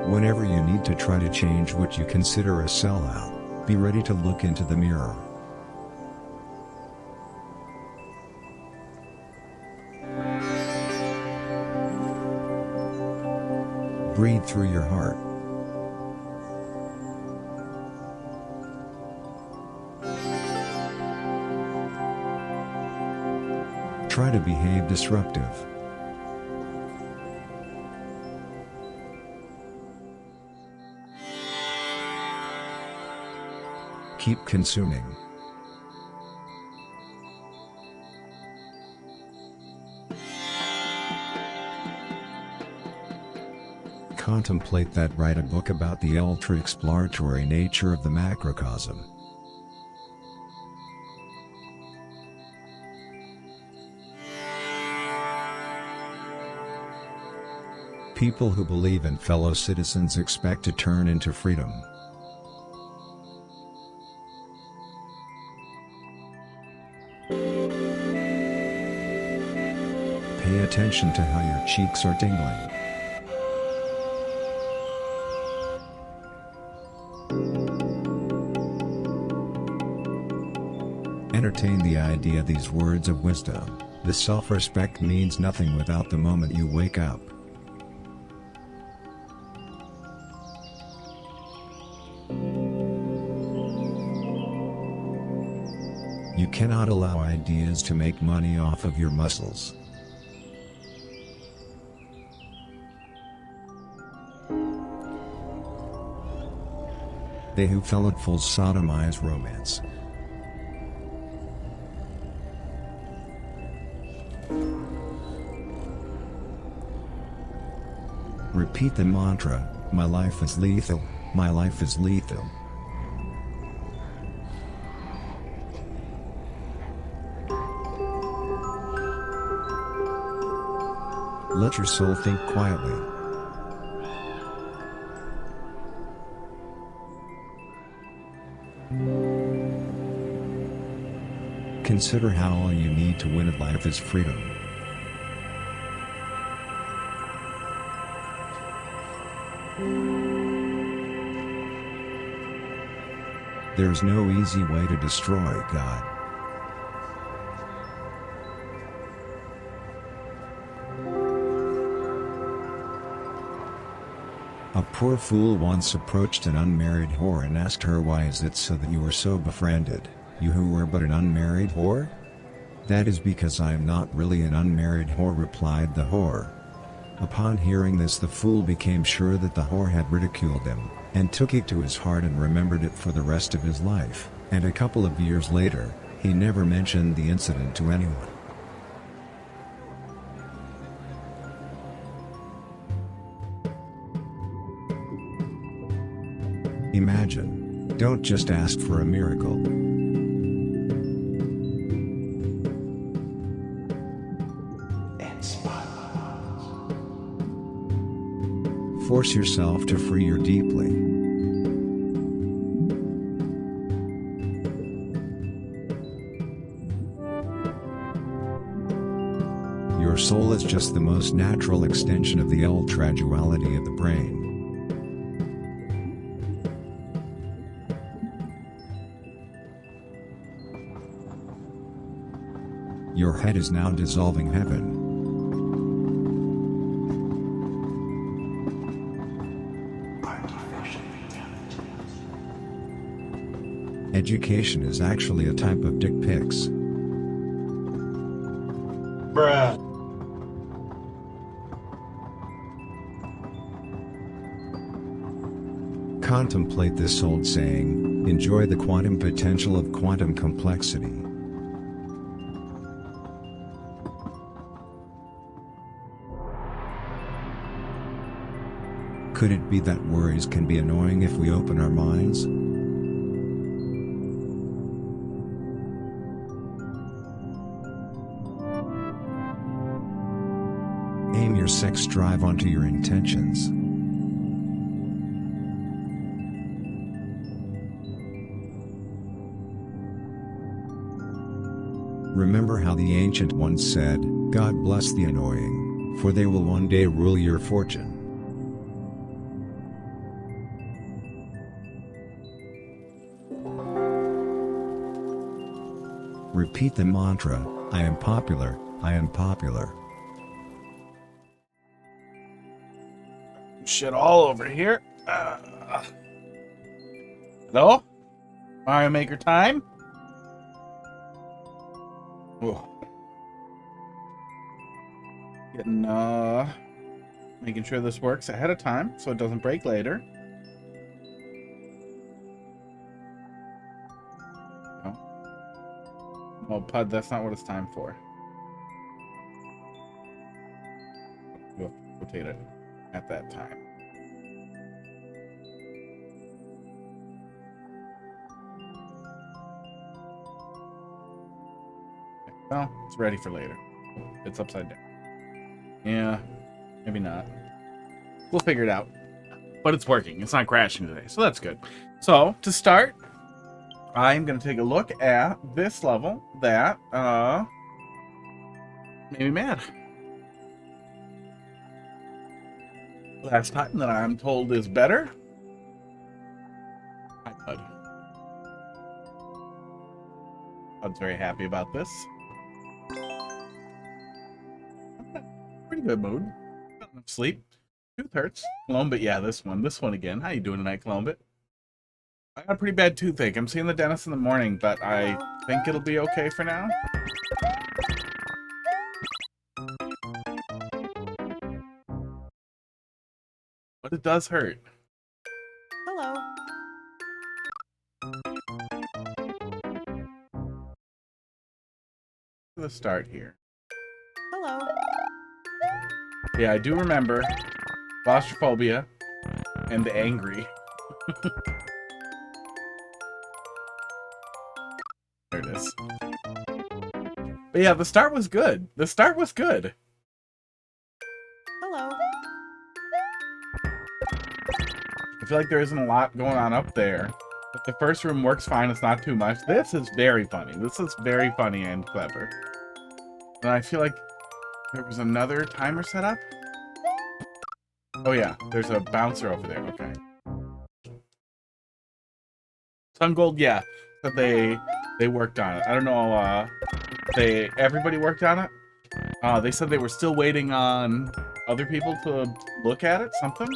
Whenever you need to try to change what you consider a sellout, be ready to look into the mirror. Breathe through your heart. Try to behave disruptive. Keep consuming. Contemplate that. Write a book about the ultra-exploratory nature of the macrocosm. People who believe in fellow citizens expect to turn into freedom. Pay attention to how your cheeks are tingling. Entertain the idea these words of wisdom: the self-respect means nothing without the moment you wake up. You cannot allow ideas to make money off of your muscles. They who fell at full sodomize romance. Repeat the mantra, my life is lethal, my life is lethal. Let your soul think quietly. Consider how all you need to win at life is freedom. There's no easy way to destroy God. A poor fool once approached an unmarried whore and asked her, "Why is it so that you are so befriended, you who are but an unmarried whore?" "That is because I am not really an unmarried whore," replied the whore. Upon hearing this, the fool became sure that the whore had ridiculed him, and took it to his heart and remembered it for the rest of his life, and a couple of years later, he never mentioned the incident to anyone. Imagine. Don't just ask for a miracle. Force yourself to free your deeply. Your soul is just the most natural extension of the ultra-duality of the brain. Your head is now dissolving heaven. Education is actually a type of dick pics. Bruh. Contemplate this old saying, enjoy the quantum potential of quantum complexity. Could it be that worries can be annoying if we open our minds? Aim your sex drive onto your intentions. Remember how the ancient ones said, God bless the annoying, for they will one day rule your fortune. Repeat the mantra, I am popular, I am popular. Shit all over here. Hello? Mario Maker time? Whoa. Getting, making sure this works ahead of time so it doesn't break later. No. Oh, Pud, that's not what it's time for. We'll rotate it at that time. Well, it's ready for later. It's upside down. Yeah, maybe not. We'll figure it out. But it's working. It's not crashing today, so that's good. So, to start, I'm going to take a look at this level that made me mad. Last time that I'm told is better. Hi, Bud. Bud's very happy about this. Pretty good mood. Got enough sleep. Tooth hurts. Colombit, yeah, this one again. How you doing tonight, Colombit? I got a pretty bad toothache. I'm seeing the dentist in the morning, but I think it'll be okay for now. But it does hurt. Hello. The start here. Hello. Yeah, I do remember claustrophobia and the angry. There it is. But yeah, the start was good. The start was good. Hello. I feel like there isn't a lot going on up there. But the first room works fine. It's not too much. This is very funny. This is very funny and clever. And I feel like there was another timer set up. Oh yeah, there's a bouncer over there. Okay. Sungold, yeah, but they worked on it. I don't know. Everybody worked on it. They said they were still waiting on other people to look at it. Something.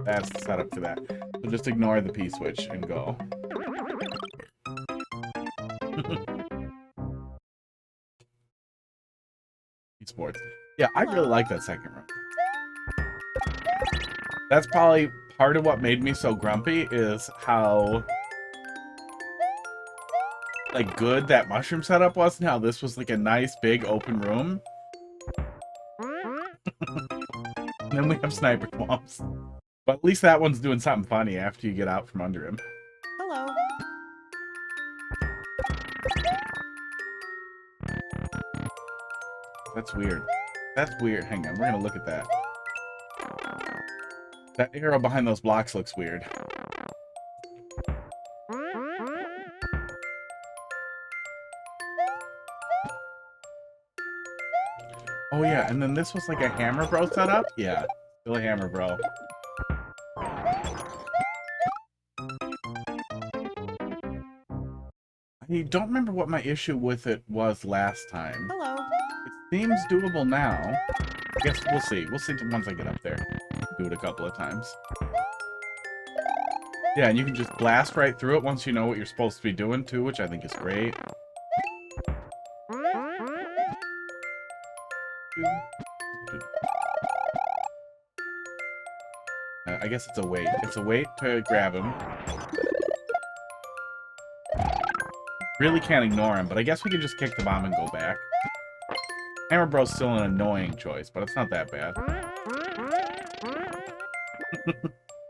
That's the setup for that. So just ignore the P switch and go. Esports. Yeah, I really like that second room. That's probably part of what made me so grumpy is how like good that mushroom setup was and how this was like a nice big open room. And then we have sniper clumps. But at least that one's doing something funny after you get out from under him. Hello. That's weird. That's weird. Hang on, we're gonna look at that. That arrow behind those blocks looks weird. Oh yeah, and then this was like a Hammer Bro setup? Yeah, still a Hammer Bro. I don't remember what my issue with it was last time. Hello. It seems doable now. I guess we'll see. We'll see once I get up there. Do it a couple of times. Yeah, and you can just blast right through it once you know what you're supposed to be doing too, which I think is great. I guess it's a wait. It's a wait to grab him. Really can't ignore him, but I guess we can just kick the bomb and go back. Hammer Bro's still an annoying choice, but it's not that bad.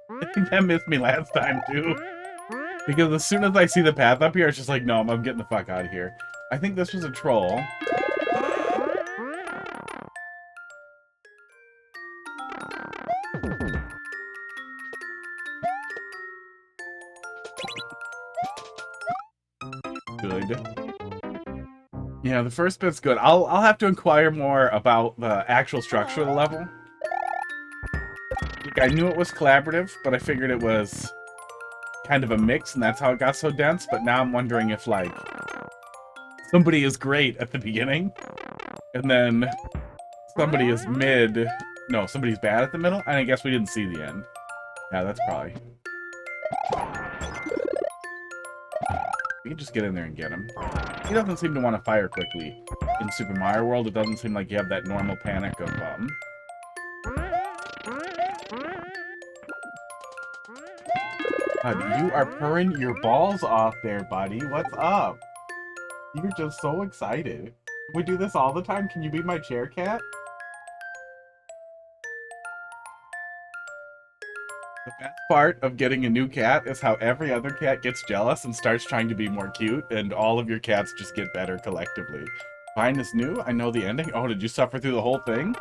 I think that missed me last time, too. Because as soon as I see the path up here, it's just like, no, I'm getting the fuck out of here. I think this was a troll. Good. Yeah, the first bit's good. I'll have to inquire more about the actual structure of the level. Like, I knew it was collaborative, but I figured it was kind of a mix, and that's how it got so dense. But now I'm wondering if, like, somebody is great at the beginning, and then somebody is mid. No, somebody's bad at the middle, and I guess we didn't see the end. Yeah, that's probably. We can just get in there and get him. He doesn't seem to want to fire quickly. In Super Mario World, it doesn't seem like you have that normal panic of, Buddy, you are purring your balls off there, buddy. What's up? You're just so excited. We do this all the time. Can you be my chair cat? The best part of getting a new cat is how every other cat gets jealous and starts trying to be more cute, and all of your cats just get better collectively. Mine is new. I know the ending. Oh, did you suffer through the whole thing?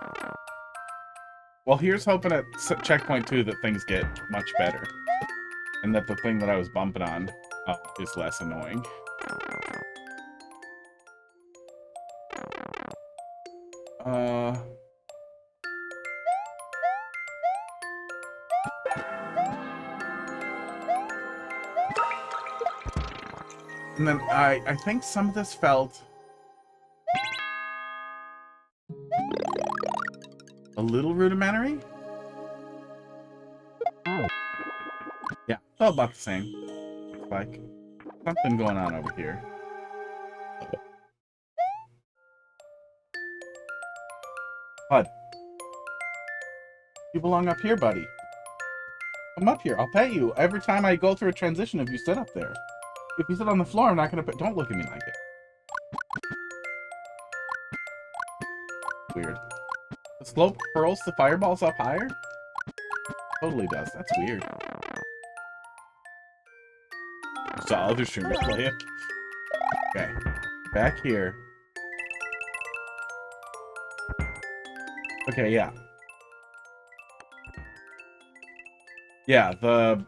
Well, here's hoping at checkpoint 2 that things get much better. And that the thing that I was bumping on is less annoying. And then I think some of this felt a little rudimentary. Yeah, it's all about the same. Looks like something going on over here. Bud, you belong up here, buddy. Come up here. I'll pet you every time I go through a transition if you sit up there. If you sit on the floor, I'm not gonna pet. Don't look at me like it. Weird. The slope hurls the fireballs up higher? Totally does. That's weird. I saw other streamers play it. Okay. Back here. Okay, yeah. Yeah, the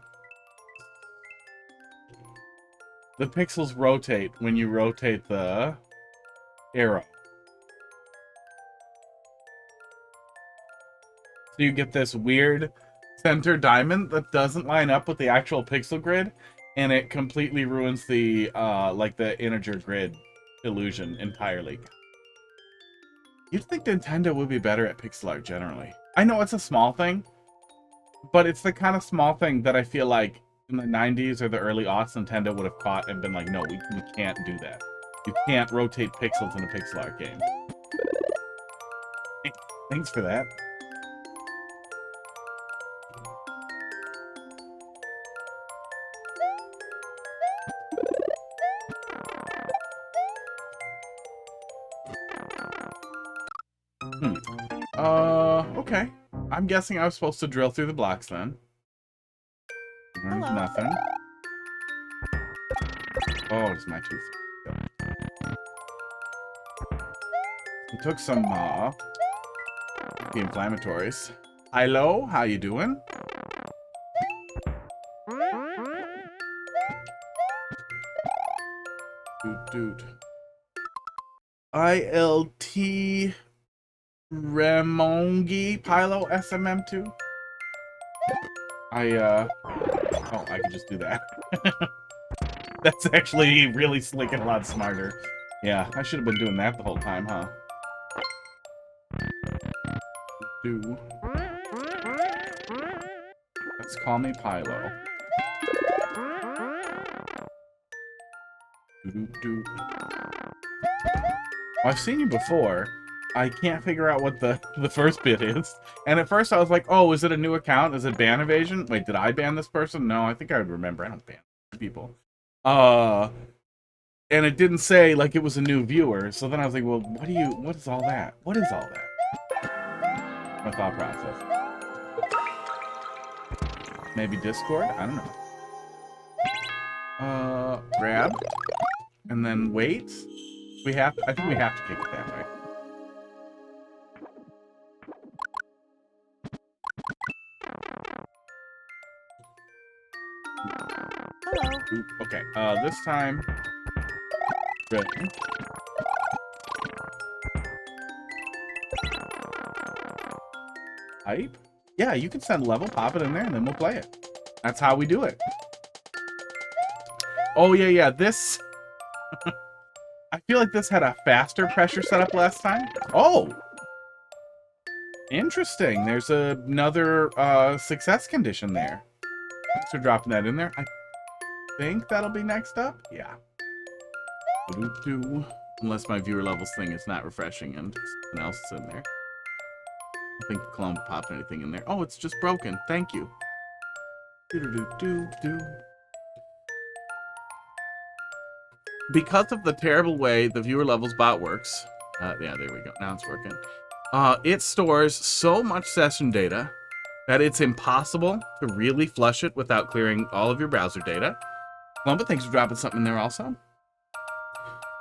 pixels rotate when you rotate the arrow. So you get this weird center diamond that doesn't line up with the actual pixel grid, and it completely ruins the like the integer grid illusion entirely. You'd think Nintendo would be better at pixel art generally. I know it's a small thing, but it's the kind of small thing that I feel like in the 90s or the early aughts, Nintendo would have caught and been like, no, we can't do that. You can't rotate pixels in a pixel art game. Thanks for that. Okay. I'm guessing I was supposed to drill through the blocks then. Hello. Nothing. Oh, it's my tooth. We took some anti-inflammatories. Hello, how you doing? Dude. ILT Remongi Pilo SMM2. Oh, I can just do that. That's actually really slick and a lot smarter. Yeah, I should have been doing that the whole time, huh? Let's call me Pilo. I've seen you before. I can't figure out what the first bit is. And at first I was like, oh, is it a new account? Is it ban evasion? Wait, did I ban this person? No, I think I would remember. I don't ban people. And it didn't say like it was a new viewer. So then I was like, well, what is all that? What is all that? My thought process. Maybe Discord? I don't know. Grab. And then wait. I think we have to kick it that way. Hello. Okay, this time... Good. pipe? Yeah, you can send a level, pop it in there, and then we'll play it. That's how we do it. Oh, yeah, this... I feel like this had a faster pressure setup last time. Oh! Interesting. There's another success condition there. Thanks for dropping that in there. I think that'll be next up. Yeah. Unless my viewer levels thing is not refreshing and something else is in there. I think Columba popped anything in there. Oh, it's just broken. Thank you. Because of the terrible way the viewer levels bot works, yeah, there we go. Now it's working. It stores so much session data that it's impossible to really flush it without clearing all of your browser data. Columba, thanks for dropping something in there also.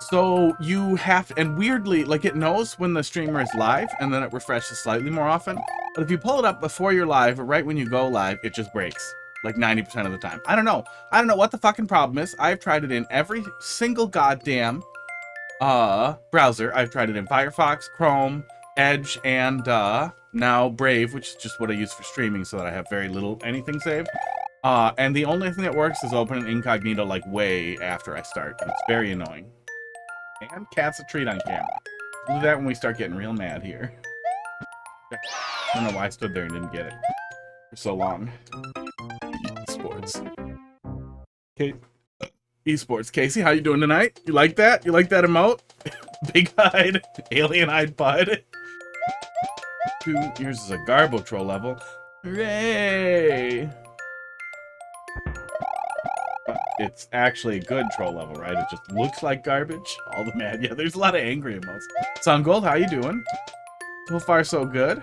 So you have, and weirdly, like it knows when the streamer is live, and then it refreshes slightly more often. But if you pull it up before you're live, or right when you go live, it just breaks. Like 90% of the time. I don't know what the fucking problem is. I've tried it in every single goddamn browser. I've tried it in Firefox, Chrome, Edge, and now Brave, which is just what I use for streaming so that I have very little anything saved. And the only thing that works is open an incognito like way after I start. And it's very annoying. And cat's a treat on camera. We'll do that when we start getting real mad here. I don't know why I stood there and didn't get it for so long. Esports. Okay. Esports. Casey, how you doing tonight? You like that? You like that emote? Big-eyed, alien-eyed bud. Yours is a Garbo troll level. Hooray! It's actually a good troll level, right? It just looks like garbage. All the mad. Yeah, there's a lot of angry emotes. Sungold, how you doing? So far, so good.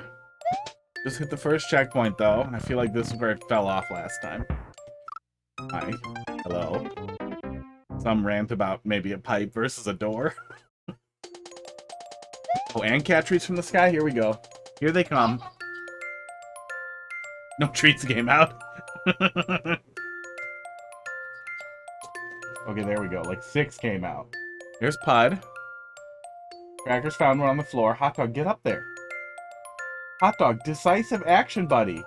Just hit the first checkpoint, though. And I feel like this is where it fell off last time. Hi. Hello. Some rant about maybe a pipe versus a door. Oh, and cat treats from the sky? Here we go. Here they come. No treats game out. Okay, there we go. Like 6 came out. There's Pud. Crackers found one on the floor. Hot Dog, get up there. Hot Dog, decisive action, buddy.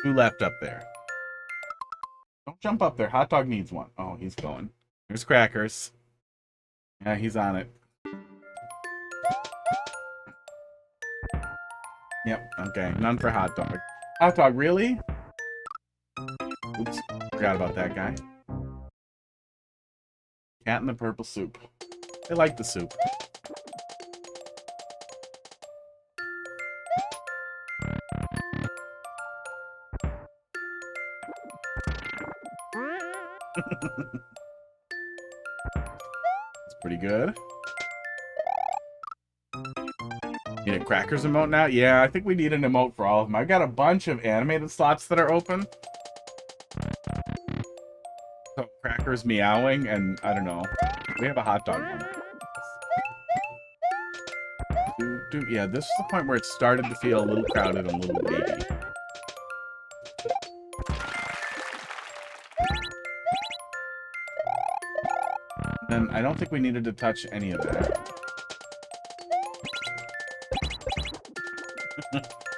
Who left up there? Don't jump up there. Hot Dog needs one. Oh, he's going. There's Crackers. Yeah, he's on it. Yep, okay. None for Hot Dog. Hot Dog, really? Oops, forgot about that guy. Cat in the purple soup. They like the soup. It's pretty good. Need a Crackers emote now? Yeah, I think we need an emote for all of them. I've got a bunch of animated slots that are open. So Crackers meowing, and I don't know. We have a Hot Dog one. Yeah, this is the point where it started to feel a little crowded and a little wavy. And I don't think we needed to touch any of that.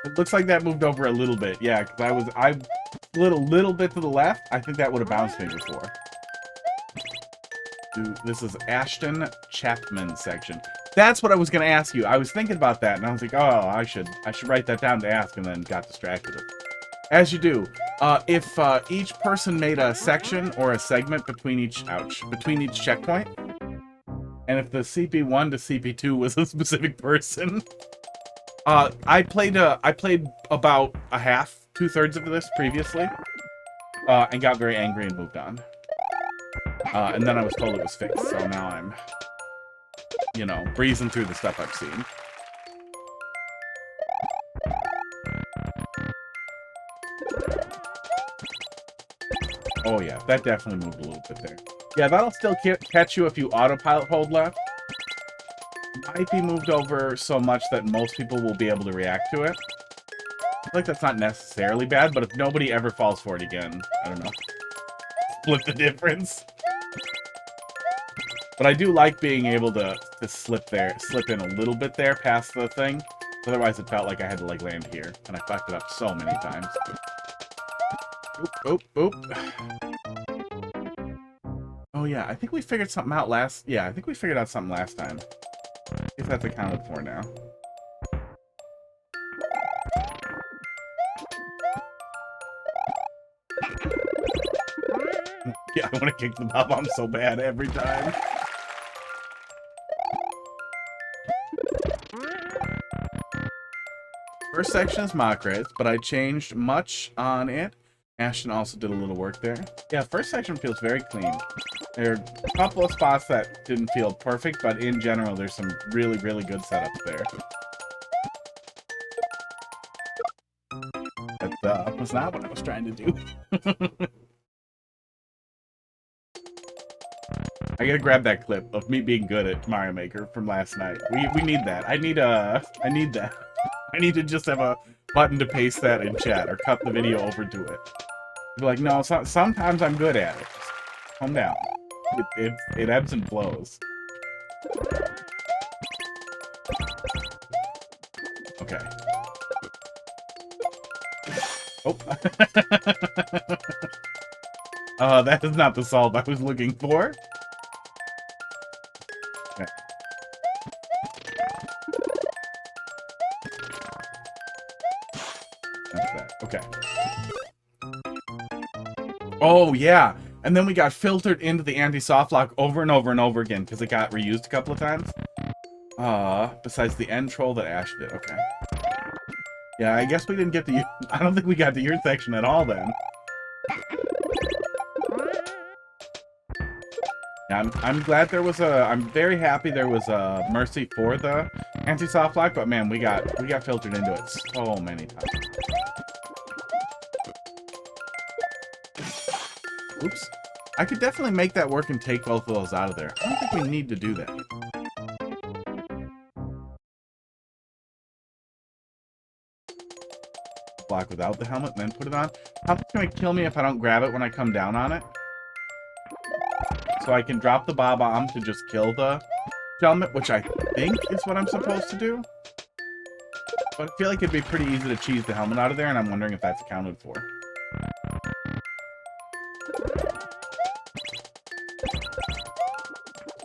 It looks like that moved over a little bit. Yeah, because I slid a little bit to the left. I think that would have bounced me before. This is Ashton Chapman section. That's what I was going to ask you. I was thinking about that, and I was like, oh, I should write that down to ask, and then got distracted. As you do. If each person made a section or a segment between each checkpoint, and if the CP1 to CP2 was a specific person, I played about a half, 2/3 of this previously, and got very angry and moved on. And then I was told it was fixed, so now I'm, you know, breezing through the stuff I've seen. Oh yeah, that definitely moved a little bit there. Yeah, that'll still catch you if you autopilot hold left. Might be moved over so much that most people will be able to react to it. I feel like that's not necessarily bad, but if nobody ever falls for it again, I don't know. Split the difference. But I do like being able to to slip in a little bit there past the thing. Otherwise, it felt like I had to like land here, and I fucked it up so many times. Oop, oop, oop. Oh yeah, I think we figured something out last. Yeah, I think we figured out something last time. If that's accounted for now. Yeah, I want to kick the bomb so bad every time. First section is Mockray's, but I changed much on it. Ashton also did a little work there. Yeah, first section feels very clean. There are a couple of spots that didn't feel perfect, but in general, there's some really, really good setups there. That was not what I was trying to do. I gotta grab that clip of me being good at Mario Maker from last night. We need that. I need that. I need to just have a button to paste that in chat or cut the video over to it. Be like, no, sometimes I'm good at it. Just calm down. It ebbs and flows. Okay. Oh. That is not the solve I was looking for. Okay. That's that. Okay. Oh, yeah. And then we got filtered into the anti-soft lock over and over and over again because it got reused a couple of times. Besides the end troll that Ash did. Okay. Yeah, I guess we didn't get the... I don't think we got to your section at all then. Yeah, I'm glad there was a... I'm very happy there was a mercy for the anti-soft lock, but man, we got filtered into it so many times. Oops. I could definitely make that work and take both of those out of there. I don't think we need to do that. Block without the helmet and then put it on. How much can it kill me if I don't grab it when I come down on it? So I can drop the bomb to just kill the helmet, which I think is what I'm supposed to do. But I feel like it'd be pretty easy to cheese the helmet out of there, and I'm wondering if that's accounted for.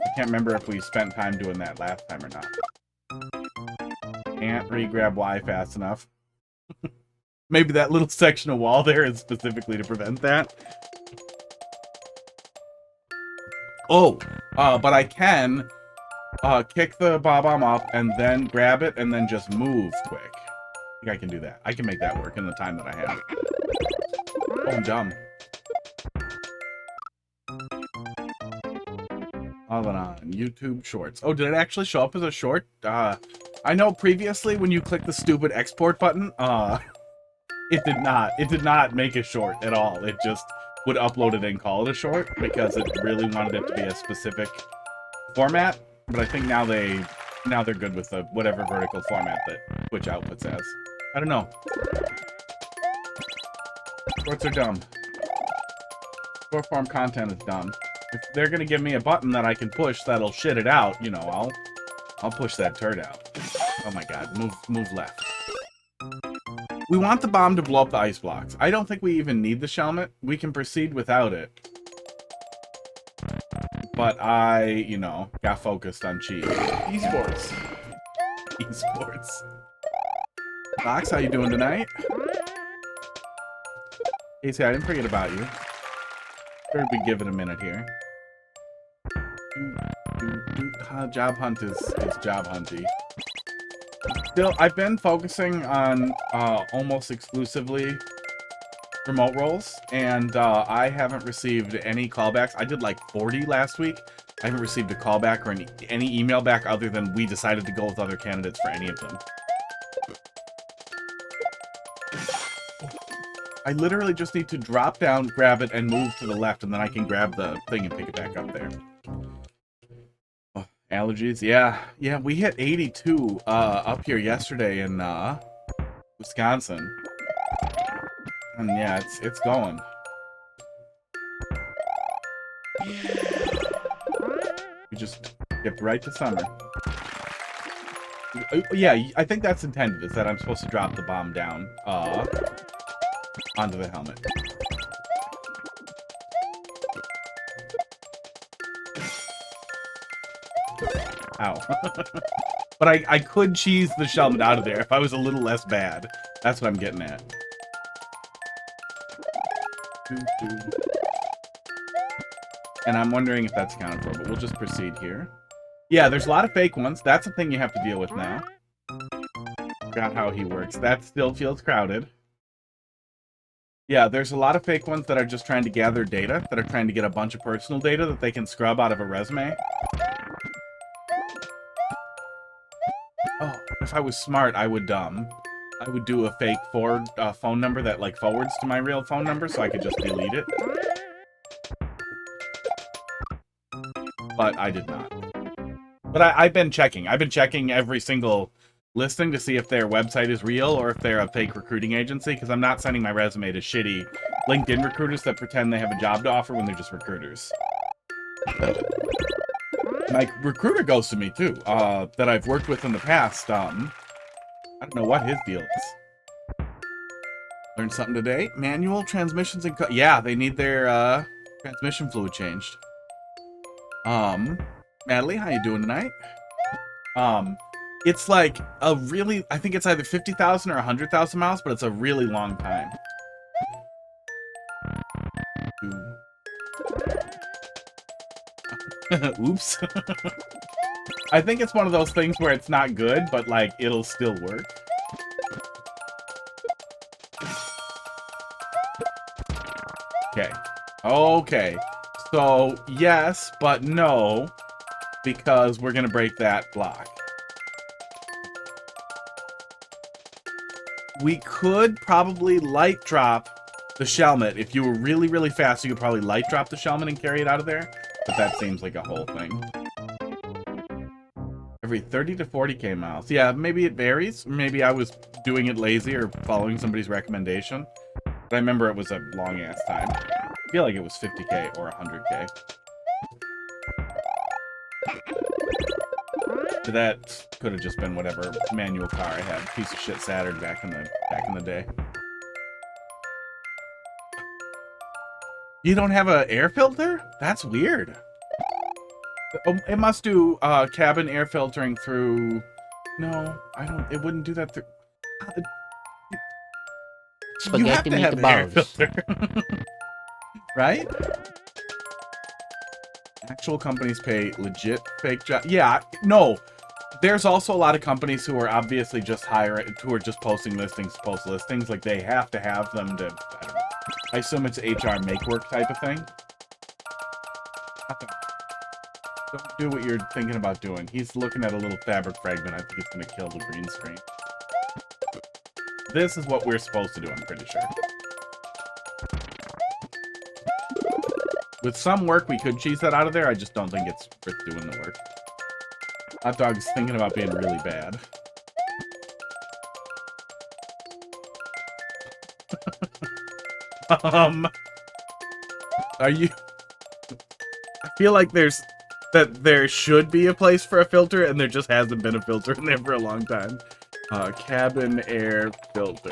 I can't remember if we spent time doing that last time or not. Can't re-grab Y fast enough. Maybe that little section of wall there is specifically to prevent that. Oh, but I can kick the bomb up and then grab it and then just move quick. I think I can do that. I can make that work in the time that I have. Oh, I'm dumb. Hold on, YouTube Shorts. Oh, did it actually show up as a short? I know previously when you click the stupid export button, it did not make a short at all. It just would upload it and call it a short because it really wanted it to be a specific format. But I think now they're good with the whatever vertical format that Twitch outputs as. I don't know. Shorts are dumb. Short form content is dumb. If they're gonna give me a button that I can push that'll shit it out, you know, I'll push that turd out. Oh my god, move left. We want the bomb to blow up the ice blocks. I don't think we even need the Shelmet. We can proceed without it. But I, you know, got focused on cheese. Esports. Esports. Fox, how you doing tonight? Casey, I didn't forget about you. Sure, we give it a minute here. Job hunt is job hunty. Still, I've been focusing on almost exclusively remote roles, and I haven't received any callbacks. I did like 40 last week. I haven't received a callback or any email back other than we decided to go with other candidates for any of them. I literally just need to drop down, grab it, and move to the left, and then I can grab the thing and pick it back up there. Oh, allergies? Yeah, we hit 82 up here yesterday in Wisconsin. And yeah, it's going. We just Skip right to summer. Yeah, I think that's intended, is that I'm supposed to drop the bomb down onto the helmet. Ow. But I could cheese the helmet out of there if I was a little less bad. That's what I'm getting at. And I'm wondering if that's accounted for, but we'll just proceed here. Yeah, there's a lot of fake ones. That's a thing you have to deal with now. Forgot how he works. That still feels crowded. Yeah, there's a lot of fake ones that are just trying to gather data, that are trying to get a bunch of personal data that they can scrub out of a resume. Oh, if I was smart, I would do a fake phone number that like forwards to my real phone number so I could just delete it. But I did not. But I've been checking. I've been checking every single listing to see if their website is real or if they're a fake recruiting agency, because I'm not sending my resume to shitty LinkedIn recruiters that pretend they have a job to offer when they're just recruiters. My recruiter ghosted me too, that I've worked with in the past. I don't know what his deal is. Learned something today. Manual transmissions and yeah, they need their transmission fluid changed. Natalie, how you doing tonight? It's like a really, I think it's either 50,000 or 100,000 miles, but it's a really long time. Oops. I think it's one of those things where it's not good, but like it'll still work. Okay. Okay. So yes, but no, because we're gonna break that block. We could probably light drop the Shelmet. If you were really, really fast, you could probably light drop the Shelmet and carry it out of there. But that seems like a whole thing. Every 30 to 40k miles. Yeah, maybe it varies. Maybe I was doing it lazy or following somebody's recommendation. But I remember it was a long-ass time. I feel like it was 50k or 100k. That could have just been whatever manual car I had. Piece of shit Saturn back in the day. You don't have an air filter? That's weird. It must do cabin air filtering through. No, I don't. It wouldn't do that through. You have to have an air filter, right? Actual companies pay legit fake job. Yeah, no. There's also a lot of companies who are obviously just who are just posting listings to post listings. Like they have to have them to. I don't know. I assume it's HR make work type of thing. Don't do what you're thinking about doing. He's looking at a little fabric fragment. I think it's going to kill the green screen. This is what we're supposed to do, I'm pretty sure. With some work, we could cheese that out of there. I just don't think it's worth doing the work. Hot Dog's thinking about being really bad. Are you... I feel like there should be a place for a filter, and there just hasn't been a filter in there for a long time. Cabin air filter.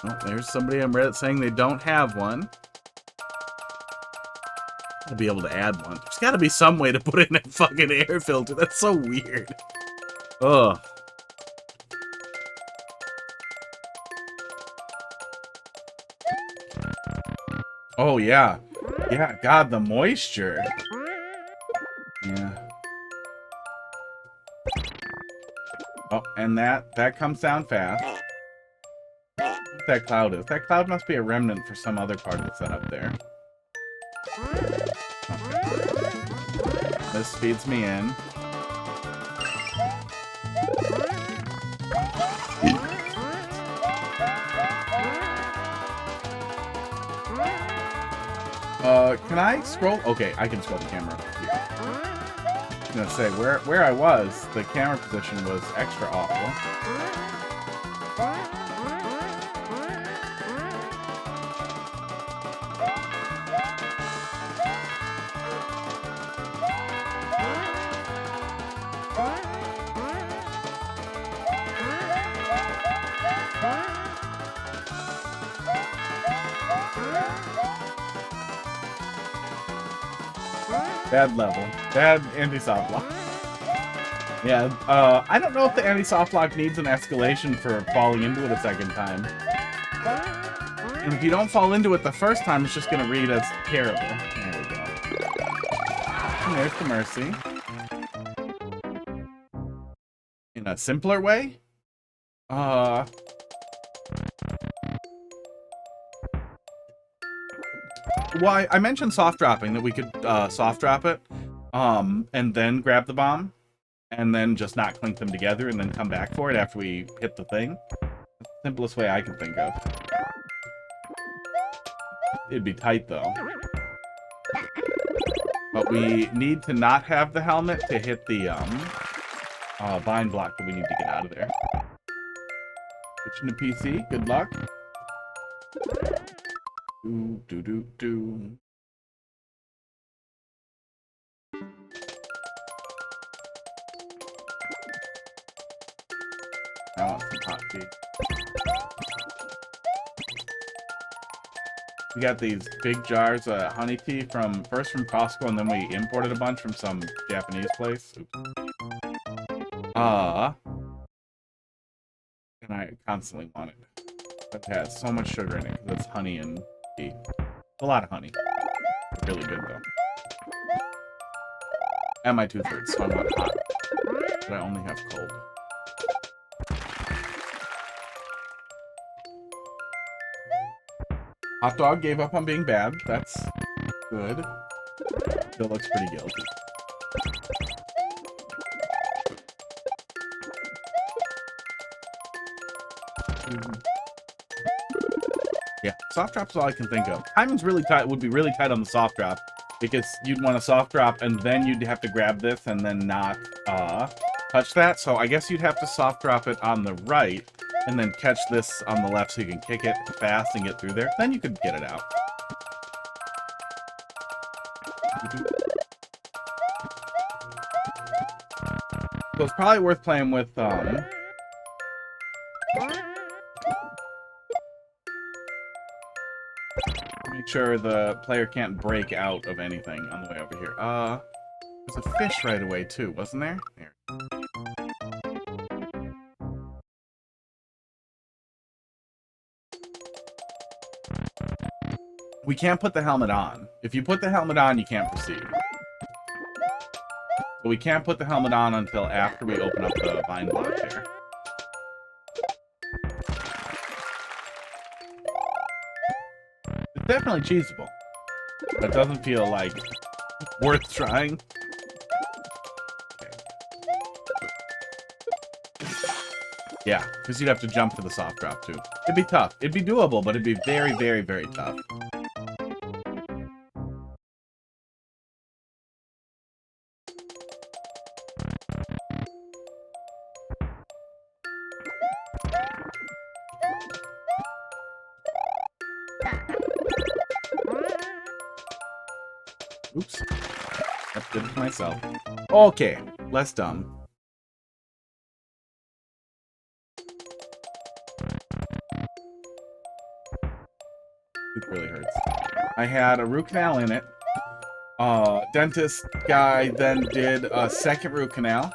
Oh, there's somebody on Reddit saying they don't have one. I'll be able to add one. There's got to be some way to put in a fucking air filter. That's so weird. Ugh. Oh, yeah. Yeah, God, the moisture. Yeah. Oh, and that comes down fast. What that cloud is. That cloud must be a remnant for some other part of the setup there. Okay. This speeds me in. Can I scroll? Okay, I can scroll the camera. I was gonna say, where I was, the camera position was extra awful. Bad level. Bad anti-soft lock. Yeah, I don't know if the anti-soft lock needs an escalation for falling into it a second time. And if you don't fall into it the first time, it's just gonna read as terrible. There we go. And there's the mercy. In a simpler way? Well, I mentioned soft dropping, that we could soft drop it, and then grab the bomb, and then just not clink them together, and then come back for it after we hit the thing. That's the simplest way I can think of. It'd be tight, though. But we need to not have the helmet to hit the bind block that we need to get out of there. Switching to PC, good luck. Do. I want some hot tea. We got these big jars of honey tea first from Costco, and then we imported a bunch from some Japanese place. Oops. And I constantly want it. It has so much sugar in it because it's honey and tea. A lot of honey. Really good though. And my tooth hurts, so I want hot. But I only have cold. Hot dog gave up on being bad. That's good. Still looks pretty guilty. Yeah, soft drop's all I can think of. Timing's really tight. Would be really tight on the soft drop because you'd want a soft drop and then you'd have to grab this and then not touch that. So I guess you'd have to soft drop it on the right and then catch this on the left so you can kick it fast and get through there. Then you could get it out. So it's probably worth playing with make sure the player can't break out of anything on the way over here. There's a fish right away too, wasn't there? There. We can't put the helmet on. If you put the helmet on, you can't proceed. But we can't put the helmet on until after we open up the bind block here. It's definitely cheesable. But it doesn't feel like worth trying. Okay. Yeah, because you'd have to jump for the soft drop too. It'd be tough. It'd be doable, but it'd be very, very, very tough. Oops. That did it to myself. Okay, less dumb. It really hurts. I had a root canal in it. Dentist guy then did a second root canal.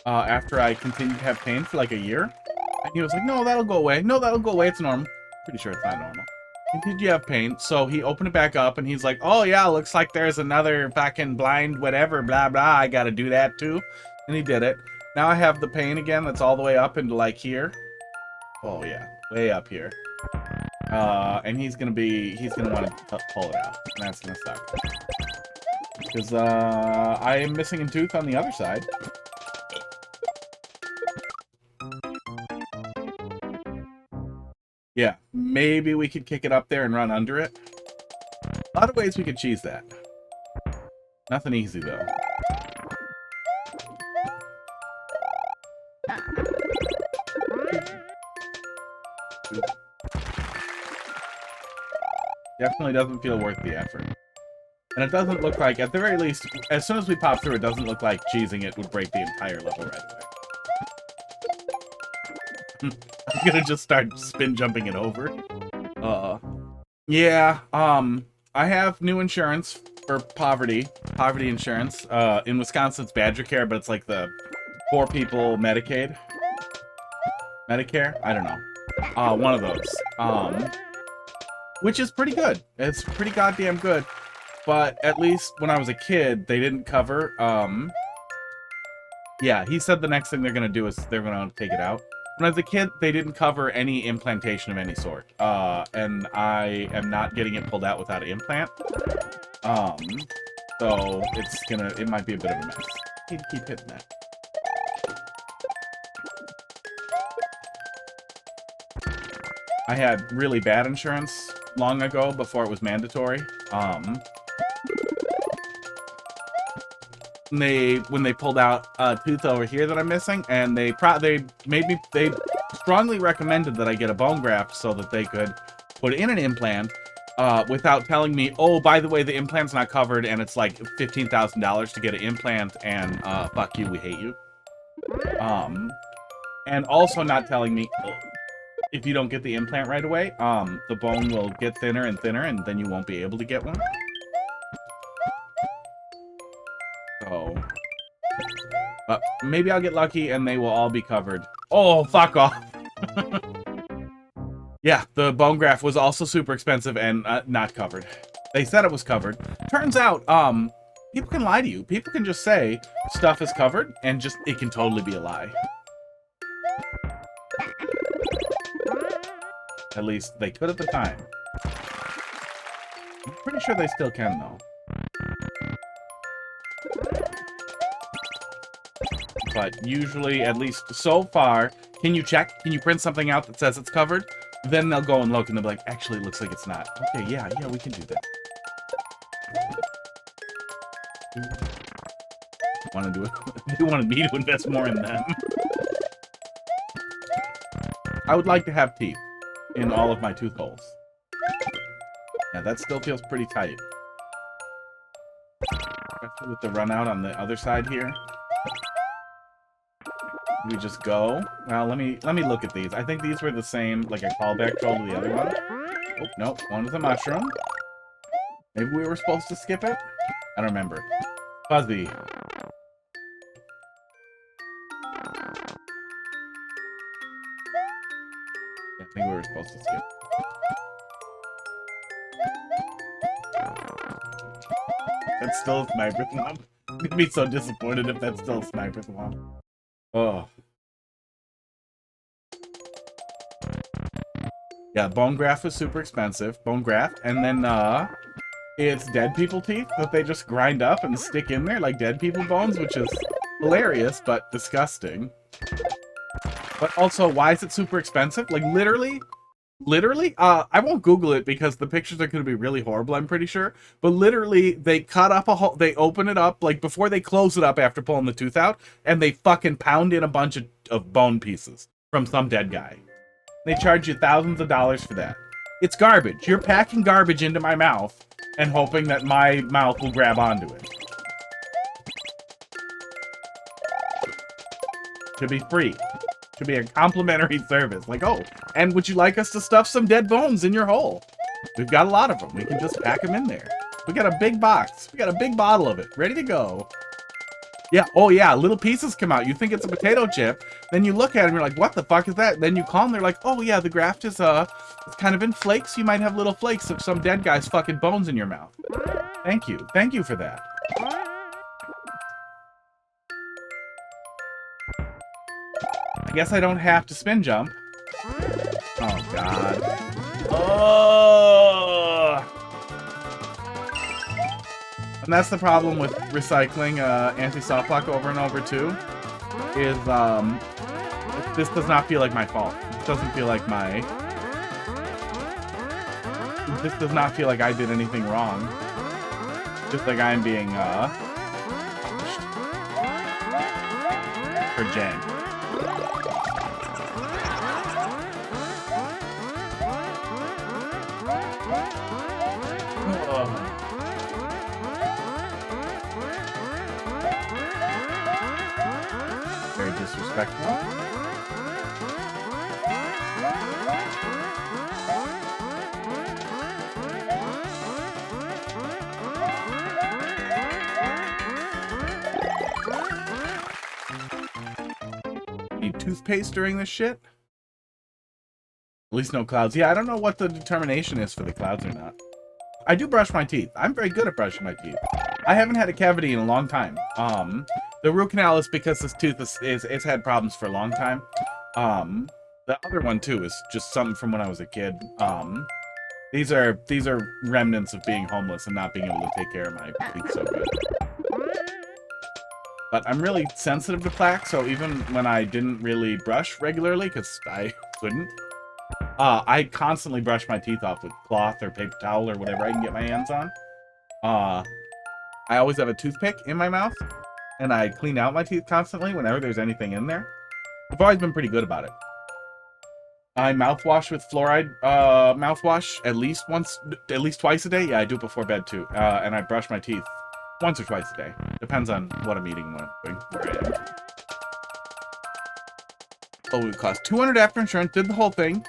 After I continued to have pain for like a year. And he was like, no, that'll go away. No, that'll go away. It's normal. Pretty sure it's not normal. Did you have pain? So he opened it back up and he's like, oh yeah, looks like there's another fucking blind whatever, blah blah, I gotta do that too. And he did it. Now I have the pain again that's all the way up into like here. Oh yeah, way up here. And he's gonna want to pull it out. And that's gonna suck. Because I am missing a tooth on the other side. Yeah, maybe we could kick it up there and run under it. A lot of ways we could cheese that. Nothing easy, though. Definitely doesn't feel worth the effort. And it doesn't look like, at the very least, as soon as we pop through, it doesn't look like cheesing it would break the entire level right away. I'm gonna just start spin jumping it over. Yeah, I have new insurance for poverty insurance. In Wisconsin, it's Badger Care, but it's like the poor people Medicare. I don't know. One of those. Which is pretty good. It's pretty goddamn good. But at least when I was a kid, they didn't cover. Yeah, he said the next thing they're gonna do is they're gonna take it out. When I was a kid, they didn't cover any implantation of any sort. And I am not getting it pulled out without an implant. So it might be a bit of a mess. Keep hitting that. I had really bad insurance long ago before it was mandatory. When they pulled out a tooth over here that I'm missing, and they strongly recommended that I get a bone graft so that they could put in an implant without telling me, oh, by the way, the implant's not covered and it's like $15,000 to get an implant, and fuck you, we hate you. And also not telling me, if you don't get the implant right away, the bone will get thinner and thinner, and then you won't be able to get one. So, maybe I'll get lucky and they will all be covered. Oh, fuck off. Yeah, the bone graft was also super expensive and not covered. They said it was covered. Turns out, people can lie to you. People can just say stuff is covered and just, it can totally be a lie. At least they could at the time. I'm pretty sure they still can, though. But usually, at least so far, can you check? Can you print something out that says it's covered? Then they'll go and look and they'll be like, actually, it looks like it's not. Okay, yeah, we can do that. Want to do it? They wanted me to invest more in them. I would like to have teeth in all of my tooth holes. Yeah, that still feels pretty tight. Especially with the run out on the other side here. We just go. Well, let me look at these. I think these were the same, like a callback troll to the other one. Oh, no, one was a mushroom. Maybe we were supposed to skip it? I don't remember. Fuzzy. I think we were supposed to skip. That's still a sniper thumb. I'm gonna be so disappointed if that's still a sniper thumb. Oh. Yeah, bone graft was super expensive. Bone graft. And then, it's dead people teeth that they just grind up and stick in there like dead people bones, which is hilarious, but disgusting. But also, why is it super expensive? Like, literally, I won't Google it because the pictures are going to be really horrible, I'm pretty sure. But literally, they cut up a hole, they open it up, like, before they close it up after pulling the tooth out, and they fucking pound in a bunch of bone pieces from some dead guy. They charge you thousands of dollars for that. It's garbage. You're packing garbage into my mouth and hoping that my mouth will grab onto it. Should be free. Should be a complimentary service. Like, oh, and would you like us to stuff some dead bones in your hole? We've got a lot of them. We can just pack them in there. We got a big box. We got a big bottle of it. Ready to go. Yeah, oh yeah, little pieces come out. You think it's a potato chip. Then you look at it and you're like, what the fuck is that? Then you call them, they're like, oh yeah, the graft is, it's kind of in flakes. You might have little flakes of some dead guy's fucking bones in your mouth. Thank you. Thank you for that. I guess I don't have to spin jump. Oh, God. Oh! And that's the problem with recycling anti-soft block over and over, too. Is, this does not feel like my fault. This doesn't feel like my... This does not feel like I did anything wrong. Just like I'm being, for Jen. Very disrespectful. toothpaste during this shit. At least no clouds. Yeah, I don't know what the determination is for the clouds or not. I do brush my teeth. I'm very good at brushing my teeth. I haven't had a cavity in a long time. The root canal is because this tooth it's had problems for a long time. The other one too is just something from when I was a kid. These are remnants of being homeless and not being able to take care of my teeth so good. But I'm really sensitive to plaque, so even when I didn't really brush regularly, because I couldn't, I constantly brush my teeth off with cloth or paper towel or whatever I can get my hands on. I always have a toothpick in my mouth, and I clean out my teeth constantly whenever there's anything in there. I've always been pretty good about it. I mouthwash with fluoride mouthwash at least twice a day. Yeah, I do it before bed too. And I brush my teeth once or twice a day. Depends on what I'm eating, what I'm doing, where I am. Oh, it cost $200 after insurance. Did the whole thing.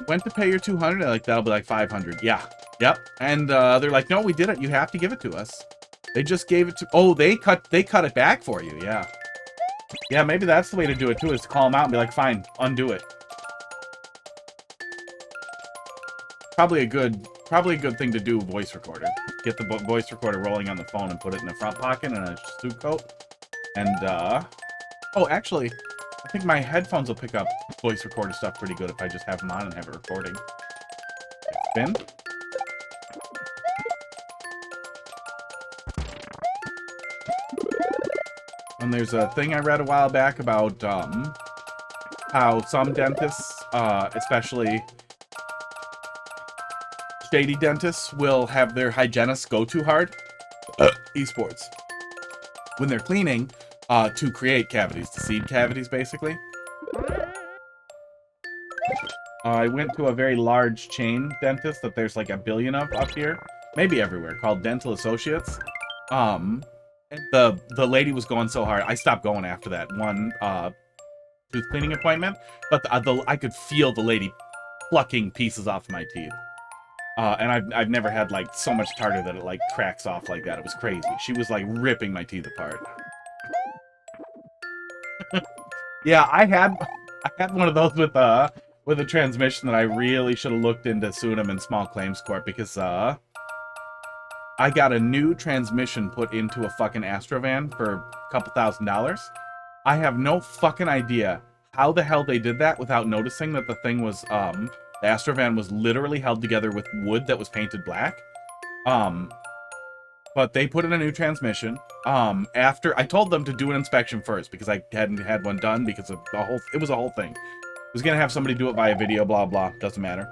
Went to pay your $200. They're like, that'll be like $500. Yeah. Yep. And they're like, no, we did it. You have to give it to us. They just gave it to. Oh, they cut it back for you. Yeah. Yeah, maybe that's the way to do it too, is to call them out and be like, fine, undo it. Probably a good thing to do, voice recorder. Get the voice recorder rolling on the phone and put it in the front pocket in a suit coat. And, oh, actually, I think my headphones will pick up voice recorder stuff pretty good if I just have them on and have it recording. Spin. And there's a thing I read a while back about, how some dentists, especially shady dentists, will have their hygienists go too hard, esports, when they're cleaning, to create cavities, to seed cavities, basically. I went to a very large chain dentist that there's like a billion of up here, maybe everywhere, called Dental Associates. And the lady was going so hard, I stopped going after that one tooth cleaning appointment, but I could feel the lady plucking pieces off my teeth. And I've never had like so much tartar that it like cracks off like that. It was crazy. She was like ripping my teeth apart. Yeah, I had one of those with a transmission that I really should have looked into suing them in small claims court, because I got a new transmission put into a fucking Astrovan for a couple $1,000s. I have no fucking idea how the hell they did that without noticing that the thing was the Astrovan was literally held together with wood that was painted black. But they put in a new transmission. After I told them to do an inspection first, because I hadn't had one done, because of it was a whole thing. I was gonna have somebody do it via video, blah blah, doesn't matter.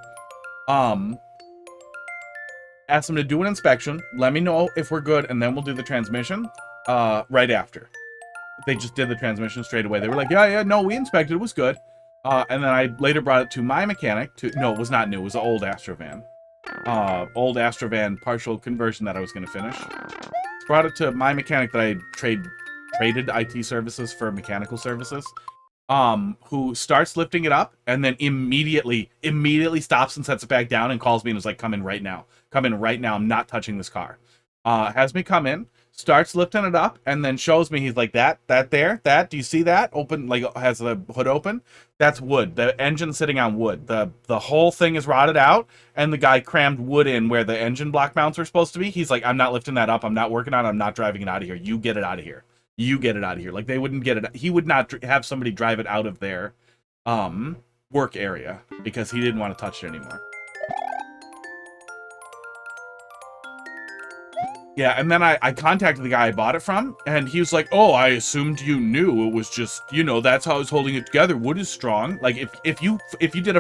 Asked them to do an inspection, let me know if we're good, and then we'll do the transmission right after. They just did the transmission straight away. They were like, yeah, no, we inspected, it was good. And then I later brought it to my mechanic. No, it was not new. It was an old Astrovan. Old Astrovan partial conversion that I was going to finish. Brought it to my mechanic that I traded IT services for mechanical services. Who starts lifting it up and then immediately stops and sets it back down and calls me and was like, come in right now. Come in right now. I'm not touching this car. Has me come in. Starts lifting it up and then shows me, he's like, that there, do you see that? Open, like, has the hood open? That's wood. The engine's sitting on wood. The whole thing is rotted out, and the guy crammed wood in where the engine block mounts are supposed to be. He's like, I'm not lifting that up. I'm not working on it. I'm not driving it out of here. You get it out of here. You get it out of here. Like, they wouldn't get it. He would not have somebody drive it out of their work area because he didn't want to touch it anymore. Yeah, and then I contacted the guy I bought it from, and he was like, oh, I assumed you knew. It was just, that's how I was holding it together. Wood is strong. Like, if you did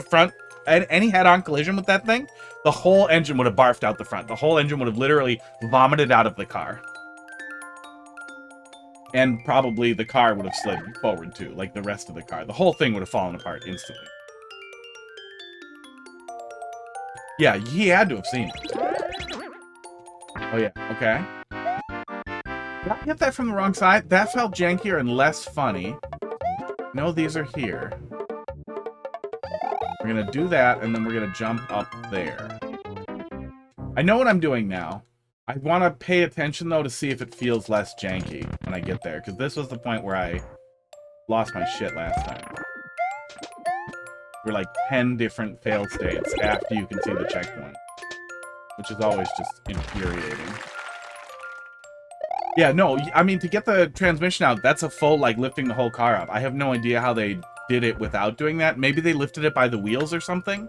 any head-on collision with that thing, the whole engine would have barfed out the front. The whole engine would have literally vomited out of the car. And probably the car would have slid forward, too, like the rest of the car. The whole thing would have fallen apart instantly. Yeah, he had to have seen it. Oh, yeah. Okay. Did I hit that from the wrong side? That felt jankier and less funny. No, these are here. We're going to do that, and then we're going to jump up there. I know what I'm doing now. I want to pay attention, though, to see if it feels less janky when I get there, because this was the point where I lost my shit last time. You're like 10 different fail states after you can see the checkpoint, which is always just infuriating. Yeah, no, I mean, to get the transmission out, that's a full, like, lifting the whole car up. I have no idea how they did it without doing that. Maybe they lifted it by the wheels or something.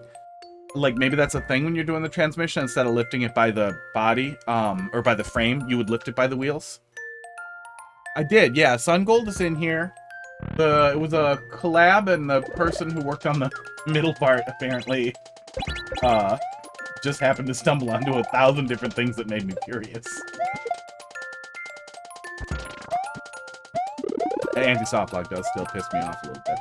Like, maybe that's a thing when you're doing the transmission. Instead of lifting it by the body, or by the frame, you would lift it by the wheels. I did, yeah. Sungold is in here. It was a collab, and the person who worked on the middle part, apparently, just happened to stumble onto 1,000 different things that made me furious. Anti-soft lock does still piss me off a little bit.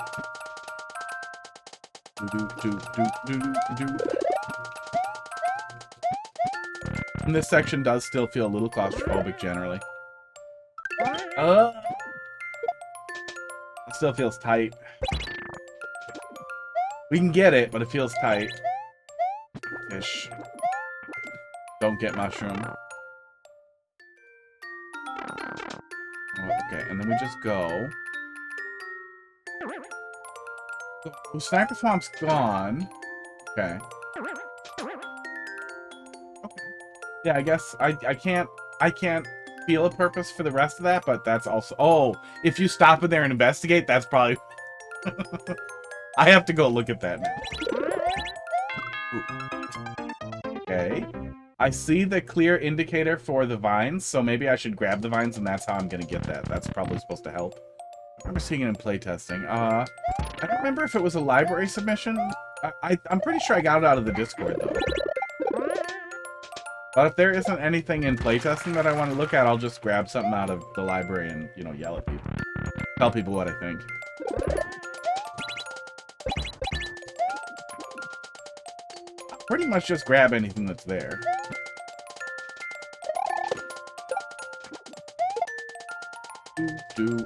And this section does still feel a little claustrophobic generally. It still feels tight. We can get it, but it feels tight. Ish. Don't get mushroom. Okay, and then we just go. So, Sniper Swamp's gone. Okay. Yeah, I guess I can't feel a purpose for the rest of that, but that's also... Oh, if you stop in there and investigate, that's probably... I have to go look at that now. Okay. I see the clear indicator for the vines, so maybe I should grab the vines, and that's how I'm gonna get that. That's probably supposed to help. I remember seeing it in playtesting. I don't remember if it was a library submission. I'm pretty sure I got it out of the Discord, though. But if there isn't anything in playtesting that I want to look at, I'll just grab something out of the library and, you know, yell at people. Tell people what I think. I'll pretty much just grab anything that's there.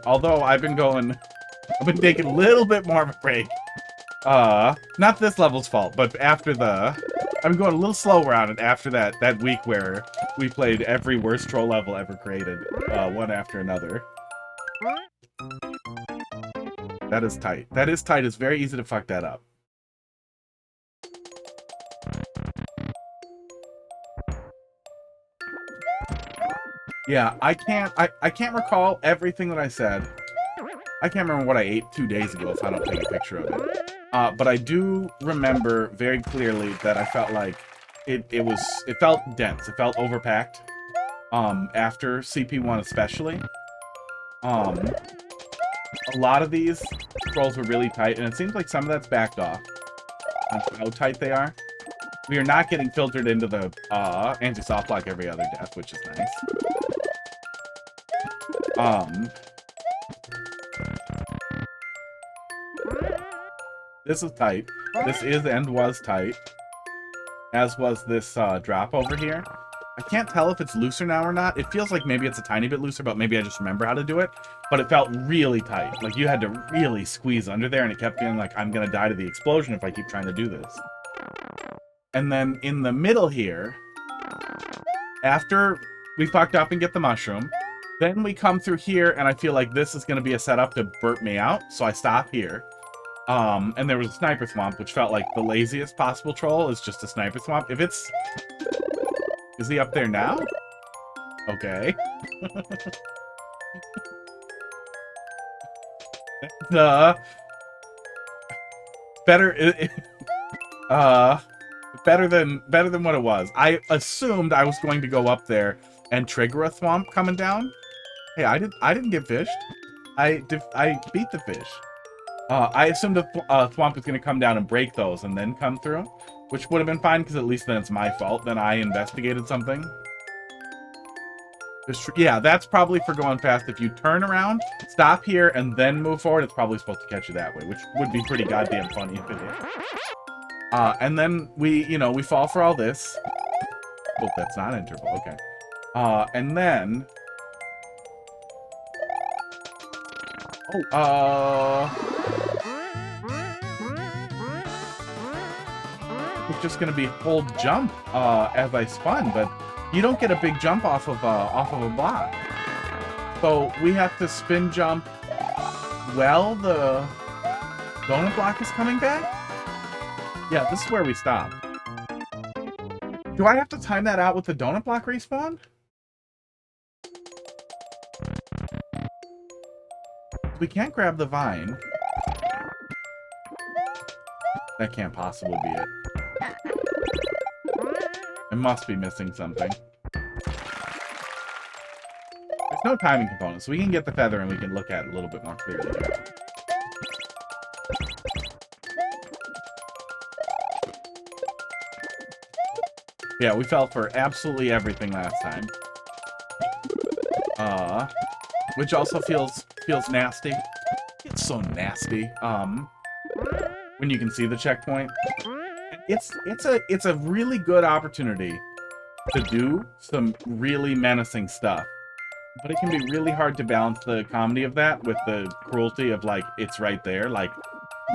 Although I've been taking a little bit more of a break. Not this level's fault, but after I've been going a little slower on it after that week where we played every worst troll level ever created, one after another. That is tight. That is tight. It's very easy to fuck that up. Yeah, I can't recall everything that I said. I can't remember what I ate 2 days ago if I don't take a picture of it. But I do remember very clearly that I felt like it felt dense. It felt overpacked. After CP1 especially. A lot of these scrolls were really tight, and it seems like some of that's backed off on how tight they are. We are not getting filtered into the anti-soft lock every other death, which is nice. This is tight. This is and was tight. As was this drop over here. I can't tell if it's looser now or not. It feels like maybe it's a tiny bit looser, but maybe I just remember how to do it. But it felt really tight. Like you had to really squeeze under there, and it kept feeling like I'm gonna die to the explosion if I keep trying to do this. And then in the middle here, after we fucked up and get the mushroom, then we come through here, and I feel like this is gonna be a setup to burp me out, so I stop here. And there was a sniper swamp, which felt like the laziest possible troll is just a sniper swamp. If it's... Is he up there now? Okay. Better than what it was. I assumed I was going to go up there and trigger a thwomp coming down. Hey, I didn't get fished. I beat the fish. I assumed a thwomp was going to come down and break those and then come through, which would have been fine because at least then it's my fault. Then I investigated something. Yeah, that's probably for going fast. If you turn around, stop here, and then move forward, it's probably supposed to catch you that way, which would be pretty goddamn funny if it did. And then we fall for all this. Oh, that's not interval. Okay. And then... It's just gonna be hold jump as I spun, but you don't get a big jump off of a block. So we have to spin jump while the donut block is coming back. Yeah, this is where we stop. Do I have to time that out with the donut block respawn? We can't grab the vine. That can't possibly be it. I must be missing something. There's no timing component, so we can get the feather and we can look at it a little bit more clearly. Yeah, we fell for absolutely everything last time. Which also feels nasty. It's so nasty. When you can see the checkpoint. It's a really good opportunity to do some really menacing stuff. But it can be really hard to balance the comedy of that with the cruelty of, like, it's right there. Like,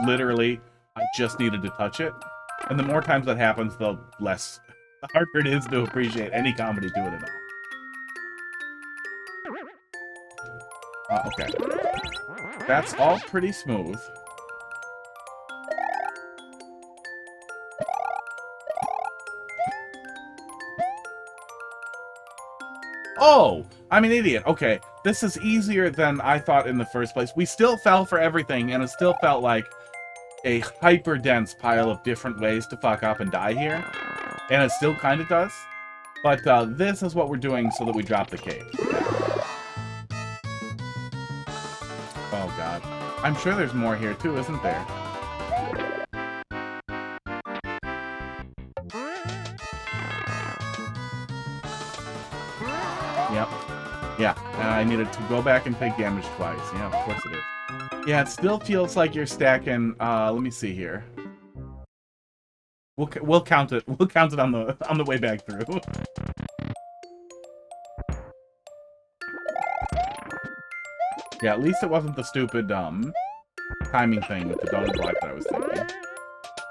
literally, I just needed to touch it. And the more times that happens, the harder it is to appreciate any comedy to it at all. Okay. That's all pretty smooth. Oh! I'm an idiot. Okay, this is easier than I thought in the first place. We still fell for everything, and it still felt like a hyper-dense pile of different ways to fuck up and die here. And it still kind of does. But this is what we're doing so that we drop the cape. Oh, God. I'm sure there's more here, too, isn't there? Yep. Yeah, I needed to go back and take damage twice. Yeah, of course it is. Yeah, it still feels like you're stacking. Let me see here. We'll count it. We'll count it on the way back through. Yeah, at least it wasn't the stupid timing thing with the donut block that I was thinking.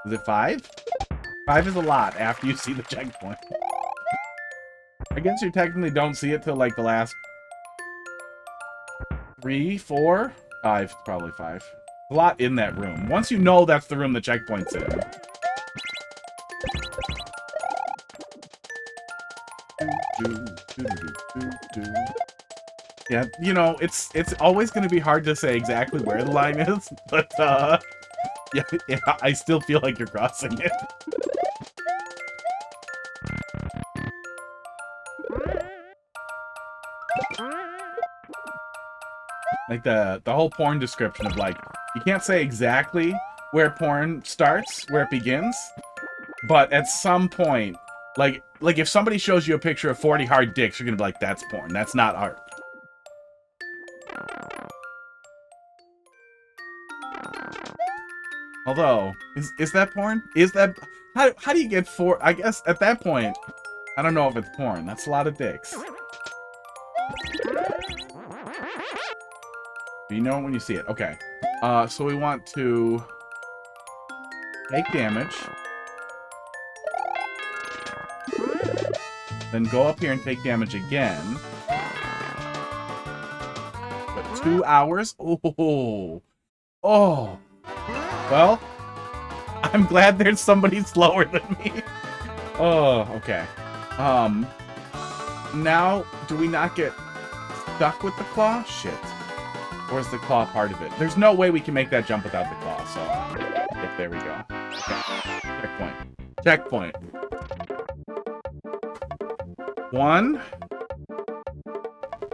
Is it 5? 5 is a lot after you see the checkpoint. I guess you technically don't see it till like the last 3, 4, 5, probably 5. A lot in that room. Once you know that's the room the checkpoint's in. Yeah, you know, it's always going to be hard to say exactly where the line is, but yeah, I still feel like you're crossing it. Like the whole porn description of, like, you can't say exactly where porn starts, where it begins, but at some point, like if somebody shows you a picture of 40 hard dicks, you're gonna be like, that's porn. That's not art. Although, is that porn? Is that... How do you get 4... I guess, at that point, I don't know if it's porn. That's a lot of dicks. But you know it when you see it. Okay. So we want to... take damage. Then go up here and take damage again. But 2 hours? Oh. Oh. Well, I'm glad there's somebody slower than me. Oh, okay. Now, do we not get stuck with the claw? Shit. Or is the claw part of it? There's no way we can make that jump without the claw, so... Yep, there we go. Okay. Checkpoint. Checkpoint. 1.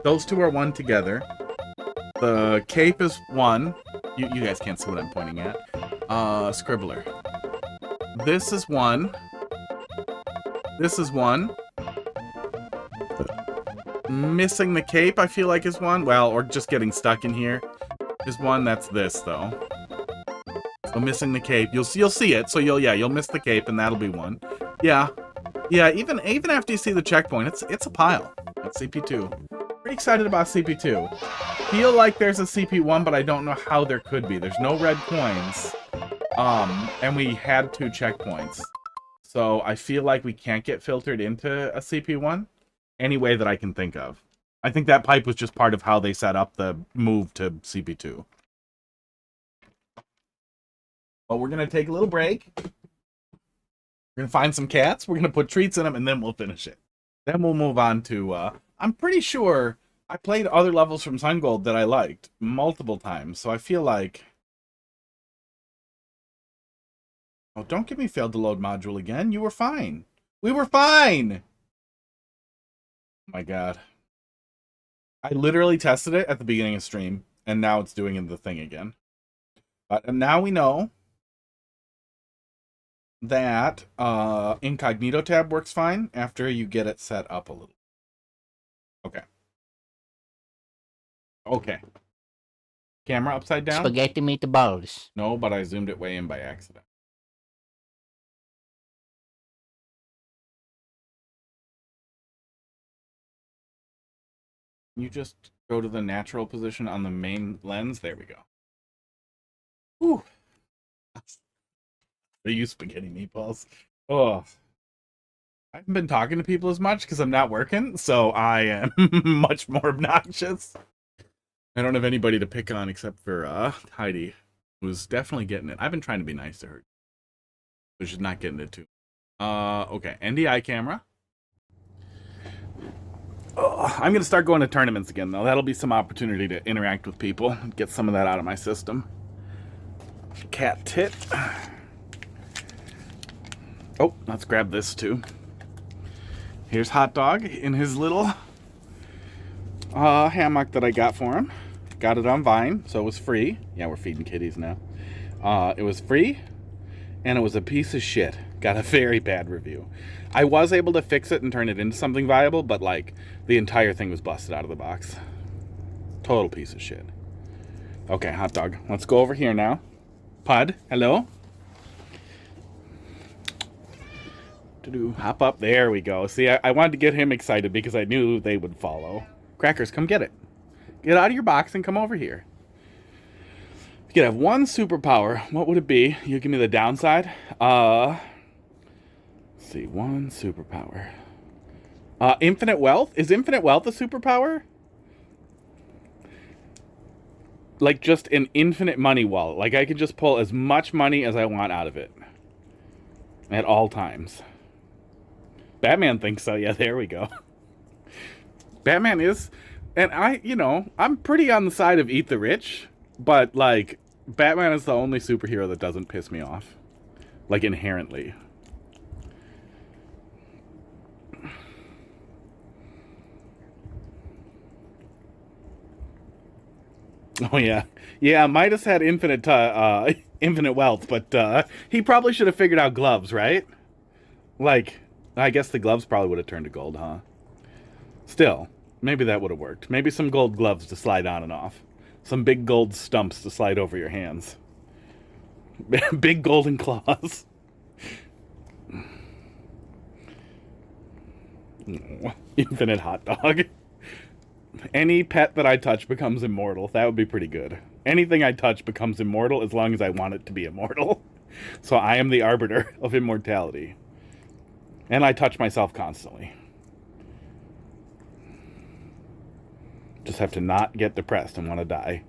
Those two are 1 together. The cape is 1. You guys can't see what I'm pointing at. Scribbler. This is 1. This is 1. Missing the cape, I feel like, is 1. Well, or just getting stuck in here is 1. That's this, though. So missing the cape. You'll see it, so you'll miss the cape, and that'll be 1. Yeah. Yeah, even after you see the checkpoint, it's a pile. That's CP2. Pretty excited about CP2. Feel like there's a CP1, but I don't know how there could be. There's no red coins. And we had 2 checkpoints. So I feel like we can't get filtered into a CP1 any way that I can think of. I think that pipe was just part of how they set up the move to CP2. Well, we're going to take a little break. We're going to find some cats. We're going to put treats in them, and then we'll finish it. Then we'll move on to, I'm pretty sure I played other levels from Sungold that I liked multiple times, so I feel like... Oh, don't get me failed to load module again. You were fine. We were fine! Oh my god. I literally tested it at the beginning of stream, and now it's doing the thing again. But now we know that incognito tab works fine after you get it set up a little. Okay. Okay. Camera upside down? Spaghetti meatballs. No, but I zoomed it way in by accident. You just go to the natural position on the main lens. There we go. Whew. They use spaghetti meatballs. Oh. I haven't been talking to people as much because I'm not working, so I am much more obnoxious. I don't have anybody to pick on except for Heidi, who's definitely getting it. I've been trying to be nice to her, but she's not getting it too. Okay, NDI camera. I'm going to start going to tournaments again, though. That'll be some opportunity to interact with people, get some of that out of my system. Cat tit. Oh, let's grab this, too. Here's Hot Dog in his little hammock that I got for him. Got it on Vine, so it was free. Yeah, we're feeding kitties now. It was free, and it was a piece of shit. Got a very bad review. I was able to fix it and turn it into something viable, but, like, the entire thing was busted out of the box. Total piece of shit. Okay, Hot Dog. Let's go over here now. Pud, hello? Hop up. There we go. See, I wanted to get him excited because I knew they would follow. Crackers, come get it. Get out of your box and come over here. If you could have one superpower, what would it be? You give me the downside. Let's see, one superpower. Infinite wealth? Is infinite wealth a superpower? Like just an infinite money wallet. Like I could just pull as much money as I want out of it. At all times. Batman thinks so. Yeah, there we go. Batman is, and I'm pretty on the side of eat the rich, but like Batman is the only superhero that doesn't piss me off. Like inherently. Oh yeah. Yeah, Midas had infinite infinite wealth, but he probably should have figured out gloves, right? Like, I guess the gloves probably would have turned to gold, huh? Still, maybe that would have worked. Maybe some gold gloves to slide on and off. Some big gold stumps to slide over your hands. Big golden claws. Infinite hot dog. Any pet that I touch becomes immortal. That would be pretty good. Anything I touch becomes immortal as long as I want it to be immortal. So I am the arbiter of immortality. And I touch myself constantly. Just have to not get depressed and want to die.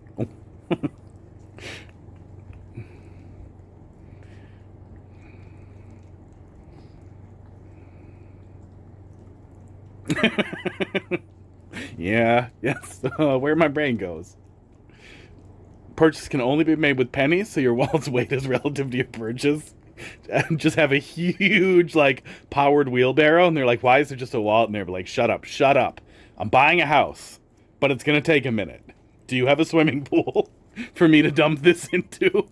Yeah, yes, where my brain goes. Purchase can only be made with pennies, so your wallet's weight is relative to your purchase. And just have a huge, like, powered wheelbarrow, and they're like, why is there just a wallet in there? But like, shut up, shut up. I'm buying a house, but it's going to take a minute. Do you have a swimming pool for me to dump this into?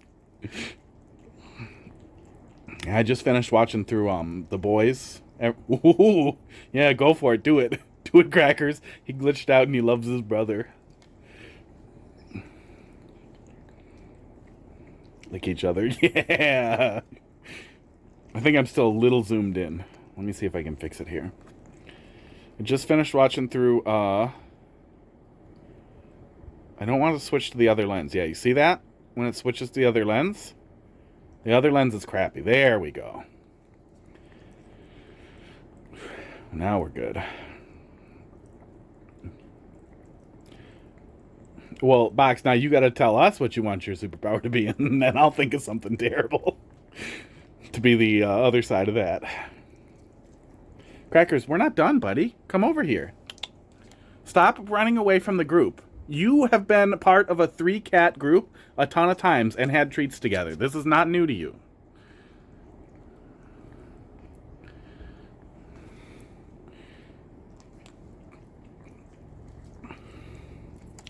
I just finished watching through The Boys. Ooh, yeah, go for it. Do it. Do it, Crackers. He glitched out and he loves his brother. Like each other. Yeah. I think I'm still a little zoomed in. Let me see if I can fix it here. I just finished watching through, I don't want to switch to the other lens. Yeah, you see that? When it switches to the other lens? The other lens is crappy. There we go. Now we're good. Well, Box, now you got to tell us what you want your superpower to be, and then I'll think of something terrible. To be the other side of that. Crackers, we're not done, buddy. Come over here. Stop running away from the group. You have been part of a 3-cat group a ton of times and had treats together. This is not new to you.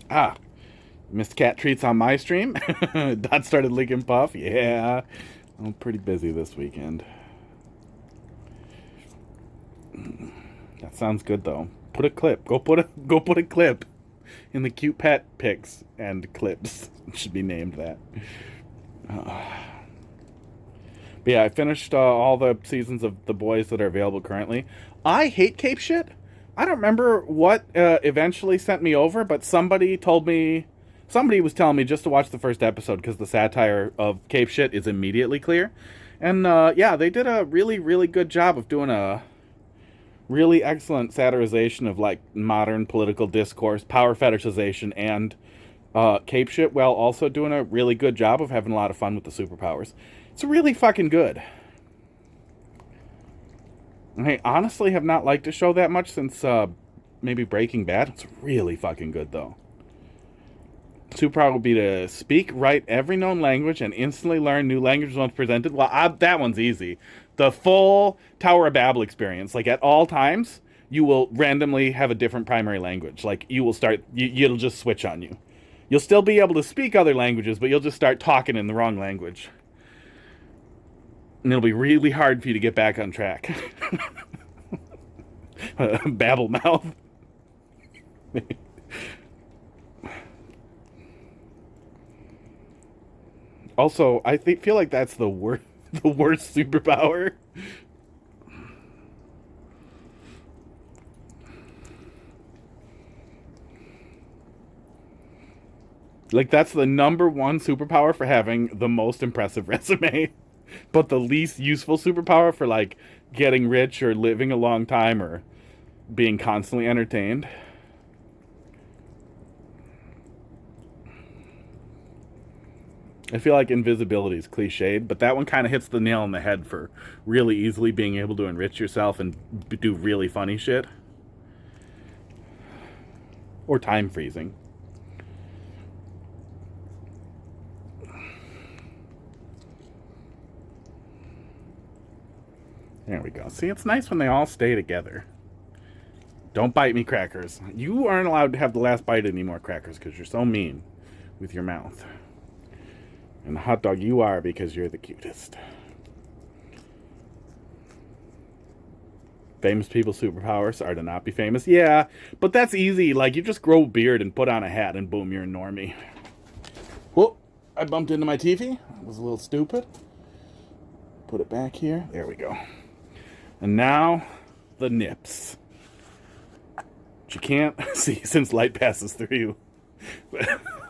Ah, missed cat treats on my stream. Dot started licking Puff. Yeah, I'm pretty busy this weekend. That sounds good though. Put a clip. Go put a clip in the cute pet pics and clips. It should be named that. But yeah, I finished all the seasons of The Boys that are available currently. I hate Cape shit. I don't remember what eventually sent me over, but somebody was telling me just to watch the first episode because the satire of Cape shit is immediately clear. And yeah, they did a really, really good job of doing a really excellent satirization of like modern political discourse, power fetishization, and Cape shit, while also doing a really good job of having a lot of fun with the superpowers. It's really fucking good. I honestly have not liked the show that much since maybe Breaking Bad. It's really fucking good, though. Superpower would be to speak, write every known language, and instantly learn new languages once presented. Well, that one's easy. The full Tower of Babel experience. Like, at all times, you will randomly have a different primary language. Like, you will start... it'll just switch on you. You'll still be able to speak other languages, but you'll just start talking in the wrong language. And it'll be really hard for you to get back on track. Babble mouth. Also, I feel like that's the worst superpower. Like, that's the number one superpower for having the most impressive resume. But the least useful superpower for, like, getting rich or living a long time or being constantly entertained. I feel like invisibility is cliched, but that one kind of hits the nail on the head for really easily being able to enrich yourself and do really funny shit. Or time freezing. There we go. See, it's nice when they all stay together. Don't bite me, Crackers. You aren't allowed to have the last bite anymore, Crackers, because you're so mean with your mouth. And hot dog, you are, because you're the cutest. Famous people's superpowers are to not be famous. Yeah, but that's easy. Like, you just grow a beard and put on a hat, and boom, you're a normie. Whoop, I bumped into my TV. That was a little stupid. Put it back here. There we go. And now, the nips. Which you can't see since light passes through you.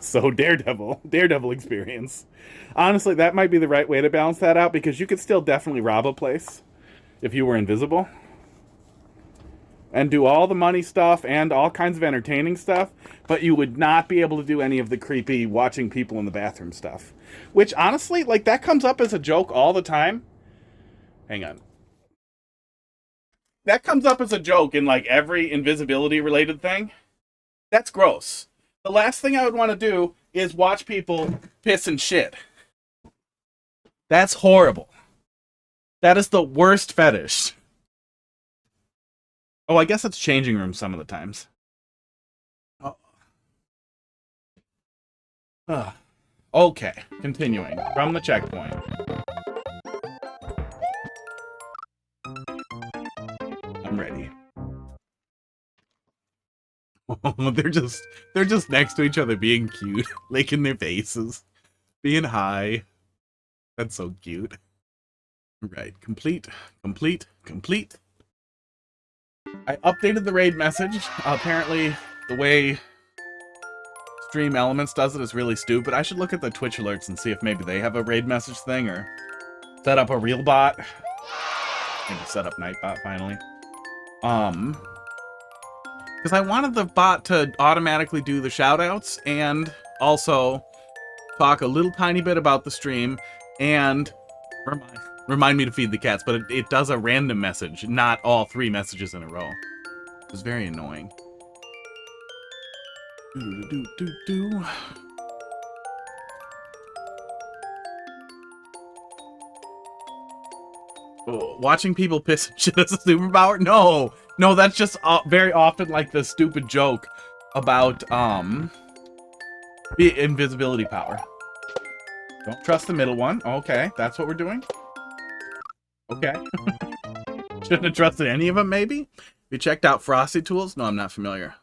So Daredevil experience. Honestly, that might be the right way to balance that out, because you could still definitely rob a place if you were invisible. And do all the money stuff and all kinds of entertaining stuff, but you would not be able to do any of the creepy watching people in the bathroom stuff. Which, honestly, like, that comes up as a joke all the time. Hang on. That comes up as a joke in, like, every invisibility-related thing. That's gross. The last thing I would want to do is watch people piss and shit. That's horrible. That is the worst fetish. Oh, I guess it's changing rooms some of the times. Oh. Okay, continuing from the checkpoint. I'm ready. Oh, they're just next to each other being cute, licking their faces, being high. That's so cute. Right, complete. I updated the raid message. Apparently, the way Stream Elements does it is really stupid. I should look at the Twitch alerts and see if maybe they have a raid message thing, or set up a real bot. Maybe set up Nightbot finally. Because I wanted the bot to automatically do the shoutouts and also talk a little tiny bit about the stream and Remind me to feed the cats, but it does a random message, not all 3 messages in a row. It was very annoying. Do. Oh, watching people piss and shit as a superpower? No, no, that's just very often like the stupid joke about the invisibility power. Don't trust the middle one. Okay, that's what we're doing. Okay. Shouldn't have trusted any of them, maybe? You checked out Frosty Tools? No, I'm not familiar.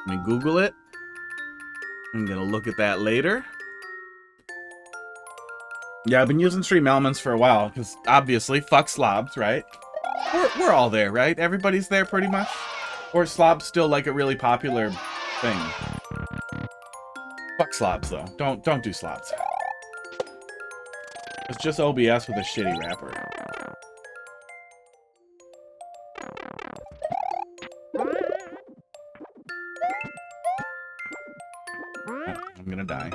Let me Google it. I'm gonna look at that later. Yeah, I've been using Stream Elements for a while, because obviously, fuck slobs, right? We're all there, right? Everybody's there pretty much? Or is slobs still like a really popular thing? Fuck slobs, though. Don't do slobs. It's just OBS with a shitty wrapper. Oh, I'm gonna die.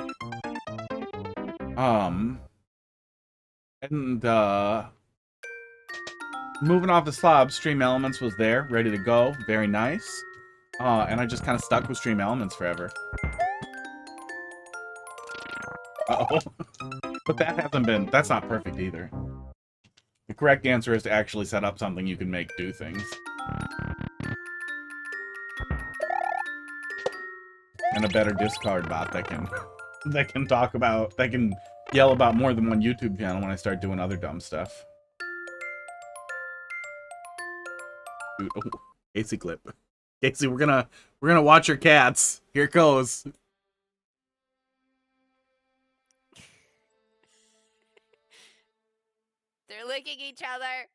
Moving off the slobs, Stream Elements was there, ready to go. Very nice. And I just kind of stuck with Stream Elements forever. Uh-oh. But that hasn't been... That's not perfect either. The correct answer is to actually set up something you can make do things. And a better Discord bot that can talk about... That can yell about more than one YouTube channel when I start doing other dumb stuff. Dude, oh, Casey clip. Casey, we're gonna watch your cats. Here it goes. They're licking each other.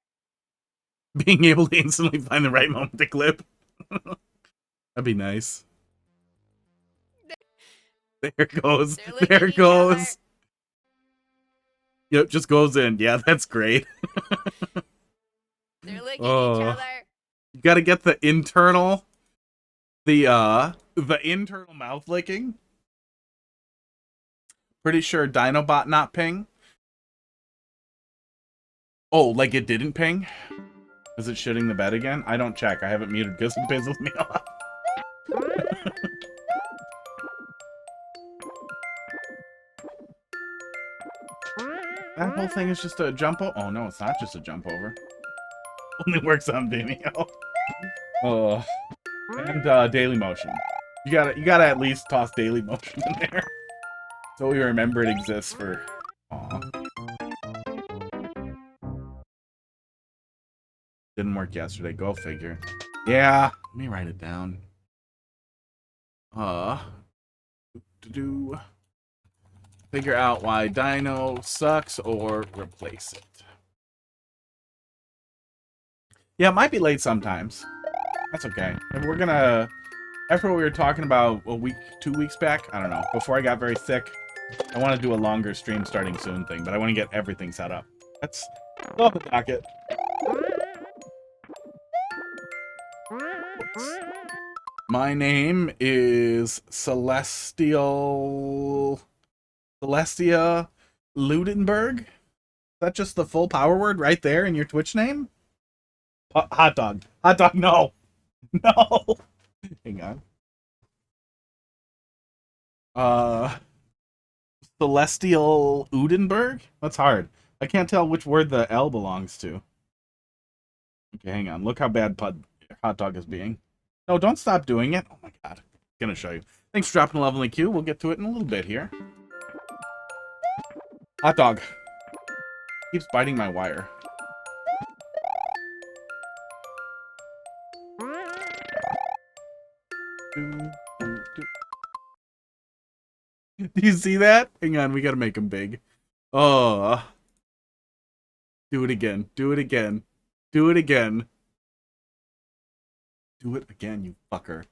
Being able to instantly find the right moment to clip. That'd be nice. There it goes. There it goes. Yep, just goes in. Yeah, that's great. They're licking each other. You gotta get the internal internal mouth licking. Pretty sure Dinobot not ping. Oh, like it didn't ping? Is it shitting the bed again? I don't check. I haven't muted because it pisses me off. That whole thing is just a jump over. Oh no, it's not just a jump over. Only works on Vimeo. Oh, and daily motion. You gotta at least toss daily motion in there, so we remember it exists for. Aw. Didn't work yesterday. Go figure. Yeah, let me write it down. Figure out why Dino sucks or replace it. Yeah, it might be late sometimes. That's okay. And we're gonna... After what we were talking about a week, 2 weeks back, I don't know, before I got very sick, I want to do a longer stream starting soon thing, but I want to get everything set up. That's off the docket. Oops. My name is Celestia Ludenberg? Is that just the full power word right there in your Twitch name? Hot dog. Hot dog, no. No. Hang on. Celestial Udenberg? That's hard. I can't tell which word the L belongs to. Okay, hang on. Look how bad hot dog is being. No, don't stop doing it. Oh my god. I'm gonna show you. Thanks for dropping a lovely queue. We'll get to it in a little bit here. Hot dog. Keeps biting my wire. Do you see that? Hang on, we gotta make him big. Oh. Do it again. Do it again. Do it again. Do it again, you fucker.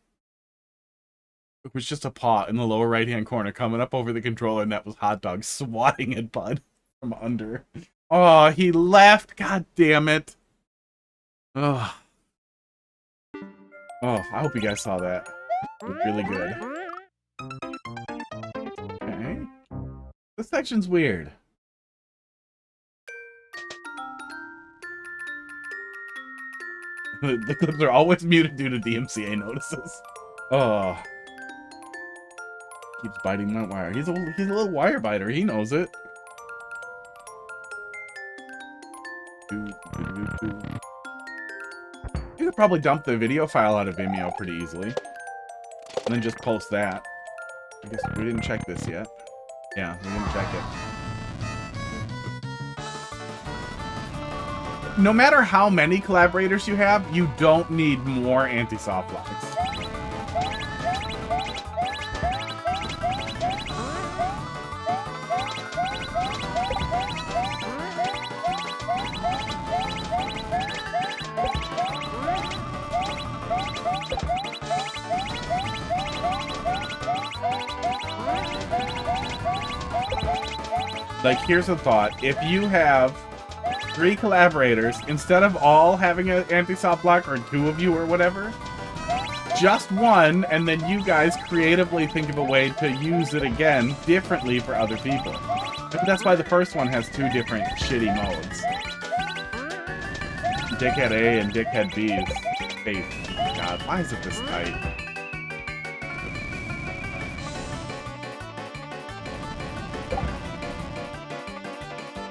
It was just a paw in the lower right-hand corner coming up over the controller, and that was Hot Dog swatting at Bud from under. Oh, he left. God damn it. Oh. Oh, I hope you guys saw that. It was really good. Okay. This section's weird. The clips are always muted due to DMCA notices. Oh. Keeps biting my wire. He's a little wire biter. He knows it. You could probably dump the video file out of Vimeo pretty easily. And then just post that. I guess we didn't check this yet. Yeah, we didn't check it. No matter how many collaborators you have, you don't need more anti-soft locks. Like, here's a thought. If you have 3 collaborators, instead of all having an anti-soft block, or 2 of you or whatever, just one, and then you guys creatively think of a way to use it again differently for other people. Maybe that's why the first one has 2 different shitty modes. Dickhead A and Dickhead B is safe. God, why is it this tight?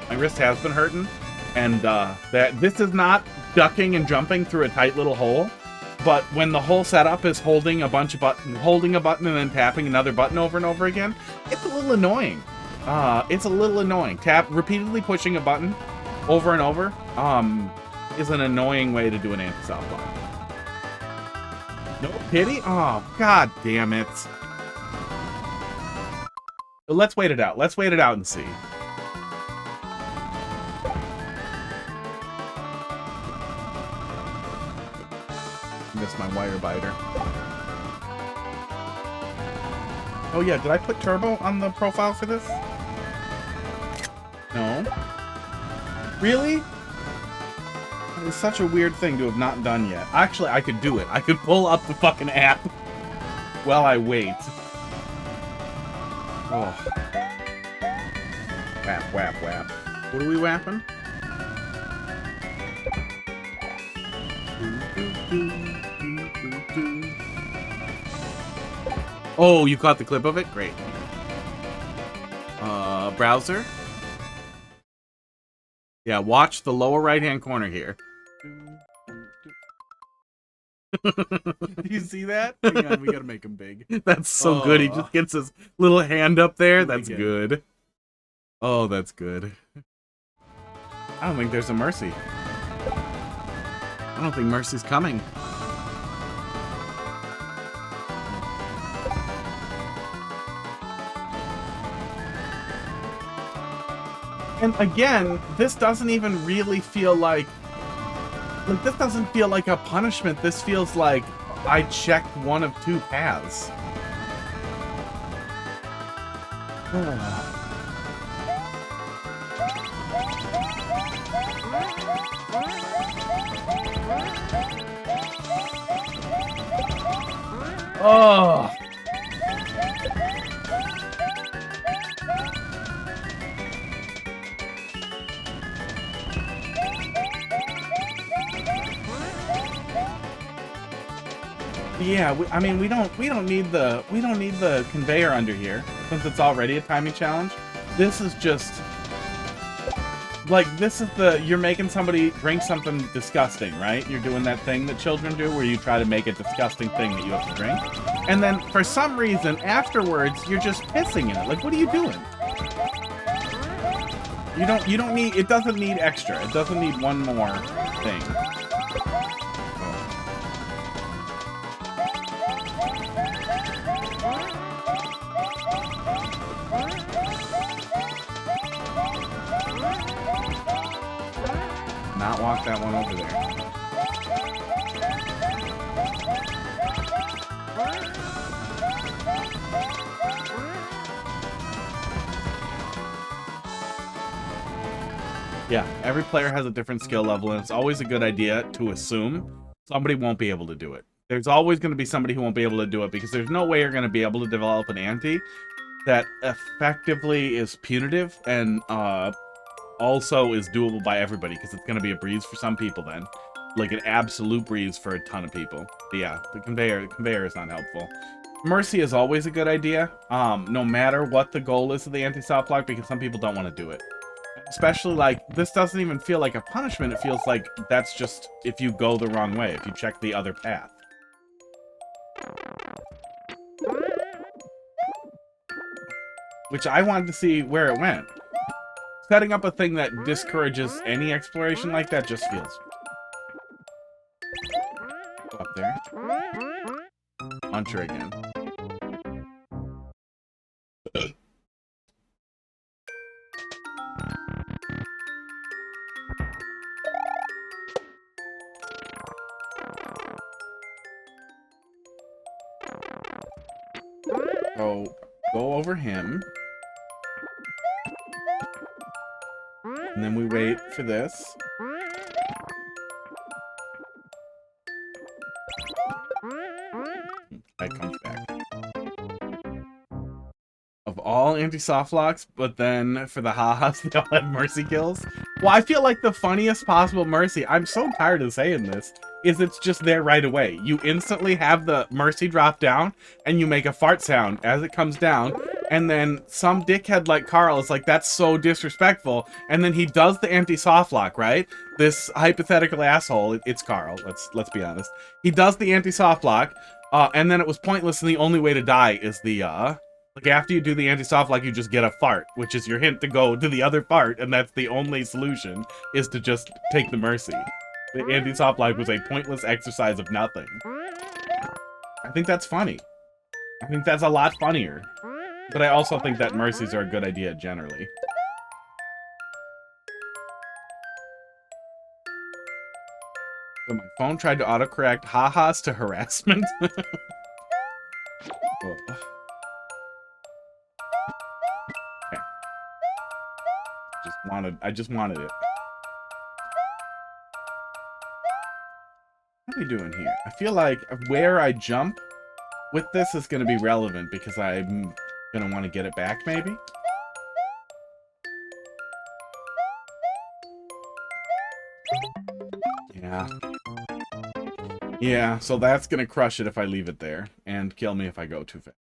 My wrist has been hurting, and this is not ducking and jumping through a tight little hole, but when the whole setup is holding a button and then tapping another button over and over again, it's a little annoying. Repeatedly pushing a button over and over is an annoying way to do an anti-soft block. No pity? Oh, god damn it. Let's wait it out. Let's wait it out and see. Missed my wire biter. Oh yeah, did I put turbo on the profile for this? No. Really? It's such a weird thing to have not done yet. Actually, I could do it. I could pull up the fucking app while I wait. Oh. Whap, whap, whap. What are we whapping? Oh, you caught the clip of it? Great. Browser? Yeah, watch the lower right-hand corner here. Do you see that? Hang on, we gotta make him big. That's so good. He just gets his little hand up there. That's good. Oh, that's good. I don't think there's a Mercy. I don't think Mercy's coming. And again, this doesn't even really feel like this doesn't feel like a punishment. This feels like I checked one of 2 paths. Oh. Yeah, I mean, we don't need the conveyor under here since it's already a timing challenge. This is just like you're making somebody drink something disgusting, right? You're doing that thing that children do where you try to make a disgusting thing that you have to drink. And then for some reason afterwards you're just pissing in it. Like, what are you doing? You don't need, it doesn't need extra. It doesn't need one more thing. Not walk that one over there. Yeah, every player has a different skill level, and it's always a good idea to assume somebody won't be able to do it. There's always going to be somebody who won't be able to do it, because there's no way you're going to be able to develop an ante that effectively is punitive and also is doable by everybody, because it's going to be a breeze for some people then. like an absolute breeze for a ton of people. But yeah, the conveyor is not helpful. Mercy is always a good idea, no matter what the goal is of the anti-stop block, because some people don't want to do it. Especially, like, this doesn't even feel like a punishment. It feels like that's just if you go the wrong way, if you check the other path. Which I wanted to see where it went. Setting up a thing that discourages any exploration like that just feels... Go up there. Punch her again. So, go over him. And then we wait for this. It comes back. Of all anti-soft locks, but then for the ha-has, they all have mercy kills. Well, I feel like the funniest possible mercy, I'm so tired of saying this, is it's just there right away. You instantly have the mercy drop down, and you make a fart sound as it comes down, and then some dickhead like Carl is like, that's so disrespectful, and then he does the anti-soft lock, right? This hypothetical asshole, it's Carl, let's be honest. He does the anti-soft lock, and then it was pointless, and the only way to die is the, like, after you do the anti-soft lock, you just get a fart, which is your hint to go to the other fart, and that's the only solution, is to just take the mercy. The anti-soft lock was a pointless exercise of nothing. I think that's funny. I think that's a lot funnier. But I also think that mercies are a good idea generally. So my phone tried to autocorrect ha-has to harassment. Oh. I just wanted it. What are we doing here? I feel like where I jump with this is going to be relevant because I'm going to want to get it back, maybe? Yeah. Yeah, so that's going to crush it if I leave it there, and kill me if I go too fast.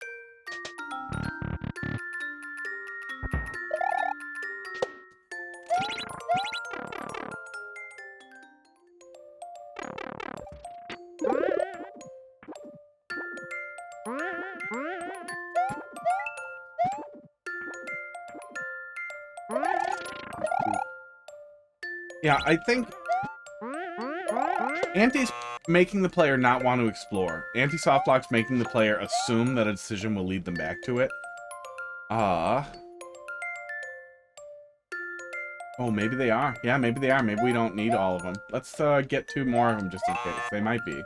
Yeah, I think Anti's making the player not want to explore. Anti-soft lock's making the player assume that a decision will lead them back to it. Oh, maybe they are. Yeah, maybe they are. Maybe we don't need all of them. Let's get 2 more of them just in case. They might be.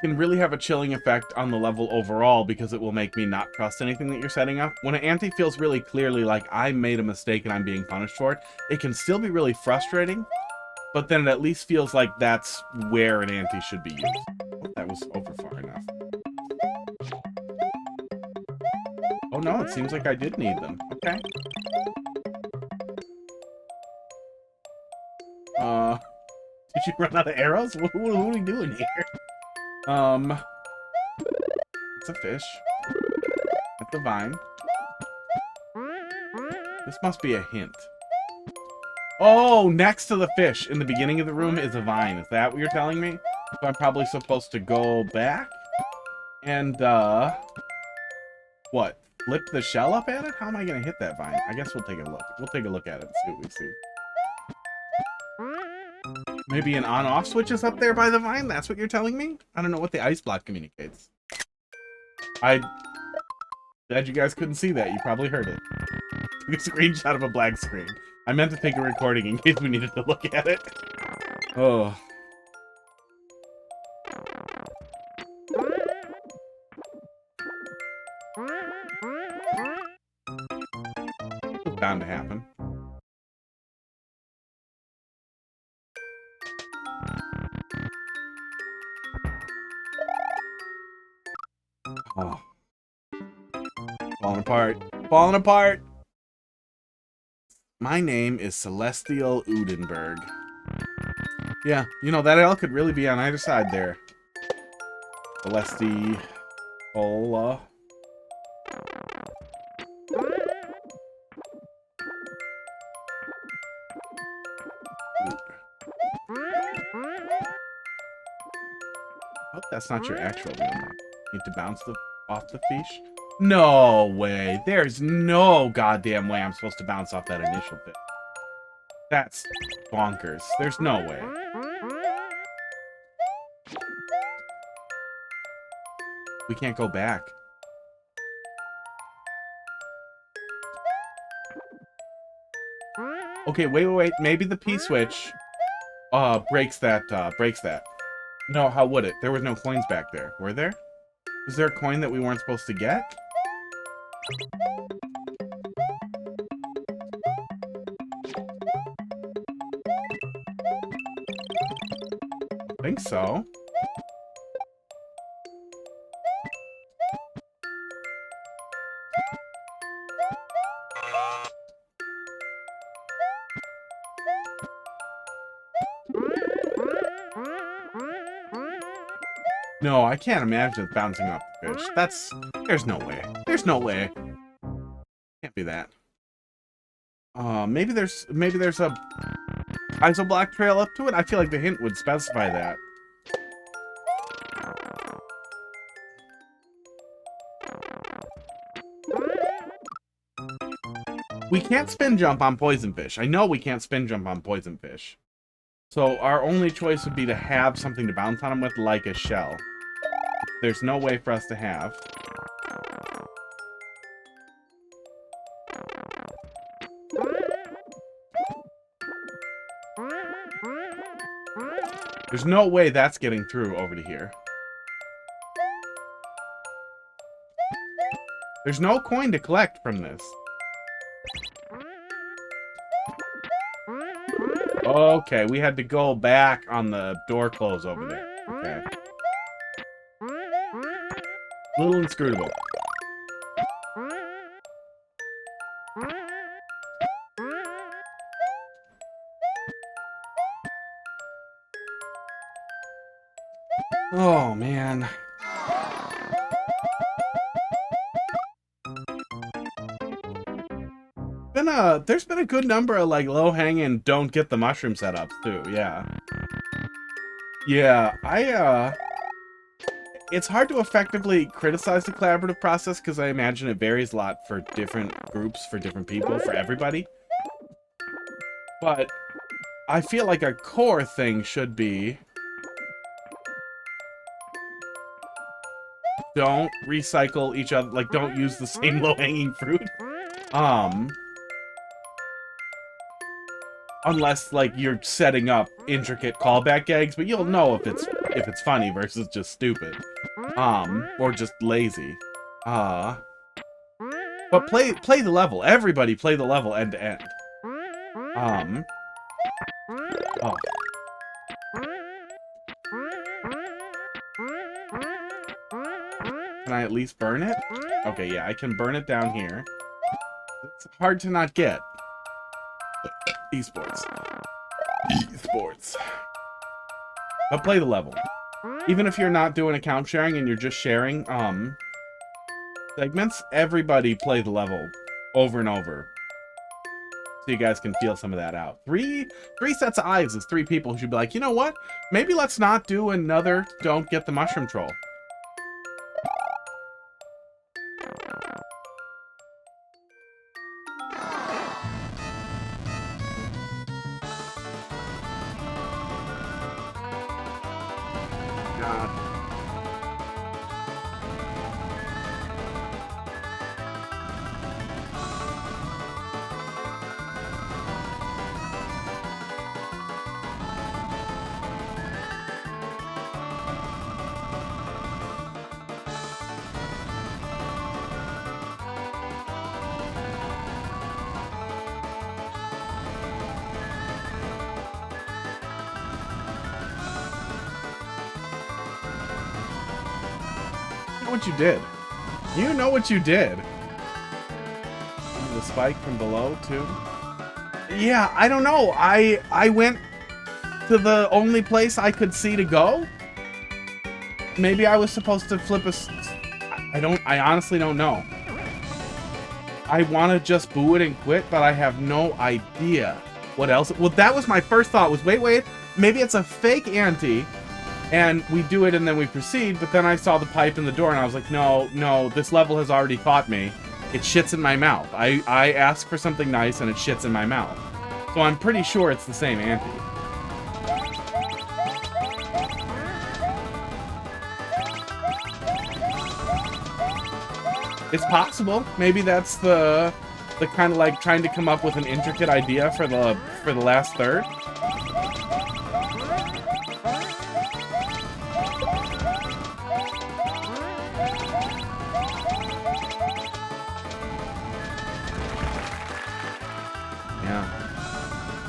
Can really have a chilling effect on the level overall because it will make me not trust anything that you're setting up. When an anti feels really clearly like I made a mistake and I'm being punished for it, it can still be really frustrating, but then it at least feels like that's where an anti should be used. Oh, that was over far enough. Oh no, it seems like I did need them. Okay. Did you run out of arrows? What are we doing here? It's a fish. At the vine. This must be a hint. Oh, next to the fish in the beginning of the room is a vine. Is that what you're telling me? So I'm probably supposed to go back and, what? Flip the shell up at it? How am I going to hit that vine? I guess we'll take a look. We'll take a look at it and see what we see. Maybe an on-off switch is up there by the vine? That's what you're telling me? I don't know what the ice block communicates. Glad you guys couldn't see that. You probably heard it. Took a screenshot of a black screen. I meant to take a recording in case we needed to look at it. Oh. It's bound to happen. Oh. Falling apart. Falling apart! My name is Celestial Udenberg. Yeah, you know, that L could really be on either side there. Celestiola. Hope that's not your actual real name. Need to bounce off the fish? No way. There's no goddamn way I'm supposed to bounce off that initial fish. That's bonkers. There's no way. We can't go back. Okay, wait. Maybe the P-switch breaks that. No, how would it? There was no coins back there. Were there? Was there a coin that we weren't supposed to get? I think so. No, I can't imagine it bouncing off the fish. There's no way. There's no way. Can't be that. Maybe there's a isoblock trail up to it. I feel like the hint would specify that. We can't spin jump on poison fish. I know we can't spin jump on poison fish. So our only choice would be to have something to bounce on them with, like a shell. There's no way for us to have. There's no way that's getting through over to here. There's no coin to collect from this. Okay, we had to go back on the door close over there. Okay. A little inscrutable. Oh, man. There's been a good number of, like, low-hanging don't get the mushroom setups, too. Yeah. Yeah, it's hard to effectively criticize the collaborative process because I imagine it varies a lot for different groups, for different people, for everybody. But I feel like a core thing should be don't recycle each other, like, don't use the same low-hanging fruit. Unless, like, you're setting up intricate callback gags, but you'll know if it's funny versus just stupid. Or just lazy. But play the level. Everybody play the level end to end. Oh. Can I at least burn it? Okay, yeah, I can burn it down here. It's hard to not get. Esports. But play the level. Even if you're not doing account sharing and you're just sharing segments, everybody play the level over and over. So you guys can feel some of that out. Three sets of eyes is 3 people who should be like, you know what? Maybe let's not do another don't get the mushroom troll. What you did. You know what you did. The spike from below, too. Yeah, I don't know. I went to the only place I could see to go. Maybe I was supposed to flip a... I honestly don't know. I want to just boo it and quit, but I have no idea what else. Well, that was my first thought was, wait, maybe it's a fake ante, and we do it and then we proceed, but then I saw the pipe in the door and I was like, no, this level has already taught me. It shits in my mouth. I ask for something nice and it shits in my mouth. So I'm pretty sure it's the same ante. It's possible. Maybe that's the kind of like trying to come up with an intricate idea for the last third.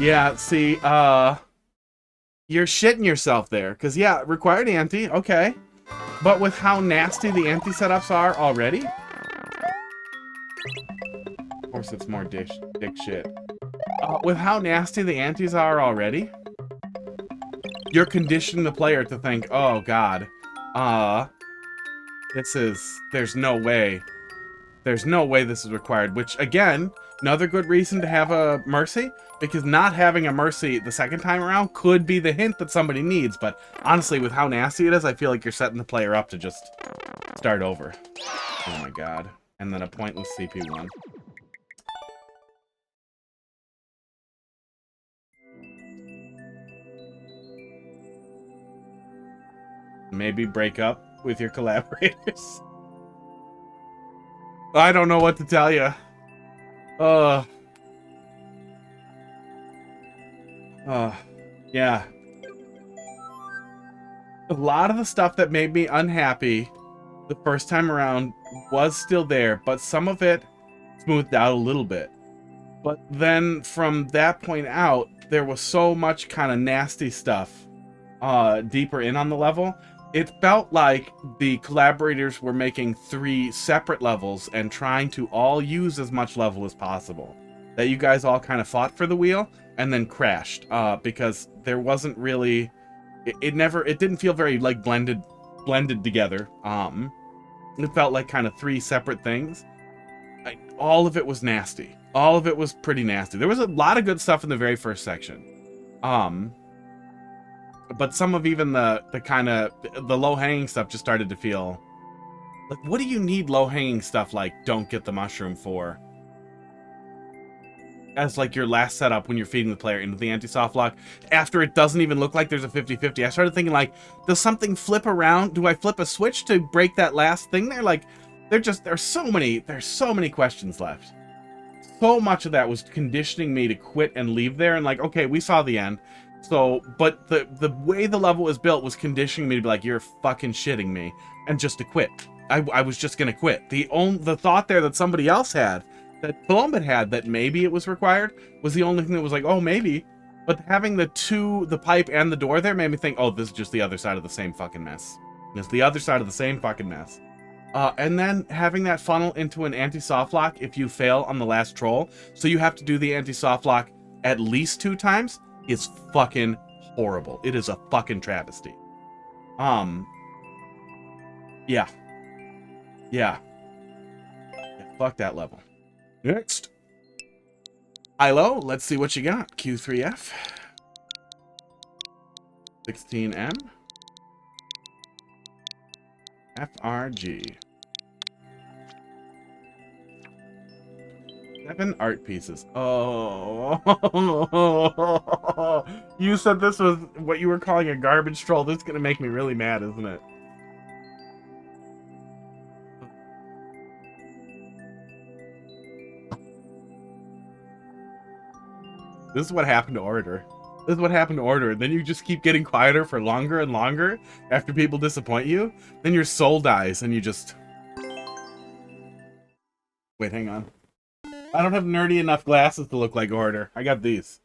Yeah, see, you're shitting yourself there. Because, yeah, required ante, okay. But with how nasty the ante setups are already... Of course, it's more dick shit. With how nasty the antes are already, you're conditioning the player to think, oh, God, there's no way. There's no way this is required, which, again, another good reason to have a mercy, because not having a mercy the second time around could be the hint that somebody needs, but honestly, with how nasty it is, I feel like you're setting the player up to just start over. Oh my God. And then a pointless CP1. Maybe break up with your collaborators. I don't know what to tell you. Yeah. A lot of the stuff that made me unhappy the first time around was still there, but some of it smoothed out a little bit. But then from that point out, there was so much kind of nasty stuff deeper in on the level. It felt like the collaborators were making 3 separate levels and trying to all use as much level as possible. That you guys all kind of fought for the wheel and then crashed because there wasn't really... It didn't feel very like blended together. It felt like kind of 3 separate things. All of it was nasty. All of it was pretty nasty. There was a lot of good stuff in the very first section. But some of even the kind of the low-hanging stuff just started to feel like, what do you need low-hanging stuff like don't get the mushroom for? As like your last setup when you're feeding the player into the anti-soft lock after it doesn't even look like there's a 50-50. I started thinking like, does something flip around? Do I flip a switch to break that last thing there? Like, there's so many questions left. So much of that was conditioning me to quit and leave there and like, okay, we saw the end. So, but the way the level was built was conditioning me to be like, you're fucking shitting me, and just to quit. I was just gonna quit. The thought there that somebody else had, that Columbus had, that maybe it was required, was the only thing that was like, oh, maybe. But having the pipe and the door there made me think, oh, this is just the other side of the same fucking mess. It's the other side of the same fucking mess. And then having that funnel into an anti-soft lock if you fail on the last troll, so you have to do the anti-soft lock at least 2 times, is fucking horrible. It is a fucking travesty. Yeah. Fuck that level. Next. Ilo, let's see what you got. Q3F. 16M. FRG. 7 art pieces. Oh. You said this was what you were calling a garbage troll. This is going to make me really mad, isn't it? This is what happened to Order. This is what happened to Order. Then you just keep getting quieter for longer and longer after people disappoint you. Then your soul dies and you just... Wait, hang on. I don't have nerdy enough glasses to look like Order. I got these.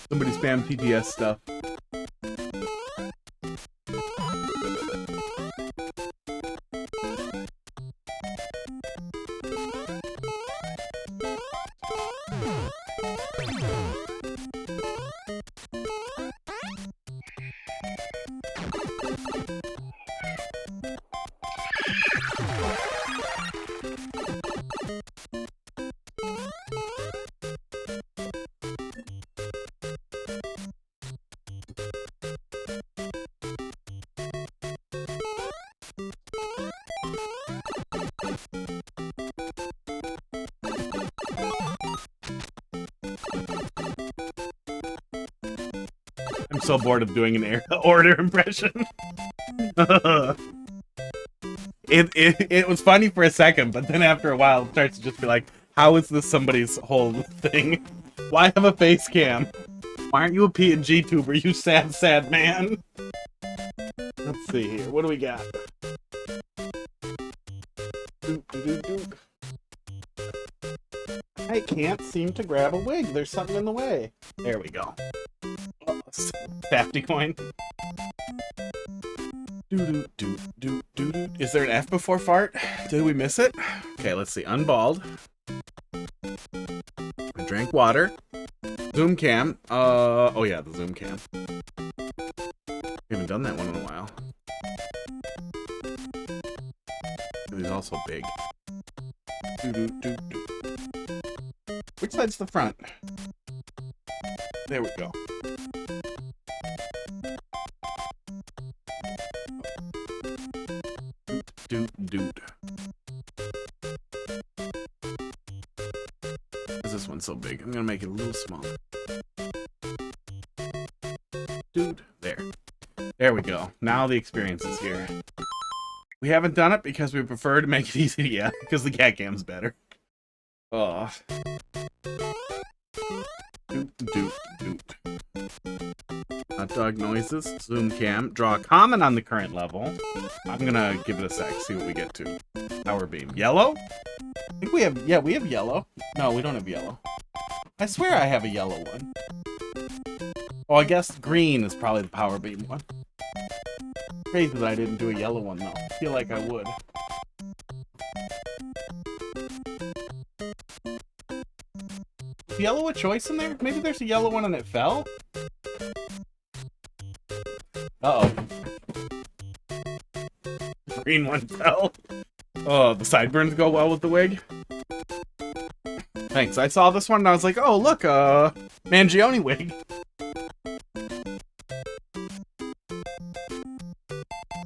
Somebody spam TTS stuff. so bored of doing an order impression. It was funny for a second, but then after a while, it starts to just be like, how is this somebody's whole thing? Why have a face cam? Why aren't you a PNG tuber, you sad, sad man? Let's see here. What do we got? I can't seem to grab a wig. There's something in the way. There we go. Oh, Safety coin. Is there an F before fart? Did we miss it? Okay, let's see. Unballed. I drank water. Zoom cam. Oh yeah, the zoom cam. We haven't done that one in a while. He's also big. Which side's the front? There we go. Doot. Is this one so big? I'm gonna make it a little smaller. Dude, there we go. Now the experience is here. We haven't done it because we prefer to make it easy. Yeah, because the cat cam's better. Oh. Doot. Hot dog noises. Zoom cam. Draw a comment on the current level. I'm gonna give it a sec. See what we get to. Power beam. Yellow? I think we have. Yeah, we have yellow. No, we don't have yellow. I swear I have a yellow one. Oh, I guess green is probably the power beam one. Crazy that I didn't do a yellow one though. I feel like I would. Is yellow a choice in there? Maybe there's a yellow one and it fell? Uh-oh. Green one fell. Oh, the sideburns go well with the wig. Thanks. I saw this one and I was like, oh, look, Mangione wig.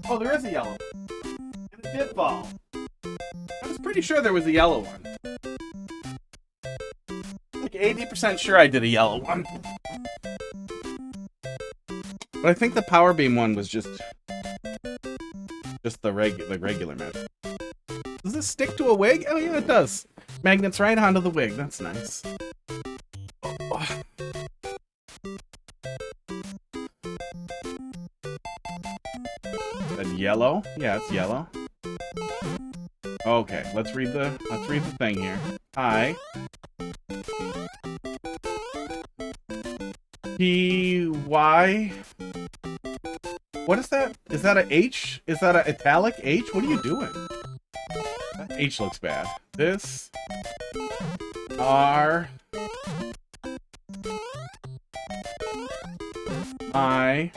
Oh, there is a yellow. And it did fall. I was pretty sure there was a yellow one. Like 80% sure I did a yellow one. But I think the power beam one was just the regular method. Does this stick to a wig? Oh yeah, it does. Magnets right onto the wig. That's nice. Oh. That yellow? Yeah, it's yellow. Okay, let's read the thing here. Hi. P-Y... What is that? Is that a H? Is that a italic H? What are you doing? That H looks bad. This... R... I...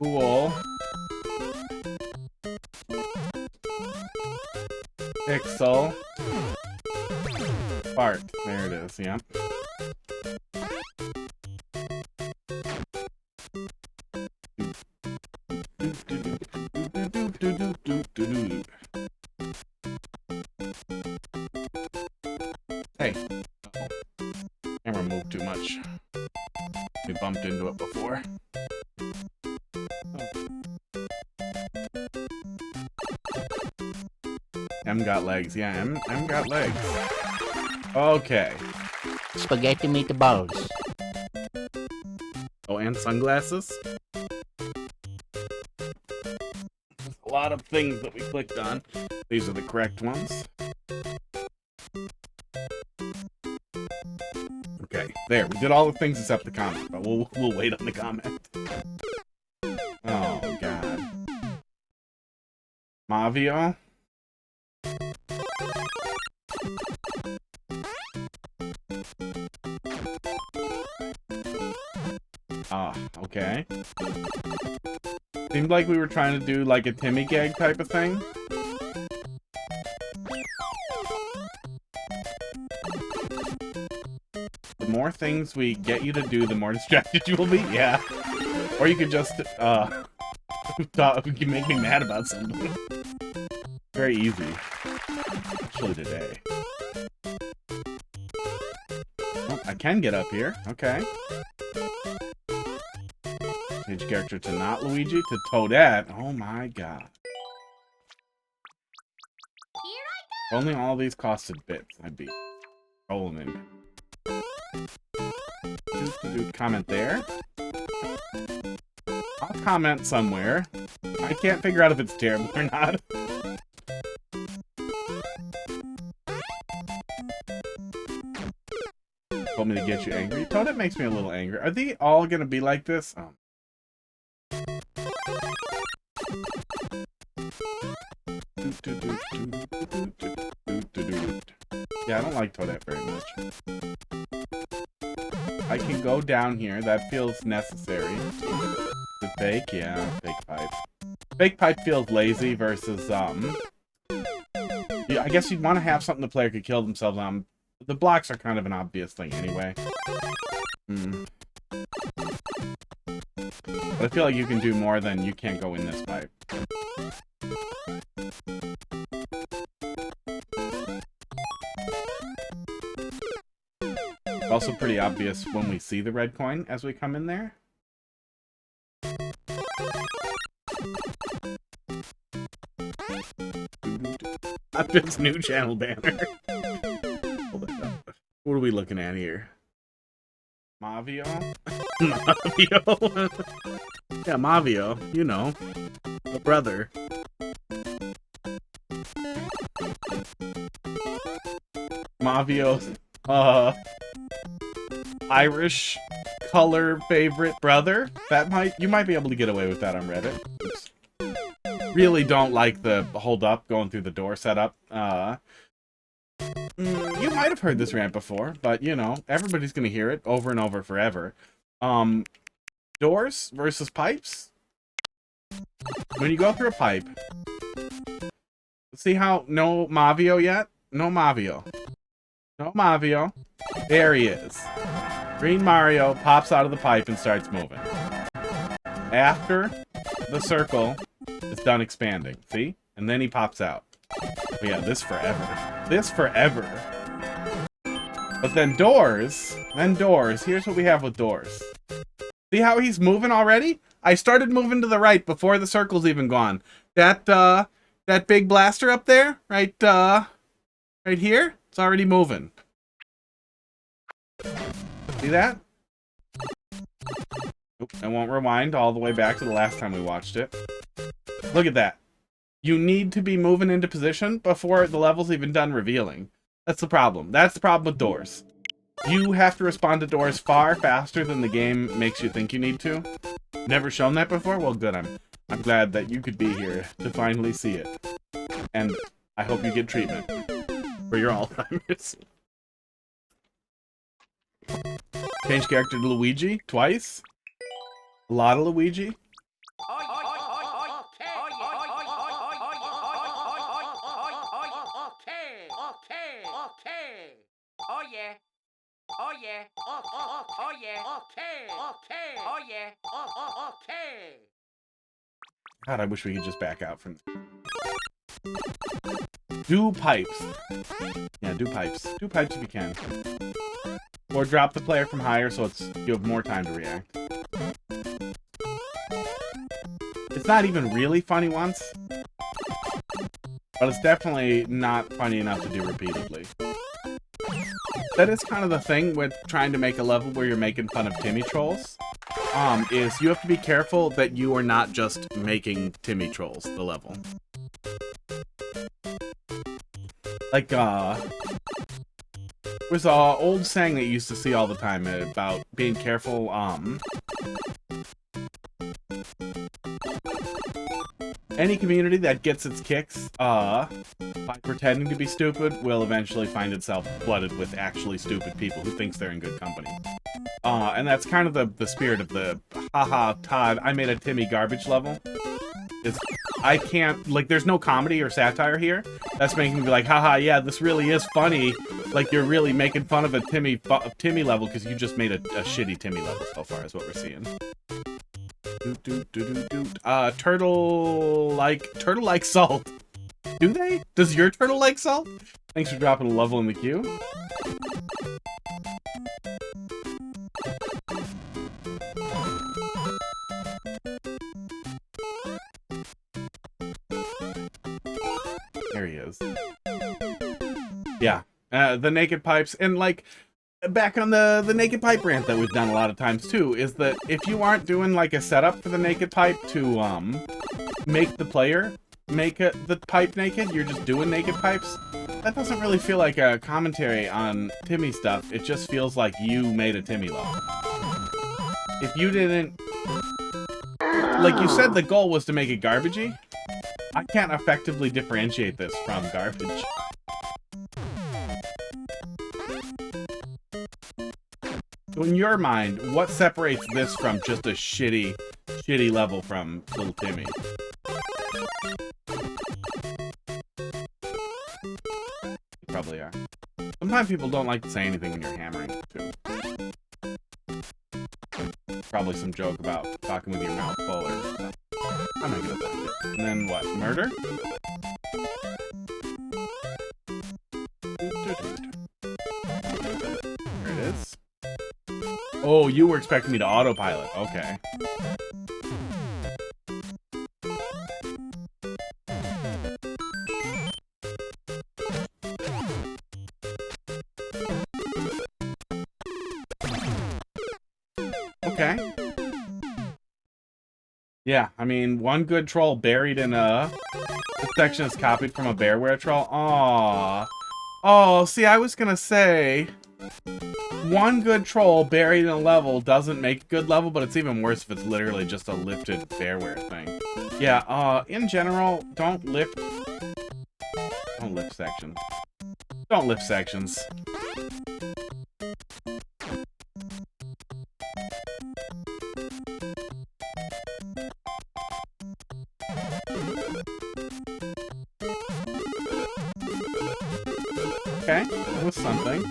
Cool... Pixel... Fart. There it is, yeah. Hey. Camera moved too much. We bumped into it before. M got legs. Yeah, M got legs. Okay. Spaghetti meatballs. Oh, and sunglasses? A lot of things that we clicked on. These are the correct ones. Okay, there. We did all the things except the comment, but we'll wait on the comment. Oh, God. Mavio? Ah, okay. Seemed like we were trying to do like a Timmy gag type of thing. The more things we get you to do, the more distracted you will be. Yeah. Or you could just, you can make me mad about something. Very easy. Especially today. Oh, I can get up here. Okay. Change character to not Luigi, to Toadette. Oh my god. If only all these costed bits, I'd be rolling in. Comment there. I'll comment somewhere. I can't figure out if it's terrible or not. Told me to get you angry. Toadette makes me a little angry. Are they all gonna be like this? Oh. Yeah, I don't like Toadette very much. I can go down here. That feels necessary. The fake, yeah, fake pipe. Fake pipe feels lazy versus yeah, I guess you'd want to have something the player could kill themselves on. The blocks are kind of an obvious thing anyway. But I feel like you can do more than you can't go in this pipe. Also pretty obvious when we see the red coin as we come in there. Not this new channel banner. What are we looking at here? Mavio? Mavio? Yeah, Mavio. You know. The brother. Mavio's, Irish color favorite brother. You might be able to get away with that on Reddit. Oops. Really don't like the hold up going through the door setup. You might have heard this rant before, but you know, everybody's gonna hear it over and over forever. Doors versus pipes. When you go through a pipe, see how no Mavio yet? No Mavio. No Mavio. There he is. Green Mario pops out of the pipe and starts moving. After the circle is done expanding, see? And then he pops out. But yeah, this forever. This forever. But then doors, here's what we have with doors. See how he's moving already? I started moving to the right before the circle's even gone. That big blaster up there, right here, it's already moving. See that? Oops, I won't rewind all the way back to the last time we watched it. Look at that. You need to be moving into position before the level's even done revealing. That's the problem. That's the problem with doors. You have to respond to doors far faster than the game makes you think you need to. Never shown that before? Well, good. I'm glad that you could be here to finally see it. And I hope you get treatment for your Alzheimer's. Change character to Luigi twice. A lot of Luigi. God, I wish we could just back out from. Do pipes. Yeah, do pipes. Do pipes if you can. Or drop the player from higher so you have more time to react. It's not even really funny once, but it's definitely not funny enough to do repeatedly. That is kind of the thing with trying to make a level where you're making fun of Timmy trolls. Is you have to be careful that you are not just making Timmy trolls the level. Like, there's an old saying that you used to see all the time about being careful, any community that gets its kicks, by pretending to be stupid will eventually find itself flooded with actually stupid people who thinks they're in good company. And that's kind of the spirit of the, haha, Todd, I made a Timmy garbage level. I can't, like, there's no comedy or satire here. That's making me be like, haha, yeah, this really is funny. Like, you're really making fun of a Timmy level because you just made a shitty Timmy level so far is what we're seeing. Turtle like salt. Do they? Does your turtle like salt? Thanks for dropping a level in the queue. There he is. Yeah. The naked pipes. And, like, back on the naked pipe rant that we've done a lot of times, too, is that if you aren't doing, like, a setup for the naked pipe to, make the player make the pipe naked, you're just doing naked pipes, that doesn't really feel like a commentary on Timmy stuff. It just feels like you made a Timmy level. If you didn't... Like you said, the goal was to make it garbagey. I can't effectively differentiate this from garbage. So in your mind, what separates this from just a shitty level from Little Timmy? Probably are. Sometimes people don't like to say anything when you're hammering, too. Probably some joke about talking with your mouth full or stuff. I'm not gonna find it. And then what? Murder? There it is. Oh, you were expecting me to autopilot. Okay. Okay. Yeah, I mean, one good troll buried in a... This section is copied from a bearware troll. Aww. Oh, see, I was gonna say... One good troll buried in a level doesn't make a good level, but it's even worse if it's literally just a lifted bearware thing. Yeah, in general, don't lift sections. Don't lift sections. Okay, that was something.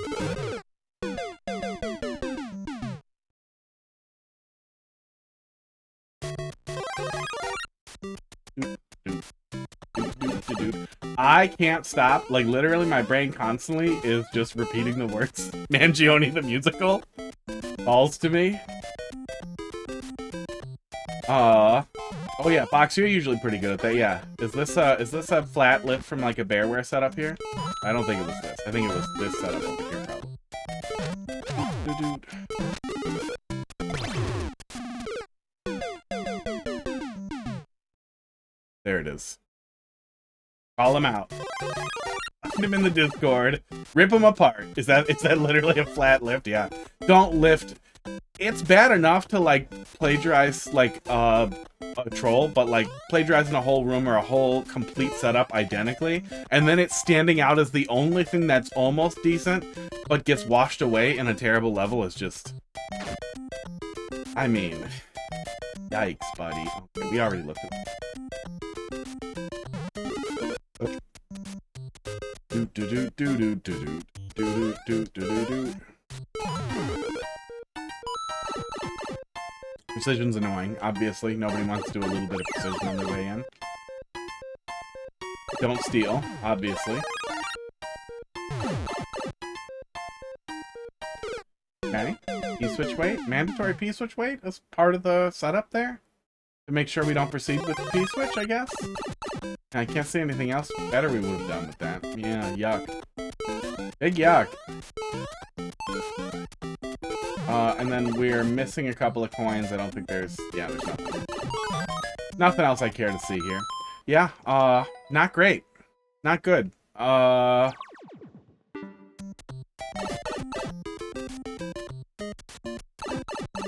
I can't stop. Like, literally, my brain constantly is just repeating the words. Mangione the musical calls to me. Oh yeah, Box, you're usually pretty good at that. Yeah. Is this a flat lift from like a bearware setup here? I don't think it was this. I think it was this setup over here, probably. There it is. Call him out. Find him in the Discord. Rip him apart. Is that literally a flat lift? Yeah. Don't lift. It's bad enough to like plagiarize like a troll, but like plagiarizing a whole room or a whole complete setup identically, and then it's standing out as the only thing that's almost decent, but gets washed away in a terrible level is just... I mean... Yikes, buddy. Okay, we already looked at it. Precision's annoying, obviously. Nobody wants to do a little bit of precision on their way in. Don't steal, obviously. Okay. P-switch weight. Mandatory P-switch weight as part of the setup there? To make sure we don't proceed with the P-switch, I guess? I can't see anything else better we would have done with that. Yeah, yuck. Big yuck. And then we're missing a couple of coins. I don't think there's... Yeah, there's nothing. Nothing else I care to see here. Yeah, not great. Not good.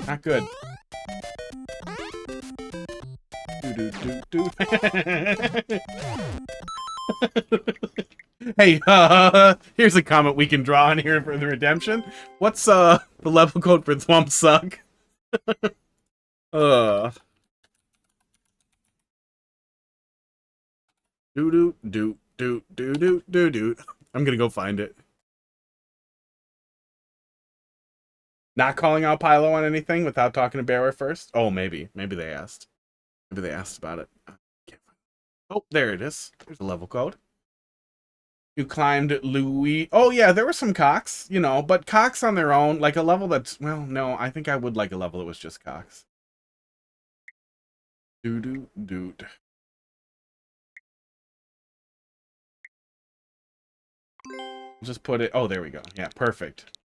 Not good. Hey, here's a comment we can draw on here for the redemption. What's, the level code for Thwump Suck? Do. I'm gonna go find it. Not calling out Pylo on anything without talking to Bearware first? Oh, maybe. Maybe they asked. Maybe they asked about it. Oh, there it is. There's a level code. You climbed Louis. Oh, yeah, there were some cocks, you know, but cocks on their own, like a level that's, well, no, I think I would like a level that was just cocks. Dude. Just put it... Oh, there we go. Yeah, perfect.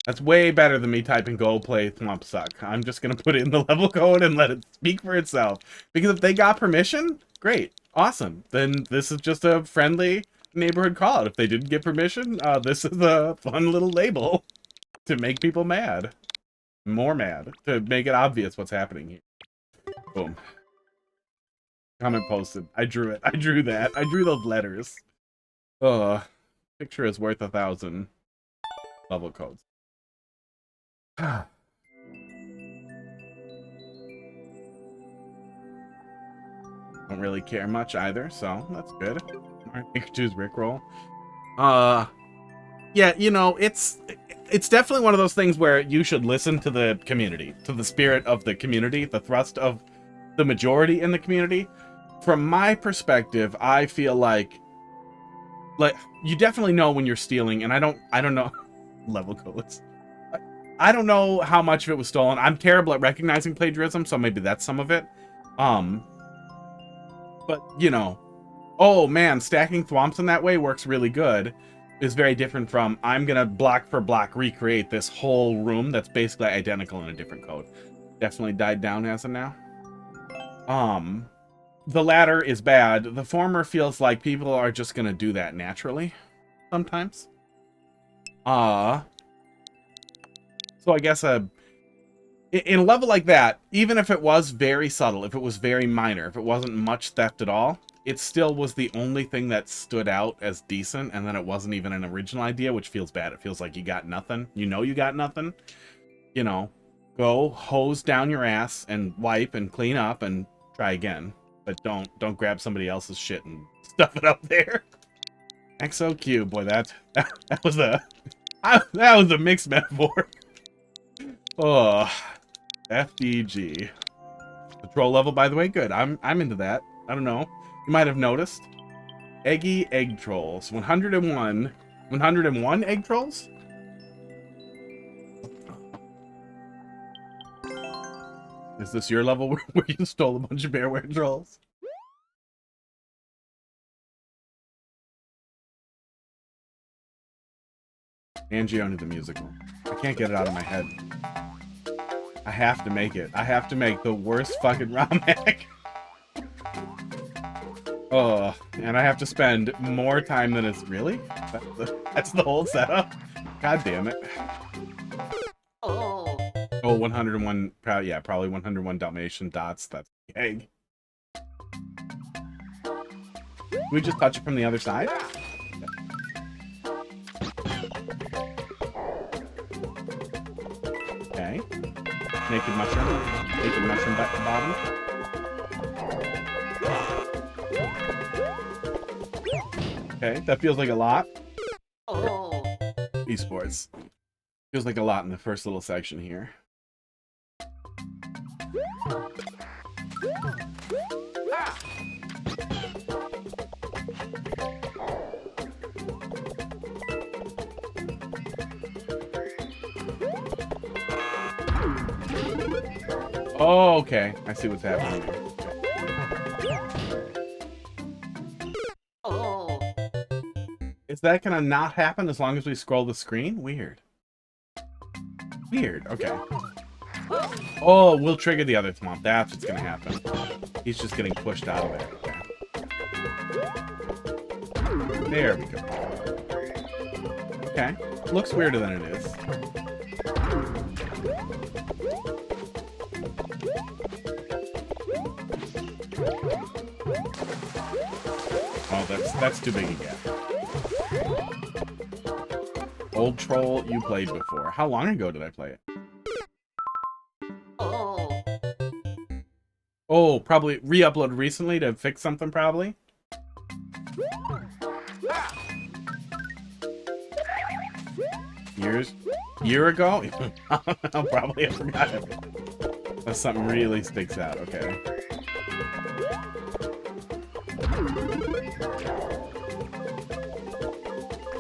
That's way better than me typing go play Thwomp Suck. I'm just going to put it in the level code and let it speak for itself. Because if they got permission, great. Awesome. Then this is just a friendly neighborhood call out. If they didn't get permission, this is a fun little label to make people mad. More mad. To make it obvious what's happening here. Boom. Comment posted. I drew it. I drew that. I drew those letters. Picture is worth 1,000 level codes. Don't really care much either, so that's good. Pikachu's Rickroll. Yeah, you know, it's definitely one of those things where you should listen to the community, to the spirit of the community, the thrust of the majority in the community. From my perspective, I feel like you definitely know when you're stealing, and I don't know level codes. I don't know how much of it was stolen. I'm terrible at recognizing plagiarism, so maybe that's some of it. But you know, oh man, stacking thwomps in that way works really good. Is very different from I'm gonna block for block recreate this whole room that's basically identical in a different code. Definitely died down as of now. The latter is bad. The former feels like people are just gonna do that naturally sometimes. So I guess in a level like that, even if it was very subtle, if it was very minor, if it wasn't much theft at all, it still was the only thing that stood out as decent, and then it wasn't even an original idea, which feels bad. It feels like you got nothing. You know you got nothing. You know, go hose down your ass and wipe and clean up and try again. But don't grab somebody else's shit and stuff it up there. XOQ, boy, that was a mixed metaphor. Oh, FDG. The troll level, by the way, good. I'm into that. I don't know. You might have noticed. Eggy egg trolls. 101 egg trolls? Is this your level where you stole a bunch of bearware trolls? Angione the musical. I can't get it out of my head. I have to make it. I have to make the worst fucking ROM hack. Oh, and I have to spend more time than it's really? That's the whole setup? God damn it. Oh. Oh, 101, yeah, probably 101 Dalmatian dots. That's the egg. Can we just touch it from the other side? Okay. Naked mushroom bottom. Okay, that feels like a lot. Oh. Esports. Feels like a lot in the first little section here. Oh, okay. I see what's happening here. Oh. Is that gonna not happen as long as we scroll the screen? Weird. Weird. Okay. Oh, we'll trigger the other thwomp. That's what's gonna happen. He's just getting pushed out of there. Okay. There we go. Okay. Looks weirder than it is. Oh, that's too big a gap. Old troll, you played before. How long ago did I play it? Oh. Oh, probably re-uploaded recently to fix something, probably. Year ago? Probably I forgot it. Unless something really sticks out, okay.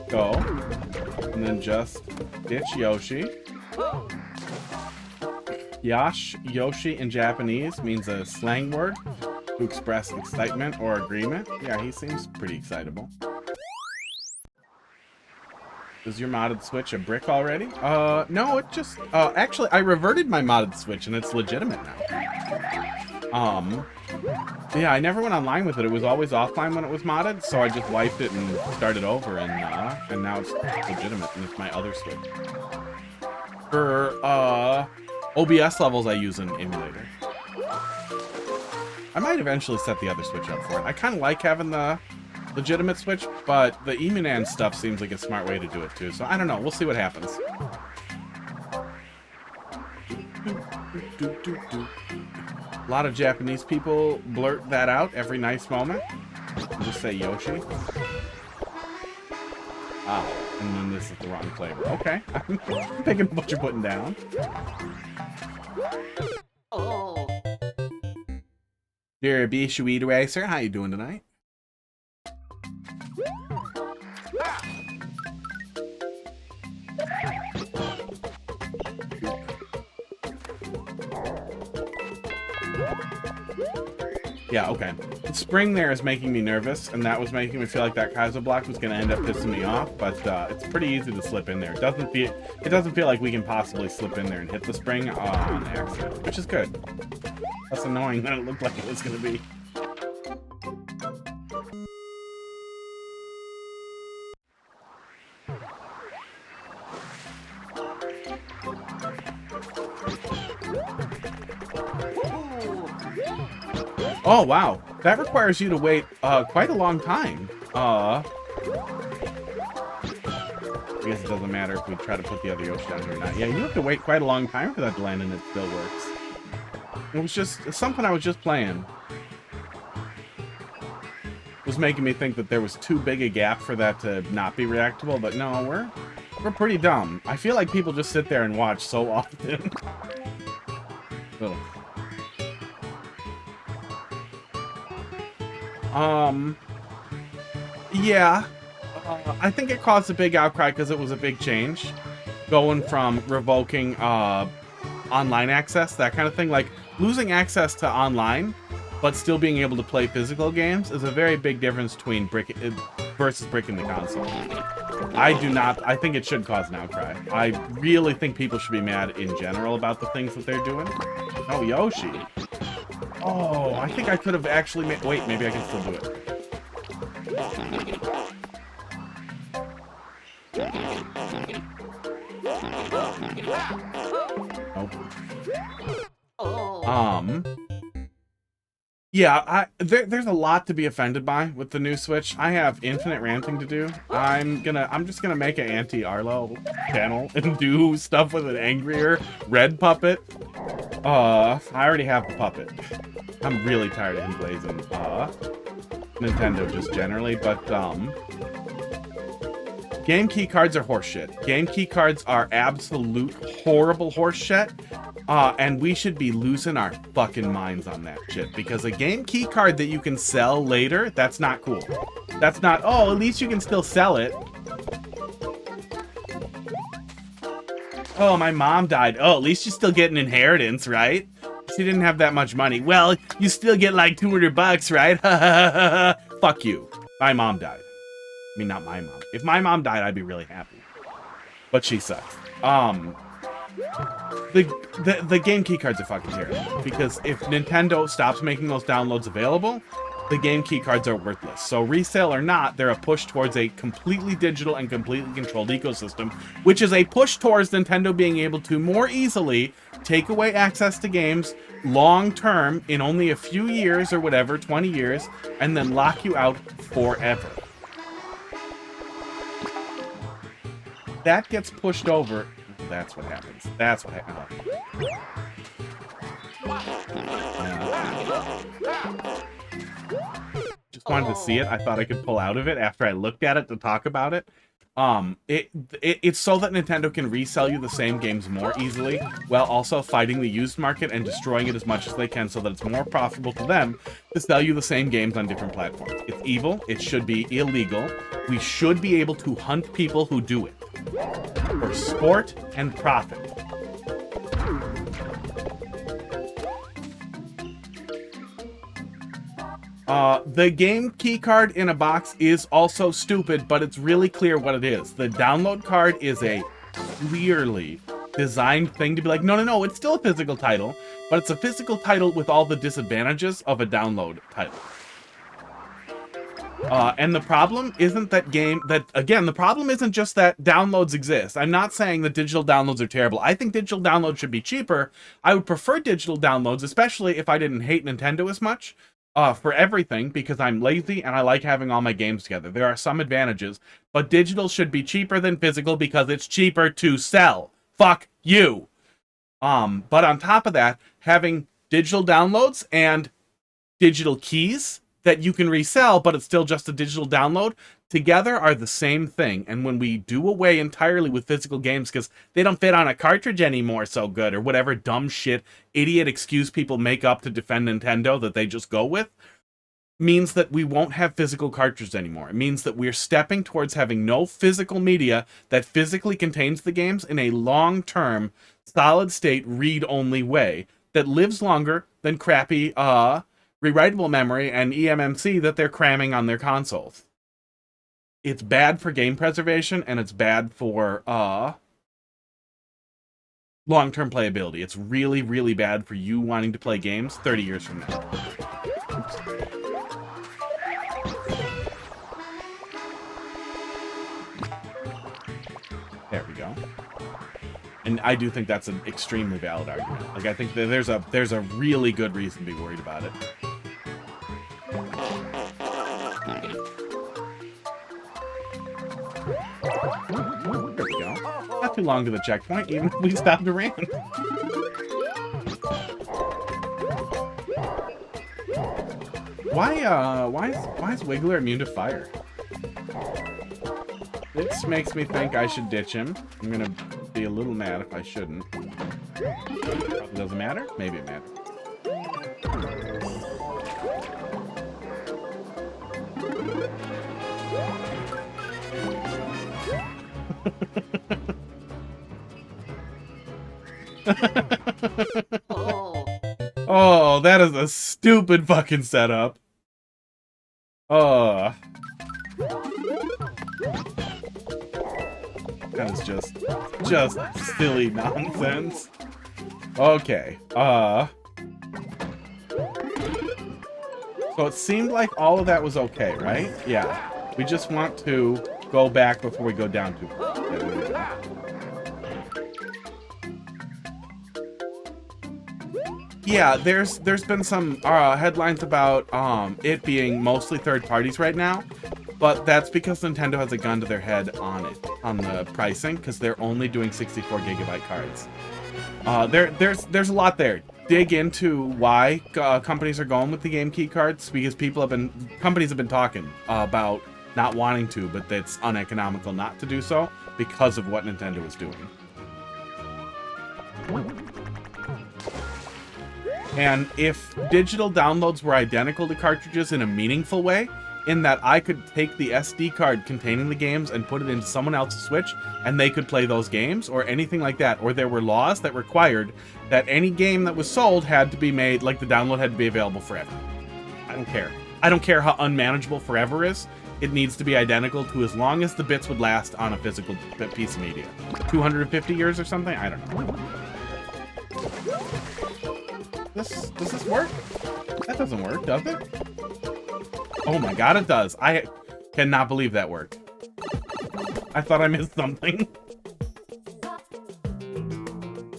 Go. And then just ditch Yoshi. Yoshi in Japanese means a slang word to express excitement or agreement. Yeah, he seems pretty excitable. Is your modded Switch a brick already? No, it just, actually, I reverted my modded Switch and it's legitimate now. Yeah, I never went online with it. It was always offline when it was modded, so I just wiped it and started over, and now it's legitimate, and it's my other Switch. For, OBS levels, I use an emulator. I might eventually set the other Switch up for it. I kind of like having the legitimate Switch, but the Emunan stuff seems like a smart way to do it too. So I don't know. We'll see what happens. A lot of Japanese people blurt that out every nice moment. Just say Yoshi. Ah, and then this is the wrong flavor. Okay. I'm picking up what you're putting down. Oh. Dear Bishuid Racer, how you doing tonight? Yeah, okay. The spring there is making me nervous, and that was making me feel like that Kaiser block was going to end up pissing me off, but it's pretty easy to slip in there. It doesn't feel like we can possibly slip in there and hit the spring on accident, which is good. That's annoying that it looked like it was going to be. Oh, wow. That requires you to wait quite a long time. I guess it doesn't matter if we try to put the other Yoshi down here or not. Yeah, you have to wait quite a long time for that to land, and it still works. It was just something I was just playing. It was making me think that there was too big a gap for that to not be reactable, but no, we're pretty dumb. I feel like people just sit there and watch so often. Ugh. Yeah, I think it caused a big outcry because it was a big change. Going from revoking, online access, that kind of thing. Like, losing access to online, but still being able to play physical games is a very big difference between versus breaking the console. I think it should cause an outcry. I really think people should be mad in general about the things that they're doing. Oh, Yoshi. Oh, I think I could have actually made... Wait, maybe I can still do it. Nope. Yeah, there's a lot to be offended by with the new Switch. I have infinite ranting to do. I'm just gonna make an anti-Arlo channel and do stuff with an angrier red puppet. I already have the puppet. I'm really tired of him blazing Nintendo just generally, but game key cards are horseshit. Game key cards are absolute horrible horseshit. And we should be losing our fucking minds on that shit, because a game key card that you can sell later, that's not cool. That's not, oh, at least you can still sell it. Oh, my mom died. Oh, at least you still get an inheritance, right? She didn't have that much money. Well, you still get like $200, right? Fuck you. My mom died. I mean, not my mom. If my mom died, I'd be really happy. But she sucks. The game key cards are fucking terrible, because if Nintendo stops making those downloads available, the game key cards are worthless. So resale or not, they're a push towards a completely digital and completely controlled ecosystem, which is a push towards Nintendo being able to more easily take away access to games long term in only a few years or whatever, 20 years, and then lock you out forever. That gets pushed over. That's what happens. That's what happens. Just wanted to see it. I thought I could pull out of it after I looked at it to talk about it. It's so that Nintendo can resell you the same games more easily, while also fighting the used market and destroying it as much as they can, so that it's more profitable for them to sell you the same games on different platforms. It's evil. It should be illegal. We should be able to hunt people who do it for sport and profit. The game key card in a box is also stupid, but it's really clear what it is. The download card is a clearly designed thing to be like, no, no, no, it's still a physical title, but it's a physical title with all the disadvantages of a download title. And the problem isn't the problem isn't just that downloads exist. I'm not saying that digital downloads are terrible. I think digital downloads should be cheaper. I would prefer digital downloads, especially if I didn't hate Nintendo as much, for everything, because I'm lazy and I like having all my games together. There are some advantages, but digital should be cheaper than physical because it's cheaper to sell. Fuck you. But on top of that, having digital downloads and digital keys that you can resell, but it's still just a digital download, together are the same thing. And when we do away entirely with physical games because they don't fit on a cartridge anymore so good, or whatever dumb shit, idiot excuse people make up to defend Nintendo that they just go with, means that we won't have physical cartridges anymore. It means that we're stepping towards having no physical media that physically contains the games in a long-term, solid-state, read-only way that lives longer than crappy, rewritable memory and eMMC that they're cramming on their consoles. It's bad for game preservation, and it's bad for long-term playability. It's really, really bad for you wanting to play games 30 years from now. Oops. There we go. And I do think that's an extremely valid argument. Like, I think that there's a really good reason to be worried about it. There we go. Not too long to the checkpoint, even if we stopped and ran. Why is Wiggler immune to fire? This makes me think I should ditch him. I'm gonna be a little mad if I shouldn't. Probably doesn't matter? Maybe it matters. Oh, that is a stupid fucking setup. Oh. That is just silly nonsense. Okay. So it seemed like all of that was okay, right? Yeah. We just want to go back before we go down too far. Yeah, there's been some headlines about it being mostly third parties right now, but that's because Nintendo has a gun to their head on the pricing, because they're only doing 64 gigabyte cards. There's a lot there. Dig into why companies are going with the game key cards, because companies have been talking about not wanting to, but it's uneconomical not to do so because of what Nintendo is doing. And if digital downloads were identical to cartridges in a meaningful way, in that I could take the SD card containing the games and put it into someone else's Switch, and they could play those games, or anything like that, or there were laws that required that any game that was sold had to be made, like the download had to be available forever. I don't care. I don't care how unmanageable forever is. It needs to be identical to as long as the bits would last on a physical piece of media. 250 years or something? I don't know. Does this work? That doesn't work, does it? Oh my god, it does. I cannot believe that worked. I thought I missed something.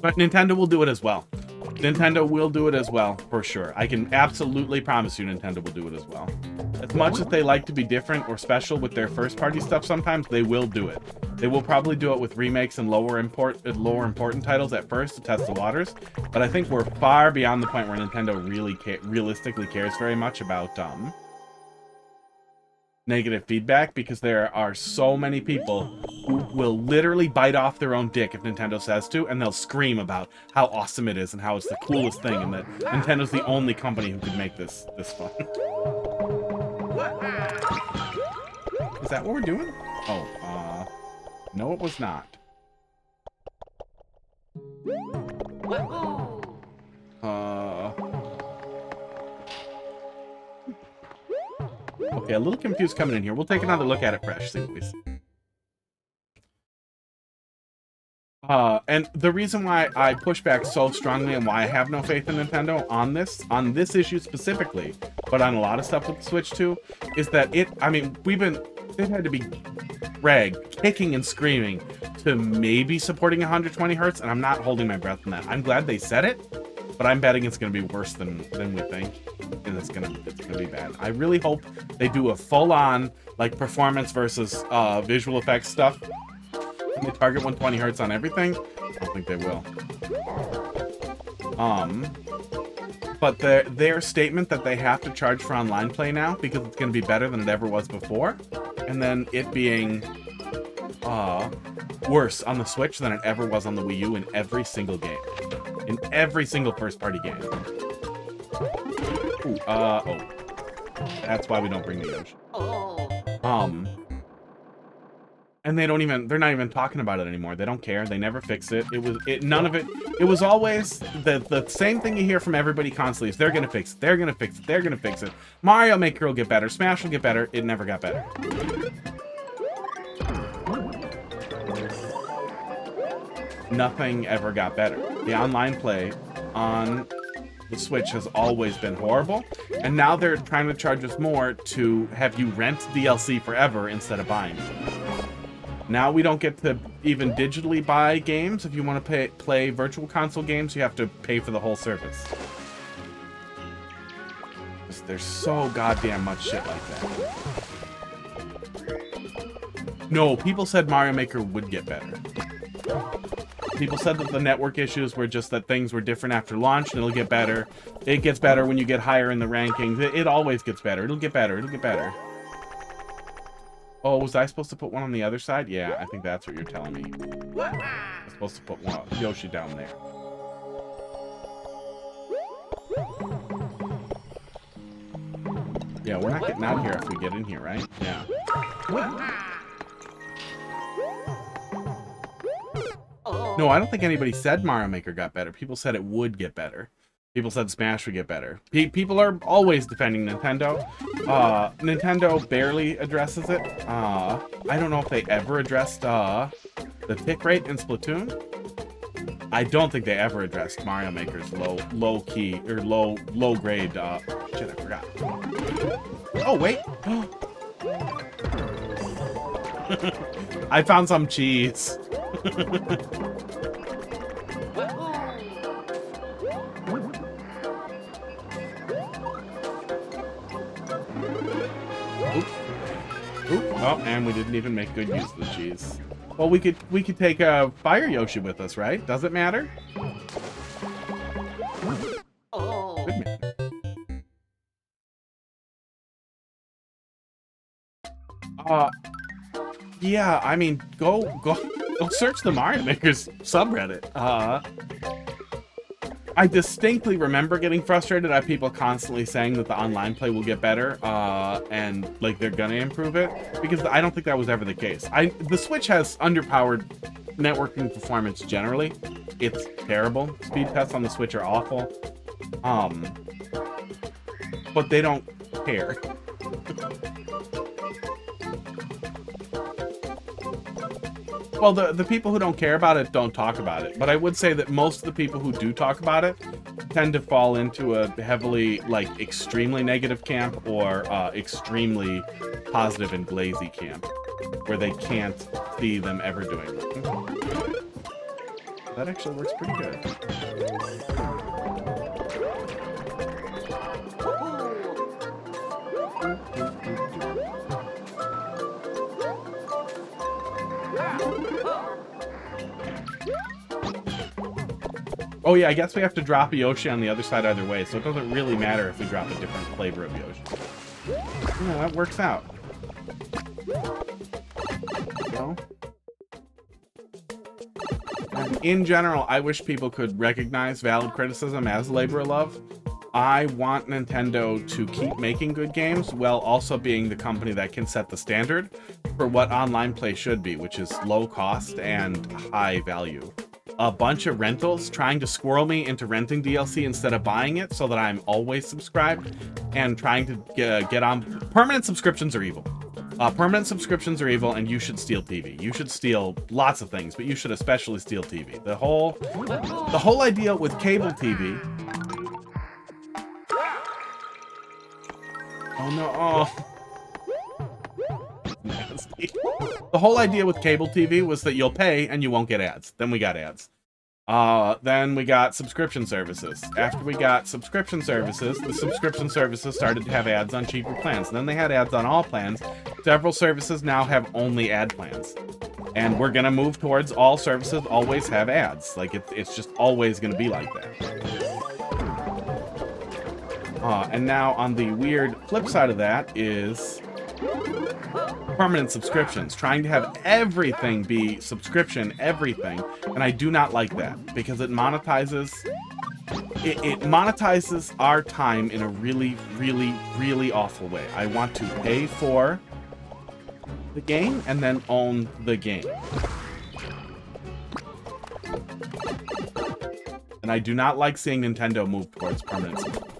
But Nintendo will do it as well. Nintendo will do it as well, for sure. I can absolutely promise you Nintendo will do it as well. As much as they like to be different or special with their first-party stuff sometimes, they will do it. They will probably do it with remakes and lower important titles at first to test the waters, but I think we're far beyond the point where Nintendo really realistically cares very much about negative feedback, because there are so many people who will literally bite off their own dick if Nintendo says to, and they'll scream about how awesome it is and how it's the coolest thing, and that Nintendo's the only company who could make this fun. Is that what we're doing? Oh, no it was not. Okay, a little confused coming in here. We'll take another look at it fresh, see what we see. And the reason why I push back so strongly and why I have no faith in Nintendo on this issue specifically, but on a lot of stuff with the Switch too, is that they've had to be dragged, kicking and screaming to maybe supporting 120 hertz, and I'm not holding my breath on that. I'm glad they said it, but I'm betting it's going to be worse than we think, and it's gonna be bad. I really hope they do a full-on like performance versus visual effects stuff. They target 120 hertz on everything. I don't think they will. But their statement that they have to charge for online play now because it's going to be better than it ever was before, and then it being worse on the Switch than it ever was on the Wii U in every single game, in every single first-party game. Ooh, oh, that's why we don't bring the Yoshi. And they're not even talking about it anymore. They don't care. They never fix it. None of it. It was always the same thing you hear from everybody constantly is they're gonna fix it. They're gonna fix it. They're gonna fix it. Mario Maker will get better. Smash will get better. It never got better. Nothing ever got better. The online play on the Switch has always been horrible, and now they're trying to charge us more to have you rent DLC forever instead of buying it. Now we don't get to even digitally buy games. If you want to play virtual console games, you have to pay for the whole service. There's so goddamn much shit like that. No, people said Mario Maker would get better. People said that the network issues were just that things were different after launch, and it'll get better. It gets better when you get higher in the rankings. It always gets better. It'll get better. It'll get better. Oh, was I supposed to put one on the other side? Yeah, I think that's what you're telling me. I'm supposed to put one Yoshi down there. Yeah, we're not getting out of here if we get in here, right? Yeah. No, I don't think anybody said Mario Maker got better. People said it would get better. People said Smash would get better. People are always defending Nintendo. Nintendo barely addresses it. I don't know if they ever addressed the tick rate in Splatoon. I don't think they ever addressed Mario Maker's low key or low grade. Shit, I forgot. Oh wait. I found some cheese. Oh, and we didn't even make good use of the cheese. Well, we could take a Fire Yoshi with us, right? Does it matter? Yeah, I mean, go search the Mario Maker's subreddit. I distinctly remember getting frustrated at people constantly saying that the online play will get better, and like they're gonna improve it, because I don't think that was ever the case. The Switch has underpowered networking performance generally. It's terrible. Speed tests on the Switch are awful. But they don't care. Well, the people who don't care about it don't talk about it. But I would say that most of the people who do talk about it tend to fall into a heavily, like, extremely negative camp or extremely positive and glazy camp, where they can't see them ever doing it. That actually works pretty good. Oh yeah, I guess we have to drop a Yoshi on the other side either way, so it doesn't really matter if we drop a different flavor of Yoshi. Yeah, that works out. So, in general, I wish people could recognize valid criticism as labor of love. I want Nintendo to keep making good games while also being the company that can set the standard for what online play should be, which is low cost and high value. a bunch of rentals trying to squirrel me into renting DLC instead of buying it so that I'm always subscribed and trying to get on. Permanent subscriptions are evil. Permanent subscriptions are evil, and you should steal TV. You should steal lots of things, but you should especially steal TV. The whole idea with cable TV. Oh no! Oh. Nasty. The whole idea with cable TV was that you'll pay and you won't get ads. Then we got ads. Then we got subscription services. After we got subscription services, the subscription services started to have ads on cheaper plans. And then they had ads on all plans. Several services now have only ad plans. And we're gonna move towards all services always have ads. Like, it's just always gonna be like that. And now on the weird flip side of that is permanent subscriptions, trying to have everything be subscription, everything, and I do not like that because it monetizes our time in a really, really, really awful way. I want to pay for the game and then own the game. And I do not like seeing Nintendo move towards permanent subscription.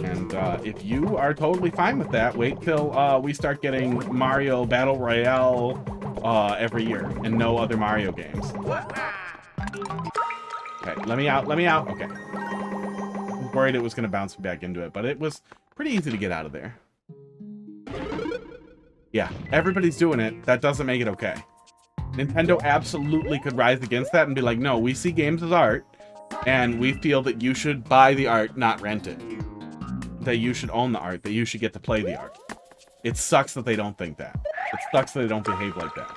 And if you are totally fine with that, wait till we start getting Mario Battle Royale every year and no other Mario games. Okay, let me out, okay. I was worried it was going to bounce me back into it, but it was pretty easy to get out of there. Yeah, everybody's doing it. That doesn't make it okay. Nintendo absolutely could rise against that and be like, no, we see games as art, and we feel that you should buy the art, not rent it. That you should own the art, that you should get to play the art. It sucks that they don't think that. It sucks that they don't behave like that.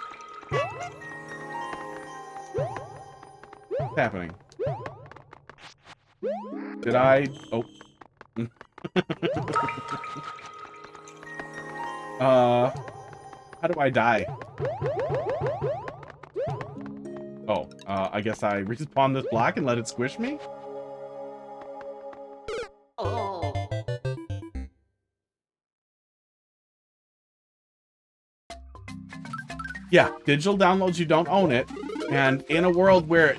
What's happening? Did I... Oh. How do I die? Oh, I guess I respawn this block and let it squish me? Yeah, digital downloads, you don't own it. And in a world where,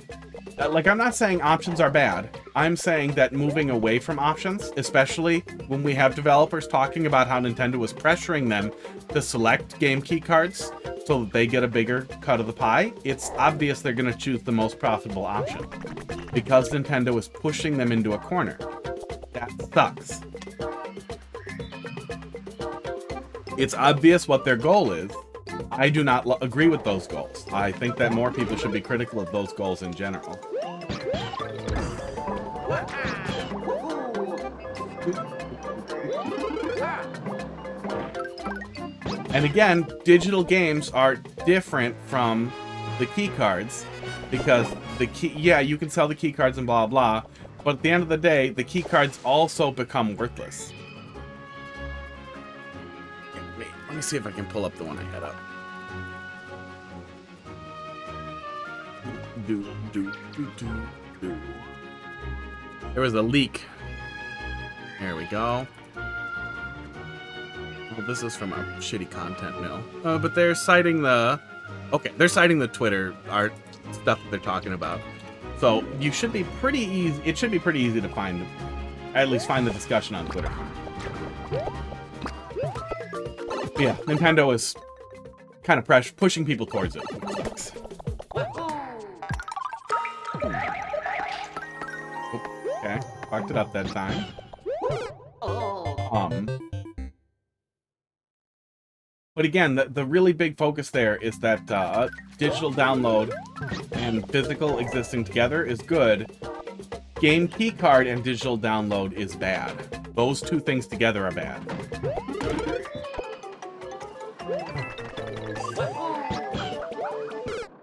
like, I'm not saying options are bad. I'm saying that moving away from options, especially when we have developers talking about how Nintendo is pressuring them to select game key cards so that they get a bigger cut of the pie, it's obvious they're going to choose the most profitable option. Because Nintendo is pushing them into a corner. That sucks. It's obvious what their goal is. I do not agree with those goals. I think that more people should be critical of those goals in general. And again, digital games are different from the key cards because the key, yeah, you can sell the key cards and blah blah, but at the end of the day, the key cards also become worthless. Wait, let me see if I can pull up the one I had up. There was a leak. There we go. Well, this is from a shitty content mill. But they're citing the... Okay, they're citing the Twitter art stuff that they're talking about. So you should be pretty easy... It should be pretty easy to find... At least find the discussion on Twitter. Yeah, Nintendo is kind of pushing people towards it. Which sucks. Okay, fucked it up that time. But again, the really big focus there is that digital download and physical existing together is good. Game key card and digital download is bad. Those two things together are bad.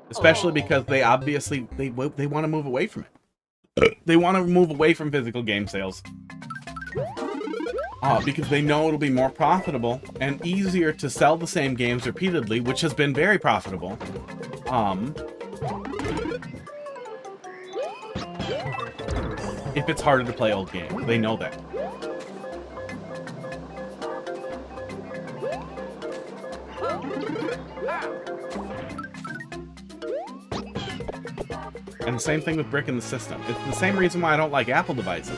Especially because they obviously, they want to move away from it. They want to move away from physical game sales. Because they know it'll be more profitable and easier to sell the same games repeatedly, which has been very profitable. If it's harder to play old games, they know that. And the same thing with bricking the system. It's the same reason why I don't like Apple devices.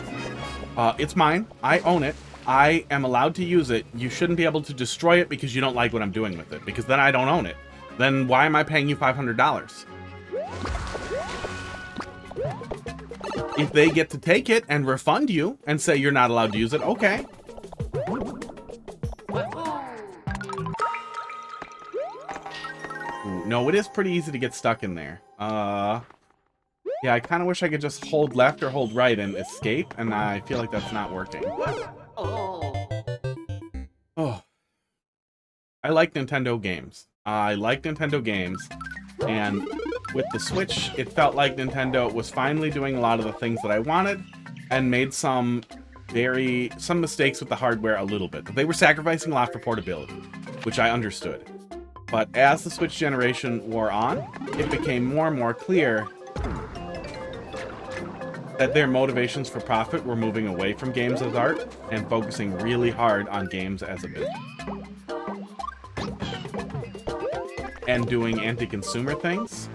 It's mine. I own it. I am allowed to use it. You shouldn't be able to destroy it because you don't like what I'm doing with it. Because then I don't own it. Then why am I paying you $500? If they get to take it and refund you and say you're not allowed to use it, okay. Ooh, no, it is pretty easy to get stuck in there. Yeah, I kind of wish I could just hold left or hold right and escape, and I feel like that's not working. Oh. I like Nintendo games. I like Nintendo games, and with the Switch, it felt like Nintendo was finally doing a lot of the things that I wanted, and made some mistakes with the hardware a little bit. They were sacrificing a lot for portability, which I understood. But as the Switch generation wore on, it became more and more clear that their motivations for profit were moving away from games as art and focusing really hard on games as a business. And doing anti-consumer things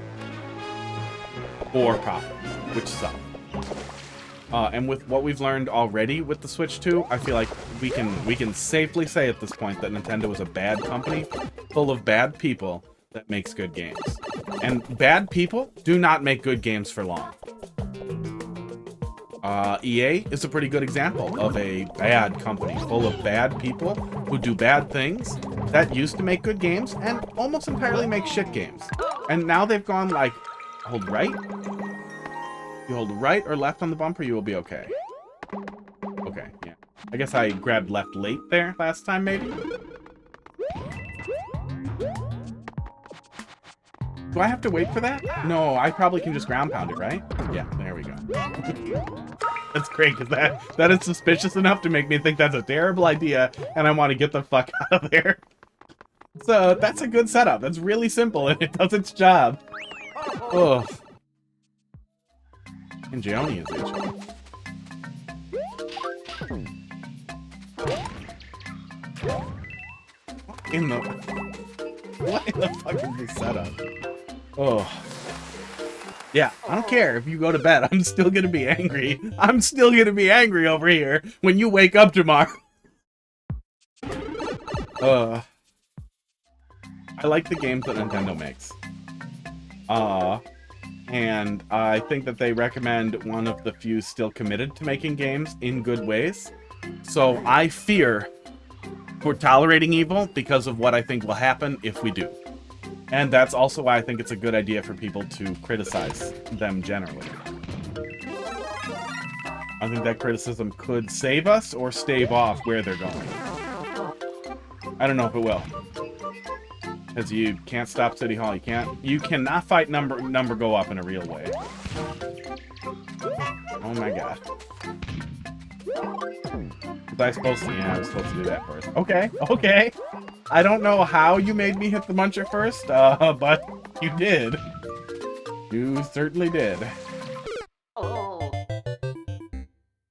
for profit, which sucks. And with what we've learned already with the Switch 2, I feel like we can safely say at this point that Nintendo is a bad company full of bad people that makes good games. And bad people do not make good games for long. EA is a pretty good example of a bad company full of bad people who do bad things that used to make good games and almost entirely make shit games. And now they've gone like, hold right. You hold right or left on the bumper, you will be okay. Okay, yeah. I guess I grabbed left late there last time, maybe? Do I have to wait for that? No, I probably can just ground pound it, right? Yeah, there we go. That's great, because that is suspicious enough to make me think that's a terrible idea, and I want to get the fuck out of there. So, that's a good setup. That's really simple, and it does its job. Ugh. And Gioni is itchy. What in the fuck is this setup? Oh. Yeah, I don't care if you go to bed. I'm still gonna be angry. I'm still gonna be angry over here when you wake up tomorrow. I like the games that Nintendo makes. And I think that they recommend one of the few still committed to making games in good ways. So I fear we're tolerating evil because of what I think will happen if we do. And that's also why I think it's a good idea for people to criticize them generally. I think that criticism could save us or stave off where they're going. I don't know if it will. Because you can't stop City Hall. You cannot fight number go up in a real way. Oh my god. Was I supposed to? Yeah, I was supposed to do that first. Okay, okay. I don't know how you made me hit the muncher first, but you did. You certainly did.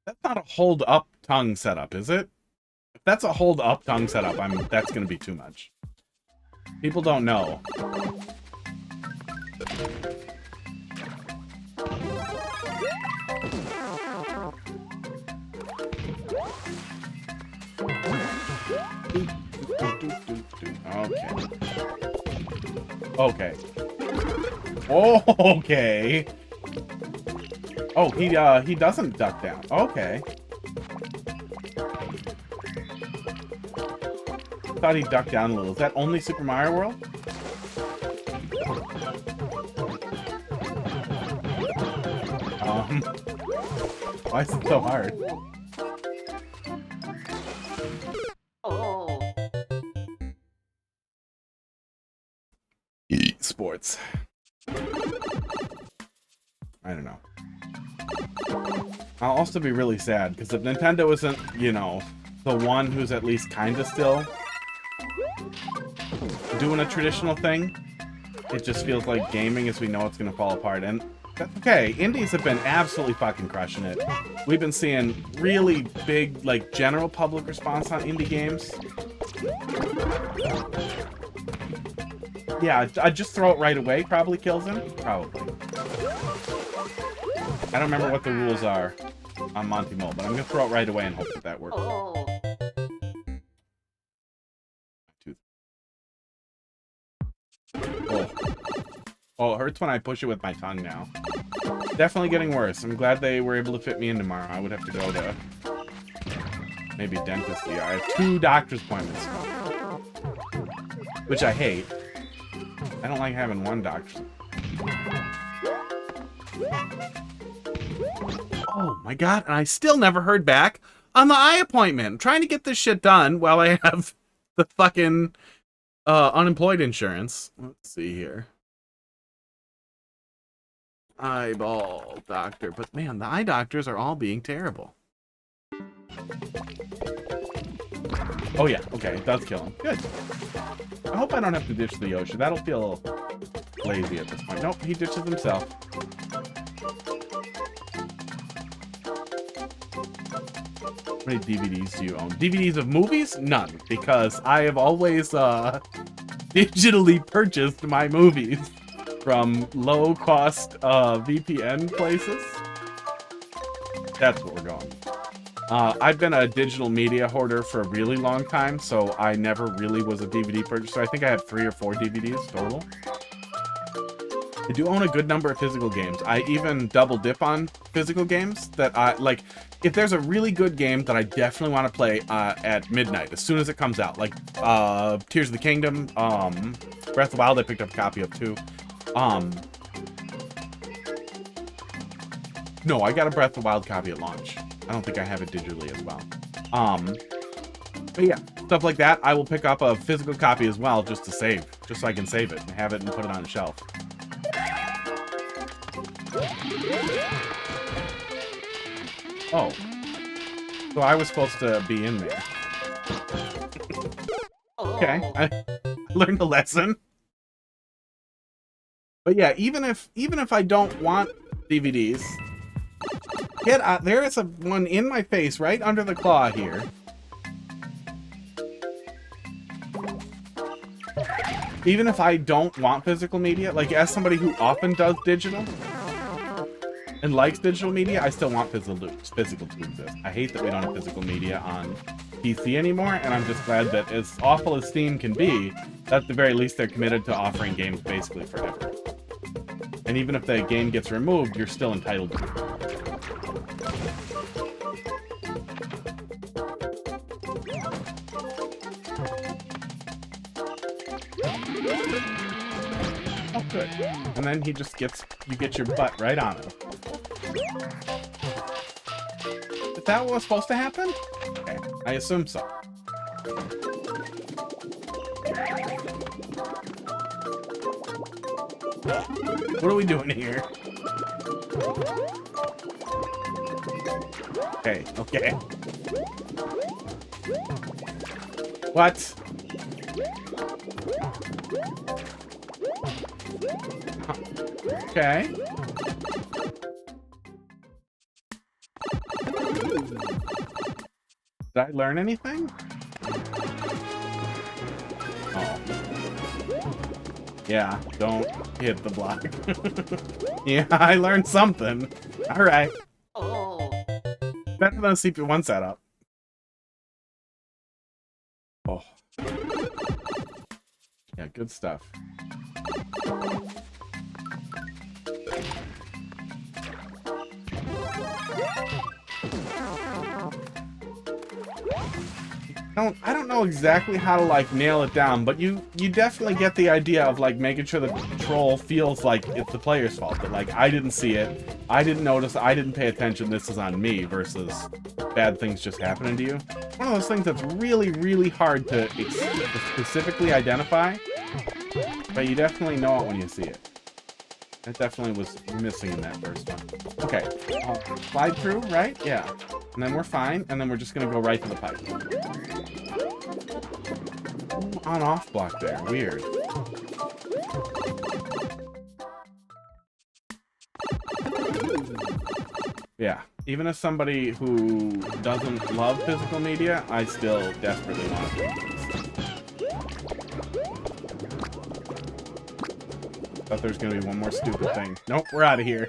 That's not a hold up tongue setup, is it? If that's a hold up tongue setup, that's gonna be too much. People don't know. Okay. Oh, okay. Oh, he doesn't duck down. Okay. Thought he ducked down a little. Is that only Super Mario World? Why is it so hard? Sports. I don't know. I'll also be really sad because if Nintendo isn't, you know, the one who's at least kinda still doing a traditional thing, it just feels like gaming as we know it's gonna fall apart. And that's okay. Indies have been absolutely fucking crushing it. We've been seeing really big, like, general public response on indie games. Yeah, I'd just throw it right away. Probably kills him. Probably. I don't remember what the rules are on Monty Mole, but I'm gonna throw it right away and hope that that works. Oh. Oh. Oh, it hurts when I push it with my tongue now. Definitely getting worse. I'm glad they were able to fit me in tomorrow. I would have to go to maybe dentist. Yeah, I have 2 doctor's appointments, which I hate. I don't like having 1 doctor. Oh my god, and I still never heard back on the eye appointment. I'm trying to get this shit done while I have the fucking unemployed insurance. Let's see here. Eyeball doctor. But man, the eye doctors are all being terrible. Oh yeah, okay, it does kill him. Good. I hope I don't have to ditch the Yoshi. That'll feel lazy at this point. Nope, he ditches himself. How many DVDs do you own? DVDs of movies? None, because I have always digitally purchased my movies from low-cost VPN places. That's what we're going. I've been a digital media hoarder for a really long time, so I never really was a DVD purchaser. I think I have 3 or 4 DVDs total. I do own a good number of physical games. I even double dip on physical games that I like. If there's a really good game that I definitely want to play at midnight, as soon as it comes out, like Tears of the Kingdom, Breath of the Wild, I picked up a copy of too. No, I got a Breath of the Wild copy at launch. I don't think I have it digitally as well. But yeah, stuff like that, I will pick up a physical copy as well just to save, just so I can save it and have it and put it on a shelf. Oh. So I was supposed to be in there. Okay, I learned a lesson. But yeah, even if I don't want DVDs, there is one in my face right under the claw here. Even if I don't want physical media, like as somebody who often does digital and likes digital media, I still want physical to exist. I hate that we don't have physical media on PC anymore, and I'm just glad that as awful as Steam can be, at the very least they're committed to offering games basically forever. And even if the game gets removed, you're still entitled to it. Oh, good. And then he just you get your butt right on him. Is that what was supposed to happen? Okay, I assume so. What are we doing here? Okay, okay. What? Okay. Did I learn anything? Oh. Yeah, don't hit the block. Yeah, I learned something. Alright. Oh. Better than a CP1 setup. Oh. Yeah, good stuff. I don't know exactly how to like nail it down, but you definitely get the idea of like making sure the control feels like it's the player's fault. That like I didn't see it, I didn't notice, I didn't pay attention, this is on me, versus bad things just happening to you. One of those things that's really, really hard to specifically identify, but you definitely know it when you see it. That definitely was missing in that first one. Okay, slide through, right? Yeah. And then we're fine, and then we're just gonna go right to the pipe. On-off block there, weird. Yeah, even as somebody who doesn't love physical media, I still desperately want to do this. Thought there's gonna be one more stupid thing. Nope, we're out of here.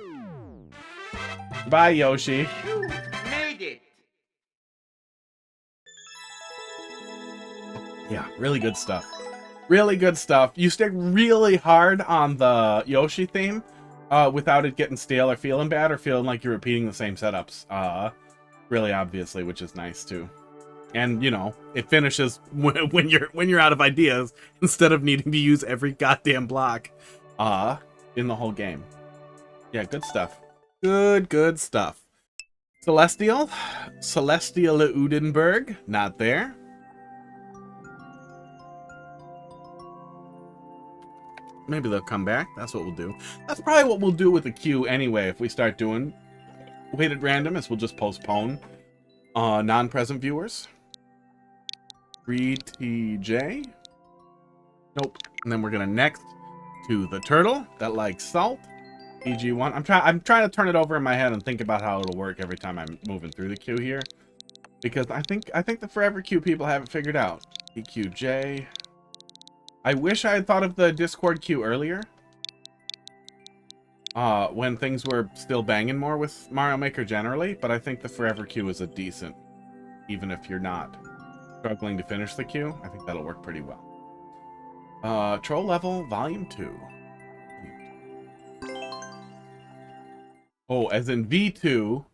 Bye, Yoshi. You made it. Yeah, really good stuff. Really good stuff. You stick really hard on the Yoshi theme without it getting stale or feeling bad or feeling like you're repeating the same setups. Really obviously, which is nice too. And you know, it finishes when you're out of ideas instead of needing to use every goddamn block in the whole game. Yeah, good stuff. Good stuff. Celestial Udenberg, not there. Maybe they'll come back. That's what we'll do. That's probably what we'll do with the queue anyway. If we start doing weighted random, is we'll just postpone non-present viewers. 3TJ. Nope. And then we're gonna next to the turtle that likes salt. EG1. I'm trying to turn it over in my head and think about how it'll work every time I'm moving through the queue here, because I think the forever queue people have it figured out. EQJ. I wish I had thought of the Discord queue earlier. When things were still banging more with Mario Maker generally, but I think the forever queue is a decent, even if you're not struggling to finish the queue, I think that'll work pretty well. Troll Level Volume 2. Oh, as in V2.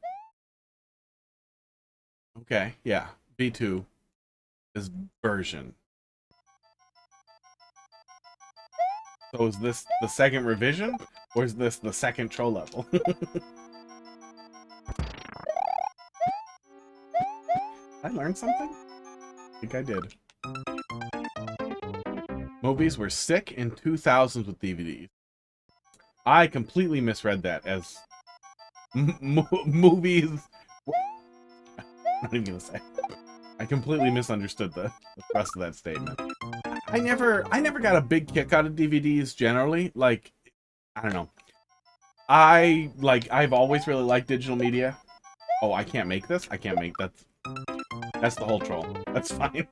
Okay, yeah. V2 is version. So is this the second revision? Or is this the second troll level? I learned something? I think I did. Movies were sick in 2000s with DVDs. I completely misread that as movies. I'm not even gonna say. I completely misunderstood the rest of that statement. I never got a big kick out of DVDs generally. Like, I don't know. I've always really liked digital media. Oh, I can't make this? I can't make that's the whole troll. That's fine.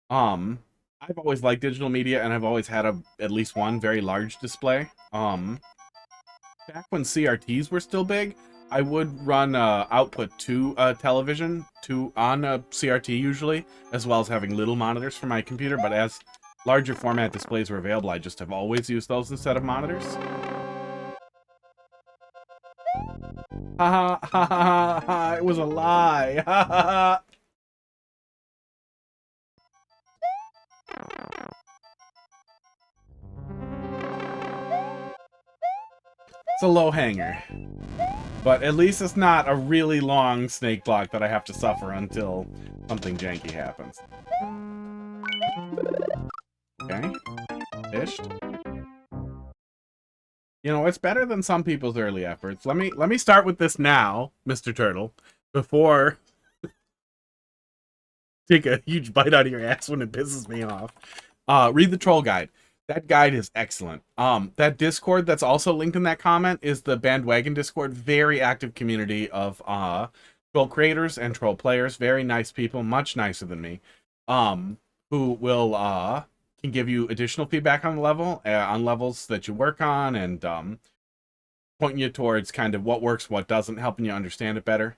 I've always liked digital media, and I've always had at least one very large display. Back when CRTs were still big, I would run output to television on a CRT usually, as well as having little monitors for my computer. But as larger format displays were available, I just have always used those instead of monitors. Ha ha ha ha ha! It was a lie. Ha ha ha! It's a low hanger. But at least it's not a really long snake block that I have to suffer until something janky happens. Okay. Fished. You know, it's better than some people's early efforts. Let me start with this now, Mr. Turtle, before take a huge bite out of your ass when it pisses me off. Read the troll guide. That guide is excellent. That Discord that's also linked in that comment is the Bandwagon Discord. Very active community of troll creators and troll players. Very nice people, much nicer than me. Who will can give you additional feedback on the level, on levels that you work on, and pointing you towards kind of what works, what doesn't, helping you understand it better.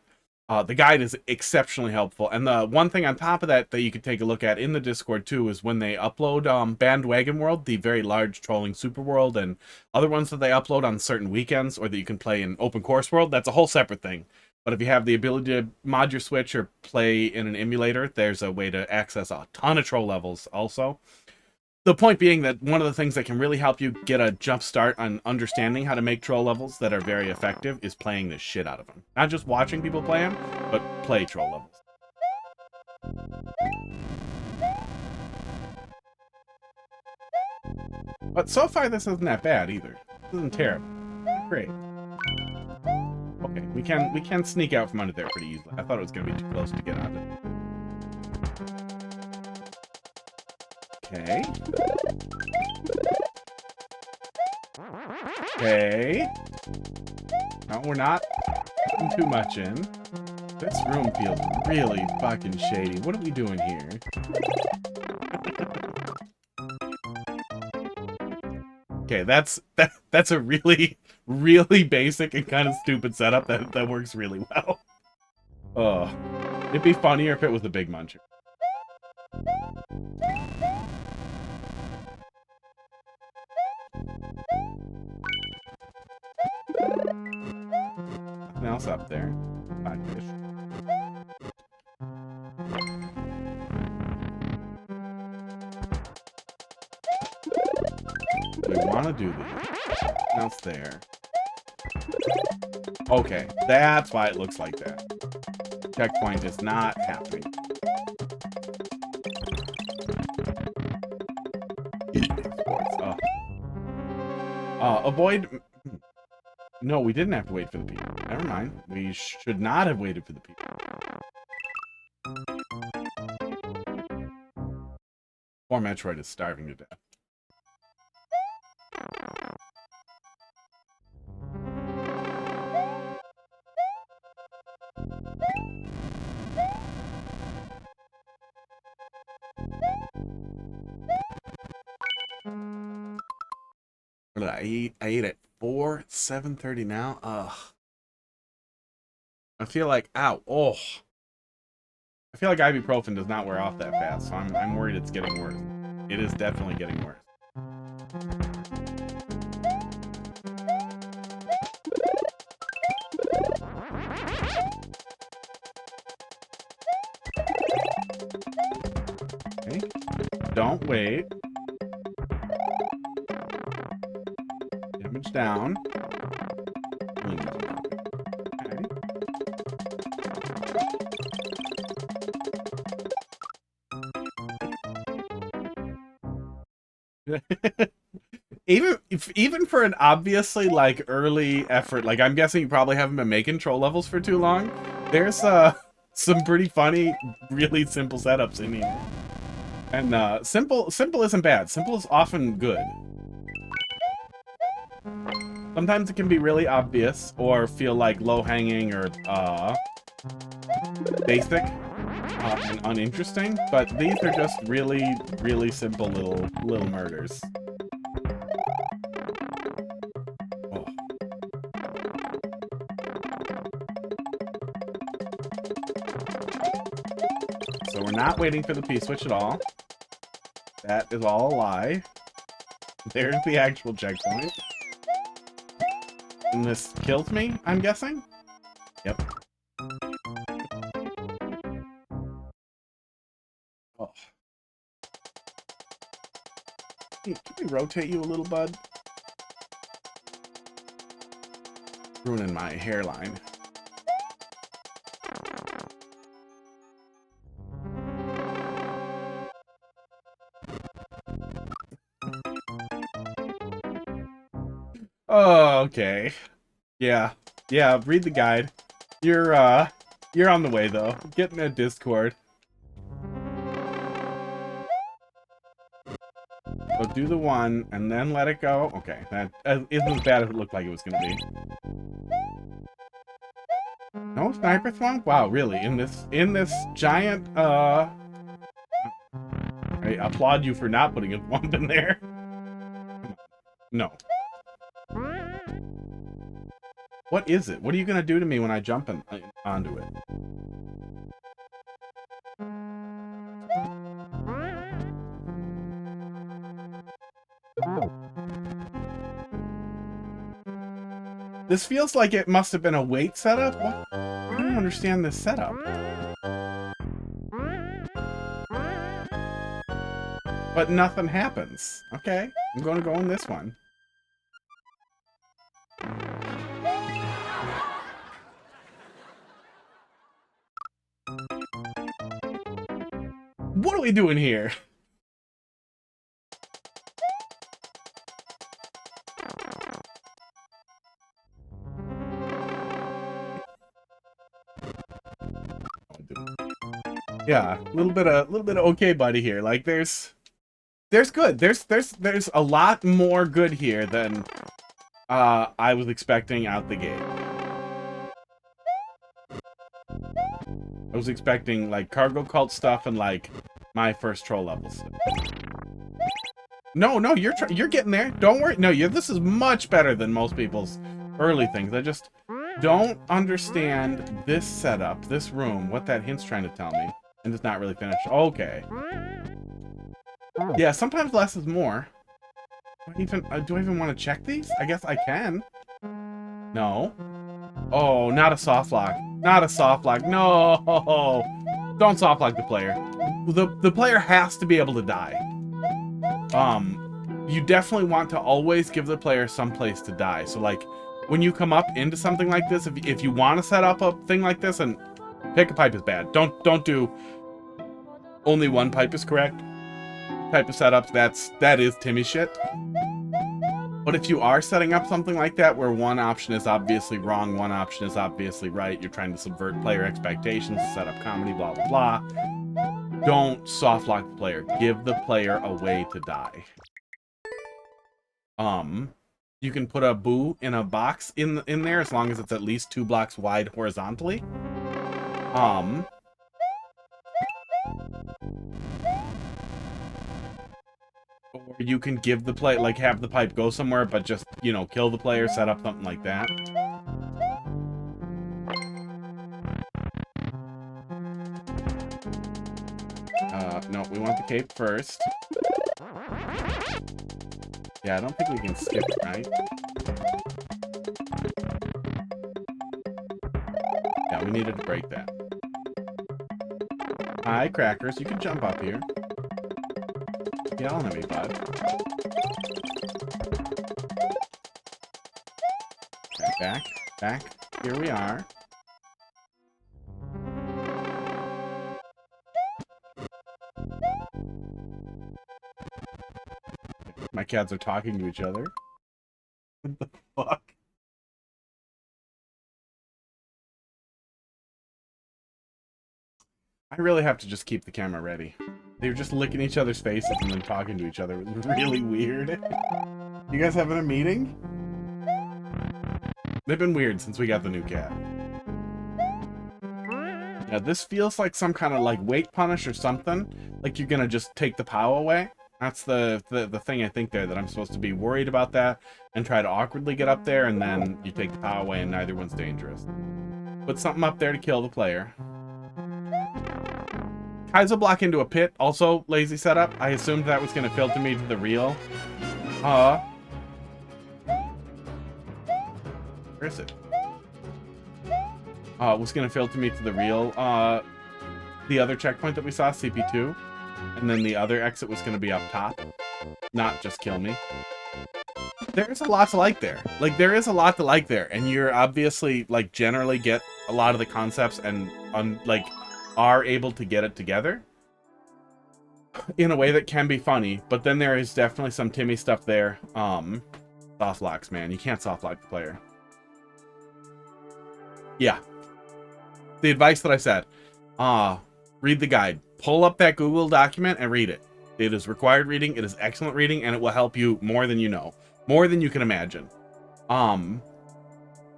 The guide is exceptionally helpful, and the one thing on top of that you could take a look at in the Discord too is when they upload Bandwagon World, the very large trolling super world, and other ones that they upload on certain weekends, or that you can play in open course world. That's a whole separate thing. But if you have the ability to mod your Switch or play in an emulator, there's a way to access a ton of troll levels also. The point being that one of the things that can really help you get a jump start on understanding how to make troll levels that are very effective is playing the shit out of them. Not just watching people play them, but play troll levels. But so far this isn't that bad either. This isn't terrible. Great. Okay, we can sneak out from under there pretty easily. I thought it was gonna be too close to get out of it. Okay. Okay. No, we're not putting too much in. This room feels really fucking shady. What are we doing here? Okay, that's a really really basic and kind of stupid setup that works really well. It'd be funnier if it was a big muncher. Nothing else up there. Fish. We want to do these. Nothing else there. Okay, that's why it looks like that. Checkpoint is not happening. Sports. Avoid. No, we didn't have to wait for the people. Never mind. We should not have waited for the people. Poor Metroid is starving to death. I ate at 7:30 now. Ugh. I feel like, ow, oh. I feel like ibuprofen does not wear off that fast, so I'm worried it's getting worse. It is definitely getting worse. Okay. Don't wait. Damage down. Okay. even for an obviously like early effort, like I'm guessing you probably haven't been making troll levels for too long. There's some pretty funny, really simple setups in here. And simple isn't bad. Simple is often good. Sometimes it can be really obvious or feel like low-hanging or basic and uninteresting, but these are just really, really simple little murders. Oh. So we're not waiting for the P-switch at all. That is all a lie. There's the actual checkpoint. And this kills me, I'm guessing? Yep. Oh. Hey, can we rotate you a little, bud? Ruining my hairline. Oh, okay. Yeah, read the guide. You're on the way, though. Get in a Discord. So do the one, and then let it go. Okay, that isn't as bad as it looked like it was gonna be. No sniper swamp? Wow, really? In this giant, I applaud you for not putting a swamp in there. No. What is it? What are you gonna do to me when I jump onto it? This feels like it must have been a wait setup? What? I don't understand this setup. But nothing happens. Okay, I'm gonna go in this one. What are we doing here? Yeah, a little bit of okay buddy here. Like there's good. There's a lot more good here than I was expecting out the gate. I was expecting like cargo cult stuff and like my first troll levels. No, you're getting there. Don't worry. No, this is much better than most people's early things. I just don't understand this setup, this room, what that hint's trying to tell me. And it's not really finished. Okay. Yeah, sometimes less is more. Do I even want to check these? I guess I can. No. Oh, not a soft lock. Not a soft lock. No. Don't soft lock the player. The player has to be able to die. You definitely want to always give the player some place to die. So like when you come up into something like this, if you want to set up a thing like this, and pick a pipe is bad. Don't do only one pipe is correct. Type of setups, that is Timmy shit. But if you are setting up something like that where one option is obviously wrong, one option is obviously right, you're trying to subvert player expectations, set up comedy, blah blah blah, don't soft lock the player. Give the player a way to die. You can put a boo in a box in there as long as it's at least 2 blocks wide horizontally. Or you can give the play, like have the pipe go somewhere, but just, you know, kill the player, set up something like that. No, we want the cape first. Yeah, I don't think we can skip it, right? Yeah, we needed to break that. Hi, Crackers, you can jump up here. Yelling at me, bud. Okay, back. Here we are. My cats are talking to each other. What the fuck? I really have to just keep the camera ready. They were just licking each other's faces and then talking to each other. It was really weird. You guys having a meeting? They've been weird since we got the new cat. Yeah, this feels like some kind of like weight punish or something. Like you're gonna just take the POW away. That's the thing I think there, that I'm supposed to be worried about that and try to awkwardly get up there, and then you take the POW away and neither one's dangerous. Put something up there to kill the player. Kaizo block into a pit, also lazy setup. I assumed that was going to filter me to the real. Where is it? Was going to filter me to the real, the other checkpoint that we saw, CP2. And then the other exit was going to be up top. Not just kill me. There's a lot to like there. Like, there is a lot to like there. And you're obviously, like, generally get a lot of the concepts and, like, are able to get it together in a way that can be funny. But then there is definitely some Timmy stuff there. Soft locks, man. You can't soft lock the player. Yeah. The advice that I said. Read the guide. Pull up that Google document and read it. It is required reading. It is excellent reading, and it will help you more than you know. More than you can imagine. And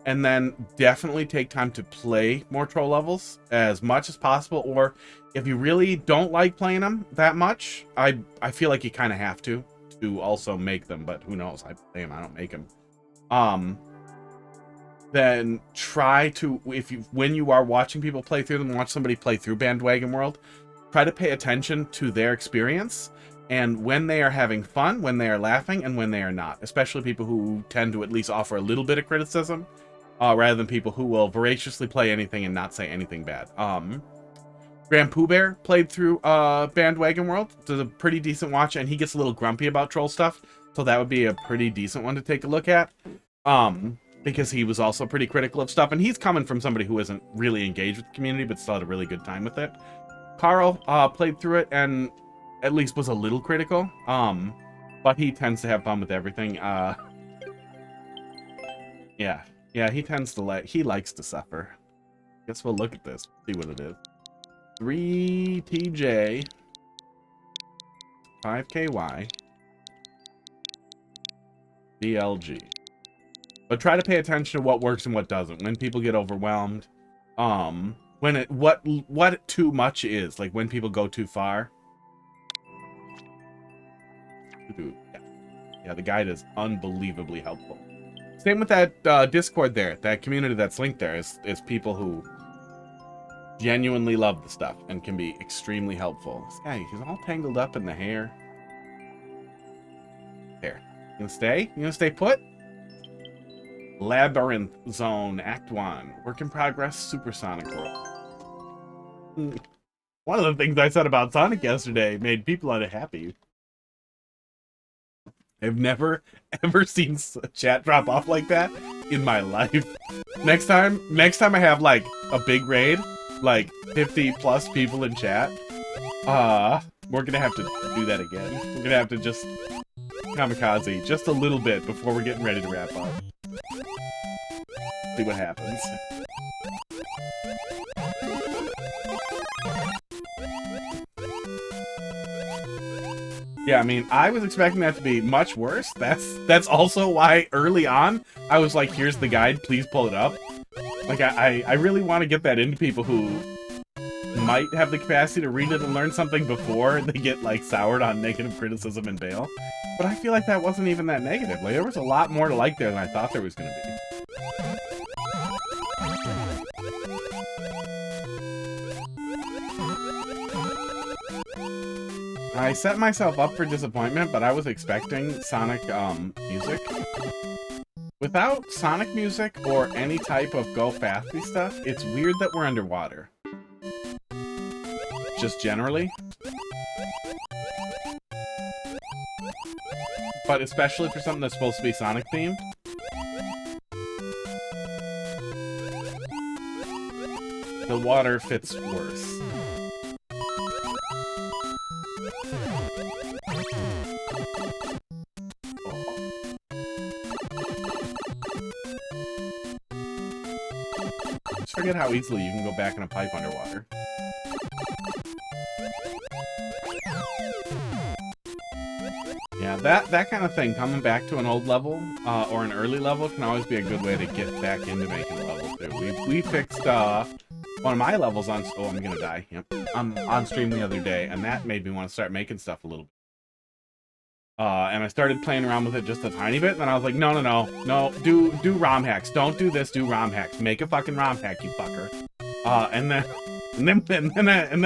then definitely take time to play more troll levels as much as possible. Or if you really don't like playing them that much, I feel like you kind of have to also make them. But who knows? I play them. I don't make them. Then try to, when you are watching people play through them, watch somebody play through Bandwagon World, try to pay attention to their experience and when they are having fun, when they are laughing, and when they are not. Especially people who tend to at least offer a little bit of criticism, rather than people who will voraciously play anything and not say anything bad. Grand Pooh Bear played through Bandwagon World. Does a pretty decent watch, and he gets a little grumpy about troll stuff, so that would be a pretty decent one to take a look at. Because he was also pretty critical of stuff, and he's coming from somebody who isn't really engaged with the community, but still had a really good time with it. Carl played through it and at least was a little critical, but he tends to have fun with everything. Yeah, he tends to he likes to suffer. Guess we'll look at this, see what it is. 3TJ 5KY BLG. But try to pay attention to what works and what doesn't. When people get overwhelmed, when what too much is, like when people go too far. Yeah, the guide is unbelievably helpful. Same with that Discord there. That community that's linked there is people who genuinely love the stuff and can be extremely helpful. This guy, he's all tangled up in the hair. There. You gonna stay? You gonna stay put? Labyrinth Zone, Act 1. Work in progress, Supersonic World. One of the things I said about Sonic yesterday made people unhappy. I've never, ever seen chat drop off like that in my life. Next time I have, like, a big raid, like 50 plus people in chat, we're gonna have to do that again. We're gonna have to just kamikaze just a little bit before we're getting ready to wrap up. See what happens. Yeah, I mean, I was expecting that to be much worse. That's also why early on I was like, here's the guide, please pull it up. Like, I really want to get that into people who might have the capacity to read it and learn something before they get, like, soured on negative criticism and bail. But I feel like that wasn't even that negative. Like, there was a lot more to like there than I thought there was going to be. I set myself up for disappointment, but I was expecting Sonic music. Without Sonic music or any type of go fasty stuff, it's weird that we're underwater. Just generally. But especially for something that's supposed to be Sonic themed. The water fits worse. Just forget how easily you can go back in a pipe underwater. Yeah, that kind of thing, coming back to an old level, or an early level, can always be a good way to get back into making a level, too. We fixed, one of my levels on... Oh, I'm gonna die. Yep. On stream the other day, and that made me want to start making stuff a little bit. And I started playing around with it just a tiny bit, and then I was like, no, do ROM hacks. Don't do this, do ROM hacks. Make a fucking ROM hack, you fucker. And then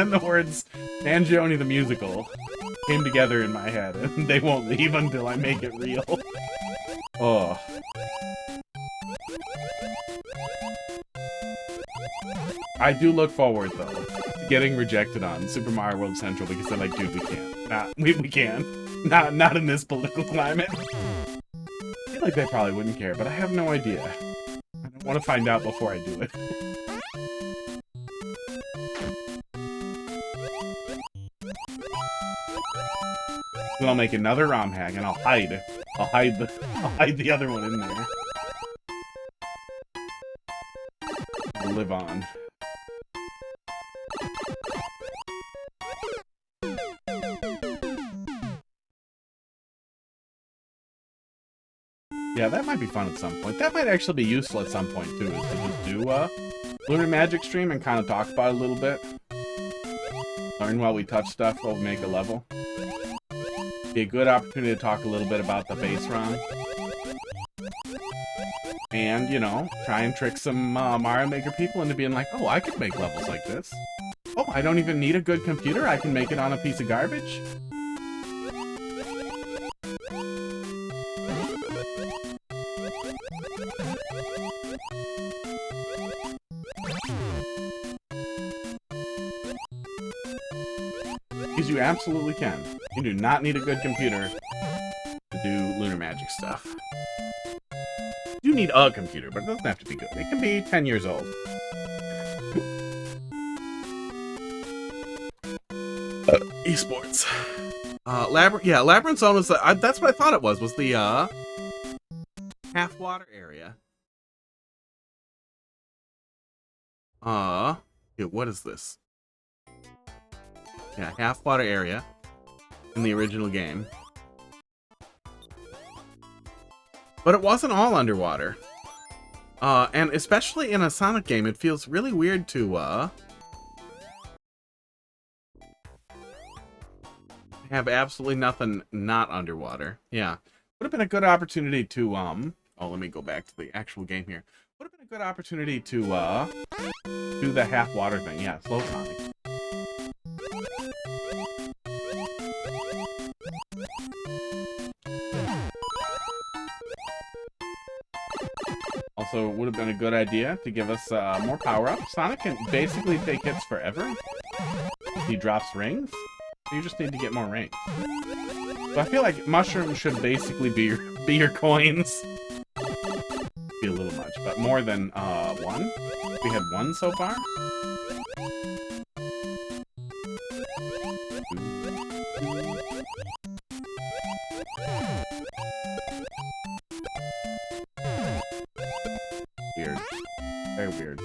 the words Banjo-Ni the Musical came together in my head, and they won't leave until I make it real. Oh. I do look forward, though, to getting rejected on Super Mario World Central because they're like, dude, we can't. We can. Not in this political climate. I feel like they probably wouldn't care, but I have no idea. I don't want to find out before I do it. Then I'll make another ROM hack and I'll hide the other one in there. I'll live on. Yeah, that might be fun at some point. That might actually be useful at some point, too, is to just do a Lunar Magic stream and kind of talk about it a little bit. Learn while we touch stuff while we make a level. Be a good opportunity to talk a little bit about the base ROM. And, you know, try and trick some Mario Maker people into being like, oh, I could make levels like this. Oh, I don't even need a good computer. I can make it on a piece of garbage. Because you absolutely can. You do not need a good computer to do Lunar Magic stuff. You need a computer, but it doesn't have to be good. It can be 10 years old. Esports. Labyrinth, yeah, Labyrinth Zone was the, that's what I thought it was the, half water area. Yeah, what is this? Yeah, half water area in the original game. But it wasn't all underwater. And especially in a Sonic game, it feels really weird to, have absolutely nothing not underwater. Yeah. Would have been a good opportunity to, Oh, let me go back to the actual game here. Would have been a good opportunity to do the half water thing. Yeah, slow Sonic. Also, would have been a good idea to give us more power-ups. Sonic can basically take hits forever. He drops rings. You just need to get more rings. So I feel like mushrooms should basically be your coins. Be a little much, but more than one. We had one so far. Weird. Very weird.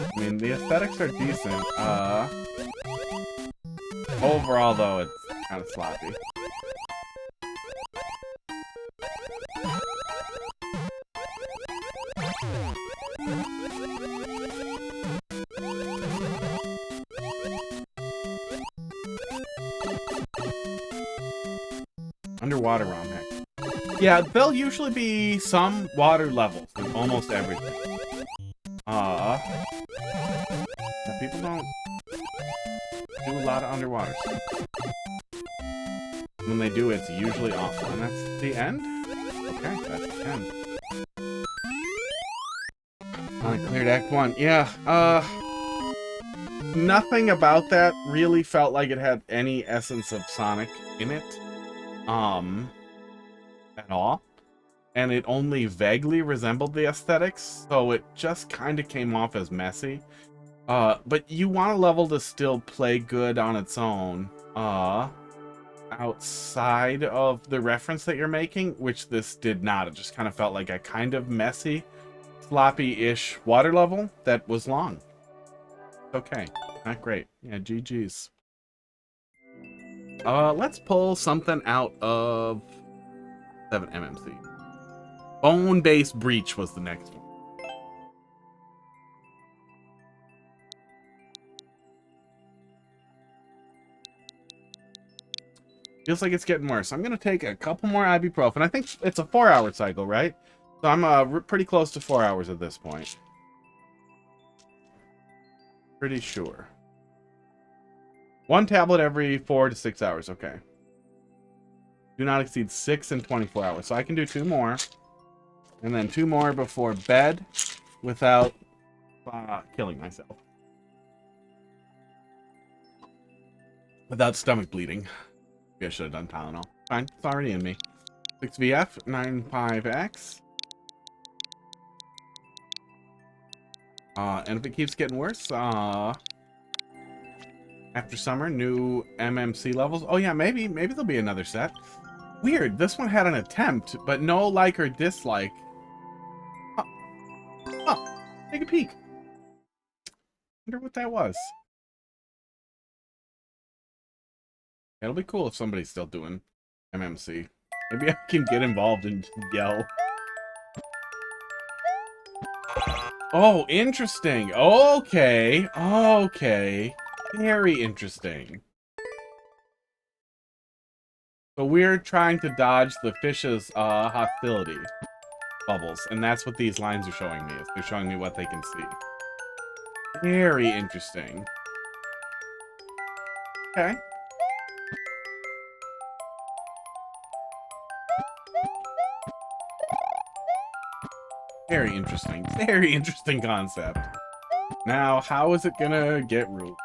I mean, the aesthetics are decent. Overall, though, it's kind of sloppy. Underwater ROM hack. Yeah, there'll usually be some water levels in almost everything. People don't do a lot of underwater stuff. When they do, it's usually awful. And that's the end? Okay, that's the end. I cleared Act 1. Yeah, nothing about that really felt like it had any essence of Sonic in it. At all. And it only vaguely resembled the aesthetics, so it just kind of came off as messy. But you want a level to still play good on its own, outside of the reference that you're making, which this did not. It just kind of felt like a kind of messy, sloppy-ish water level that was long. Okay, not great. Yeah, GG's. Let's pull something out of 7 MMC. Bone-based breach was the next one. Feels like it's getting worse. I'm going to take a couple more ibuprofen. I think it's a 4-hour cycle, right? So I'm pretty close to 4 hours at this point. Pretty sure. 1 tablet every 4 to 6 hours. Okay. Do not exceed 6 in 24 hours. So I can do 2 more. And then 2 more before bed without killing myself. Without stomach bleeding. Maybe I should have done Tylenol. Fine, it's already in me. 6VF, 95X. And if it keeps getting worse, after summer, new MMC levels. Oh yeah, maybe there'll be another set. Weird, this one had an attempt, but no like or dislike. Oh, take a peek. Wonder what that was. It'll be cool if somebody's still doing MMC. Maybe I can get involved and yell. Oh, interesting. Okay. Okay. Very interesting. So we're trying to dodge the fish's hostility bubbles, and that's what these lines are showing me. Is they're showing me what they can see. Very interesting. Okay. Very interesting. Very interesting concept. Now, how is it gonna get ruined?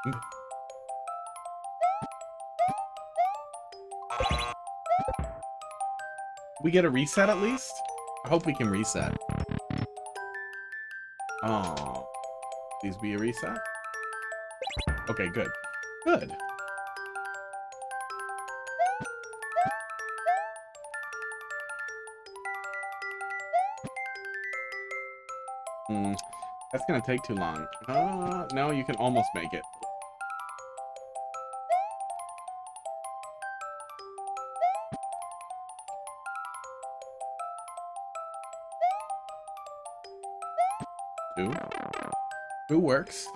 We get a reset at least? I hope we can reset. Oh. Please be a reset? Okay, good. Good. That's gonna take too long. No, you can almost make it. Two works.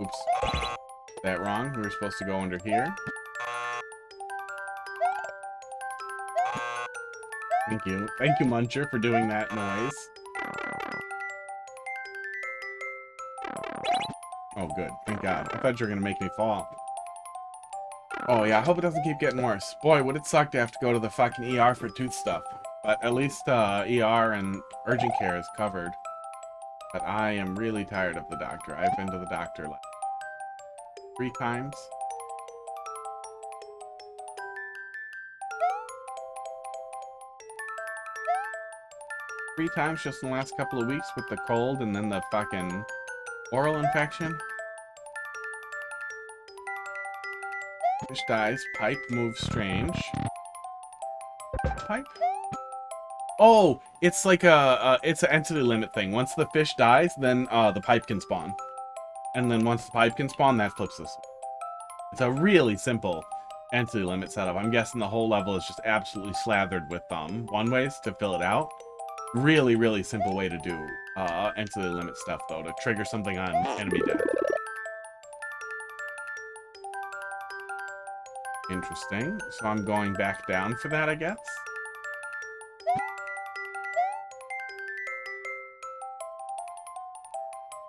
Oops. That wrong. We were supposed to go under here. Thank you. Thank you, Muncher, for doing that noise. Oh, good. Thank God. I thought you were going to make me fall. Oh, yeah. I hope it doesn't keep getting worse. Boy, would it suck to have to go to the fucking ER for tooth stuff. But at least ER and urgent care is covered. But I am really tired of the doctor. I've been to the doctor like 3 times. Three times just in the last couple of weeks with the cold and then the fucking oral infection. Fish dies. Pipe moves strange. Pipe? Oh, it's like it's an entity limit thing. Once the fish dies, then the pipe can spawn. And then once the pipe can spawn, that flips this. It's a really simple entity limit setup. I'm guessing the whole level is just absolutely slathered with one-ways to fill it out. Really, really simple way to do entity limit stuff, though, to trigger something on enemy death. Interesting. So I'm going back down for that, I guess.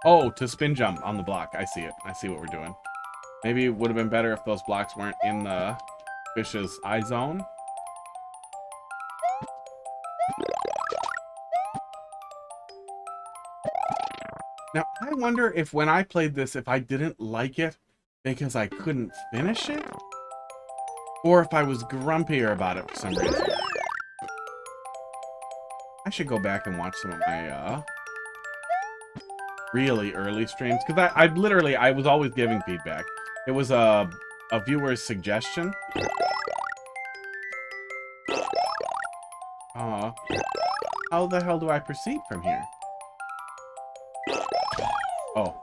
Oh, to spin jump on the block. I see it. I see what we're doing. Maybe it would have been better if those blocks weren't in the fish's eye zone. Now, I wonder if when I played this, if I didn't like it because I couldn't finish it, or if I was grumpier about it for some reason. I should go back and watch some of my really early streams, because I literally, I was always giving feedback. It was a viewer's suggestion. How the hell do I proceed from here? Oh.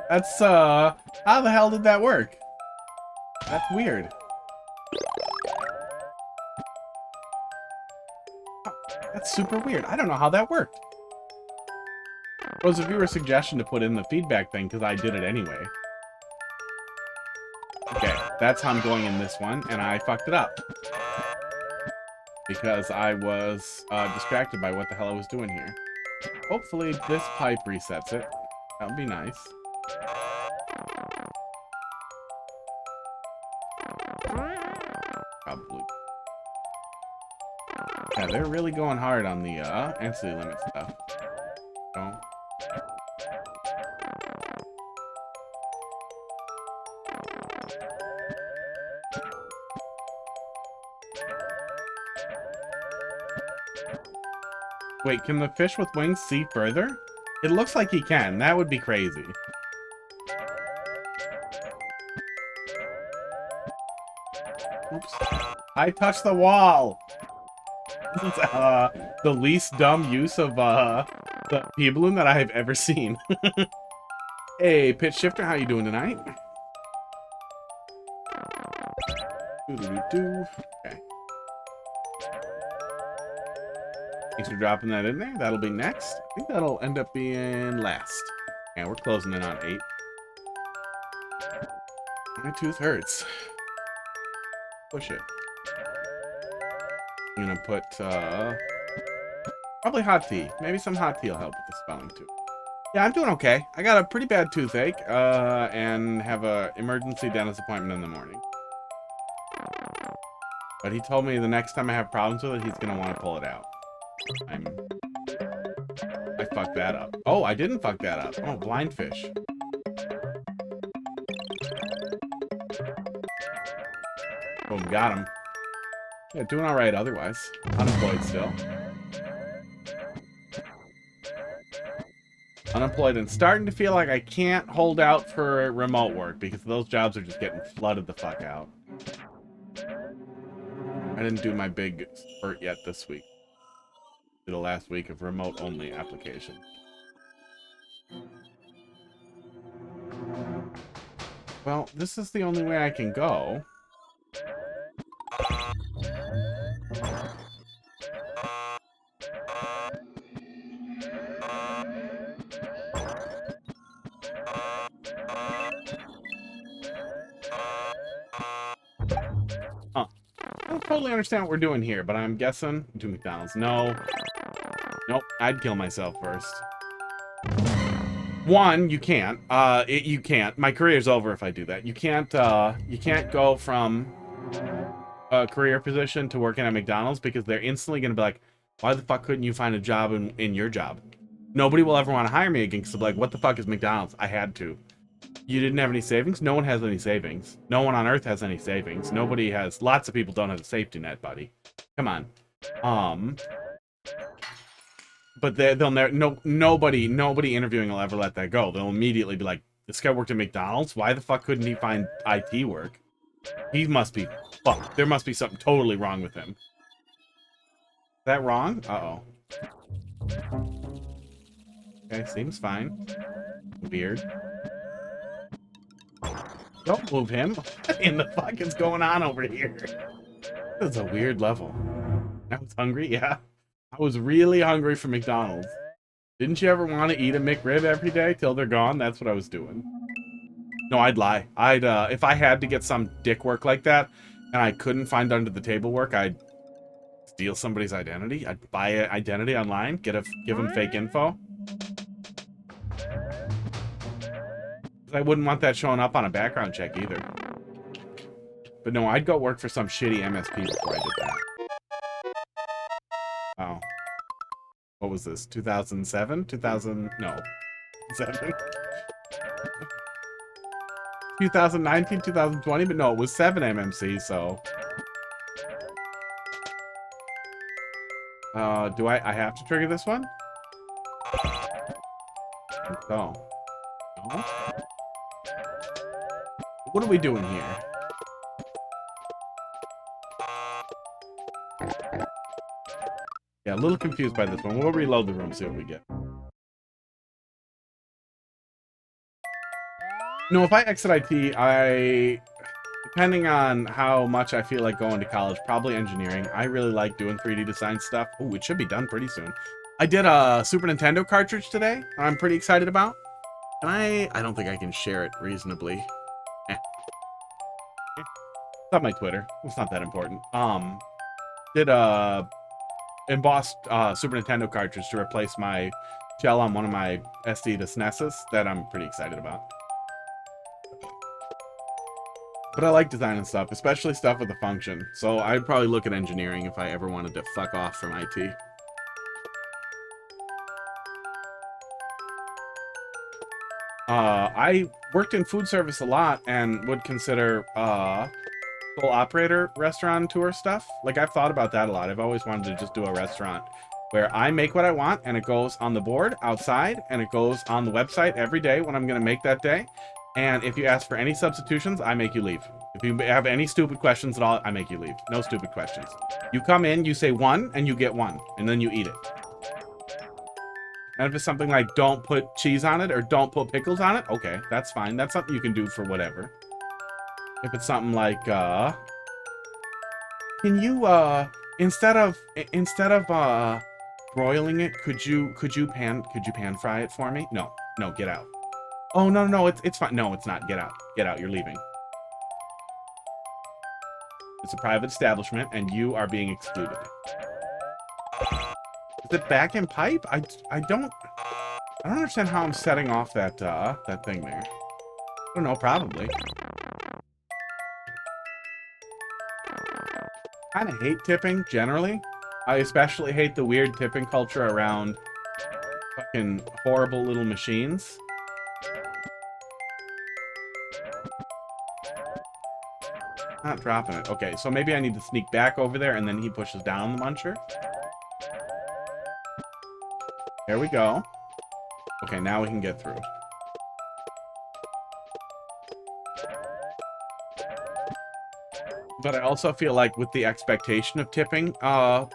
That's, how the hell did that work? That's weird. That's super weird. I don't know how that worked. It was a viewer suggestion to put in the feedback thing, because I did it anyway. Okay, that's how I'm going in this one, and I fucked it up. Because I was distracted by what the hell I was doing here. Hopefully this pipe resets it. That would be nice. Probably. Yeah, they're really going hard on the entity limit stuff. So. Wait, can the fish with wings see further? It looks like he can. That would be crazy. Oops. I touched the wall! This is the least dumb use of the pea balloon that I have ever seen. Hey, Pitch Shifter, how you doing tonight? Okay. Thanks for dropping that in there. That'll be next. I think that'll end up being last. And we're closing in on 8. My tooth hurts. Push it. I'm gonna put probably hot tea. Maybe some hot tea will help with the swelling too. Yeah, I'm doing okay. I got a pretty bad toothache and have a emergency dentist appointment in the morning. But he told me the next time I have problems with it, he's gonna want to pull it out. I fucked that up. Oh, I didn't fuck that up. Oh, blind fish. Boom, got him. Yeah, doing all right otherwise. Unemployed still. Unemployed and starting to feel like I can't hold out for remote work because those jobs are just getting flooded the fuck out. I didn't do my big spurt yet this week. The last week of remote only application. Well, this is the only way I can go. totally understand what we're doing here, but I'm guessing do McDonald's. No. Nope, I'd kill myself first. One, you can't. You can't. My career's over if I do that. You can't go from a career position to working at McDonald's because they're instantly going to be like, why the fuck couldn't you find a job in your job? Nobody will ever want to hire me again because they'll be like, what the fuck is McDonald's? I had to. You didn't have any savings? No one has any savings. No one on Earth has any savings. Nobody has... Lots of people don't have a safety net, buddy. Come on. But they'll never... Nobody interviewing will ever let that go. They'll immediately be like, this guy worked at McDonald's? Why the fuck couldn't he find IT work? He must be fucked. There must be something totally wrong with him. Is that wrong? Uh-oh. Okay, seems fine. Weird. Don't move him. What in the fuck is going on over here? This is a weird level. I was hungry, yeah. I was really hungry for McDonald's. Didn't you ever want to eat a McRib every day till they're gone? That's what I was doing. No, I'd lie. If I had to get some dick work like that, and I couldn't find under the table work, I'd steal somebody's identity. I'd buy an identity online, give them fake info. I wouldn't want that showing up on a background check either. But no, I'd go work for some shitty MSP before I did that. Oh. What was this? 2007? 2000... No. 7? 2019, 2020? But no, it was 7 MMC, so... do I have to trigger this one? So... No? What are we doing here? Yeah, a little confused by this one. We'll reload the room, see what we get. No, if I exit IT, depending on how much I feel like going to college, probably engineering. I really like doing 3D design stuff. Oh, it should be done pretty soon. I did a Super Nintendo cartridge today. I'm pretty excited about. And I don't think I can share it reasonably. It's on my Twitter. It's not that important. Did a embossed Super Nintendo cartridge to replace my shell on one of my SD to SNESes that I'm pretty excited about. But I like designing stuff, especially stuff with a function. So I'd probably look at engineering if I ever wanted to fuck off from IT. I worked in food service a lot and would consider sole operator restaurant tour stuff. Like, I've thought about that a lot. I've always wanted to just do a restaurant where I make what I want and it goes on the board outside and it goes on the website every day when I'm going to make that day. And if you ask for any substitutions, I make you leave. If you have any stupid questions at all, I make you leave. No stupid questions. You come in, you say one, and you get one, and then you eat it. And if it's something like, don't put cheese on it, or don't put pickles on it, okay, that's fine. That's something you can do for whatever. If it's something like, can you, instead of broiling it, could you pan fry it for me? No, get out. Oh, no, it's fine. No, it's not. Get out. Get out. You're leaving. It's a private establishment, and you are being excluded. Is it back in pipe? I don't understand how I'm setting off that thing there. I don't know, probably. I kind of hate tipping, generally. I especially hate the weird tipping culture around fucking horrible little machines. Not dropping it. Okay, so maybe I need to sneak back over there and then he pushes down the muncher. There we go. Okay, now we can get through. But I also feel like with the expectation of tipping, and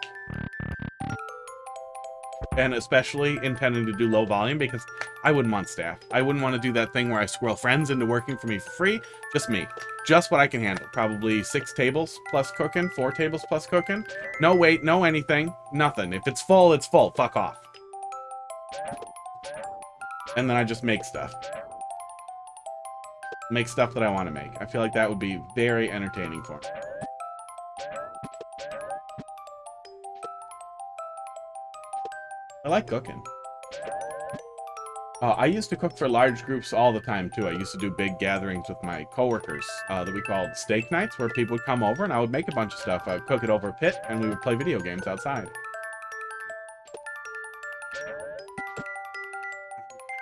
especially intending to do low volume, because I wouldn't want staff. I wouldn't want to do that thing where I squirrel friends into working for me for free. Just me. Just what I can handle. Probably 6 tables plus cooking, 4 tables plus cooking. No wait, no anything, nothing. If it's full, it's full. Fuck off. And then I just make stuff. Make stuff that I want to make. I feel like that would be very entertaining for me. I like cooking. I used to cook for large groups all the time, too. I used to do big gatherings with my coworkers that we called steak nights, where people would come over and I would make a bunch of stuff. I would cook it over a pit, and we would play video games outside.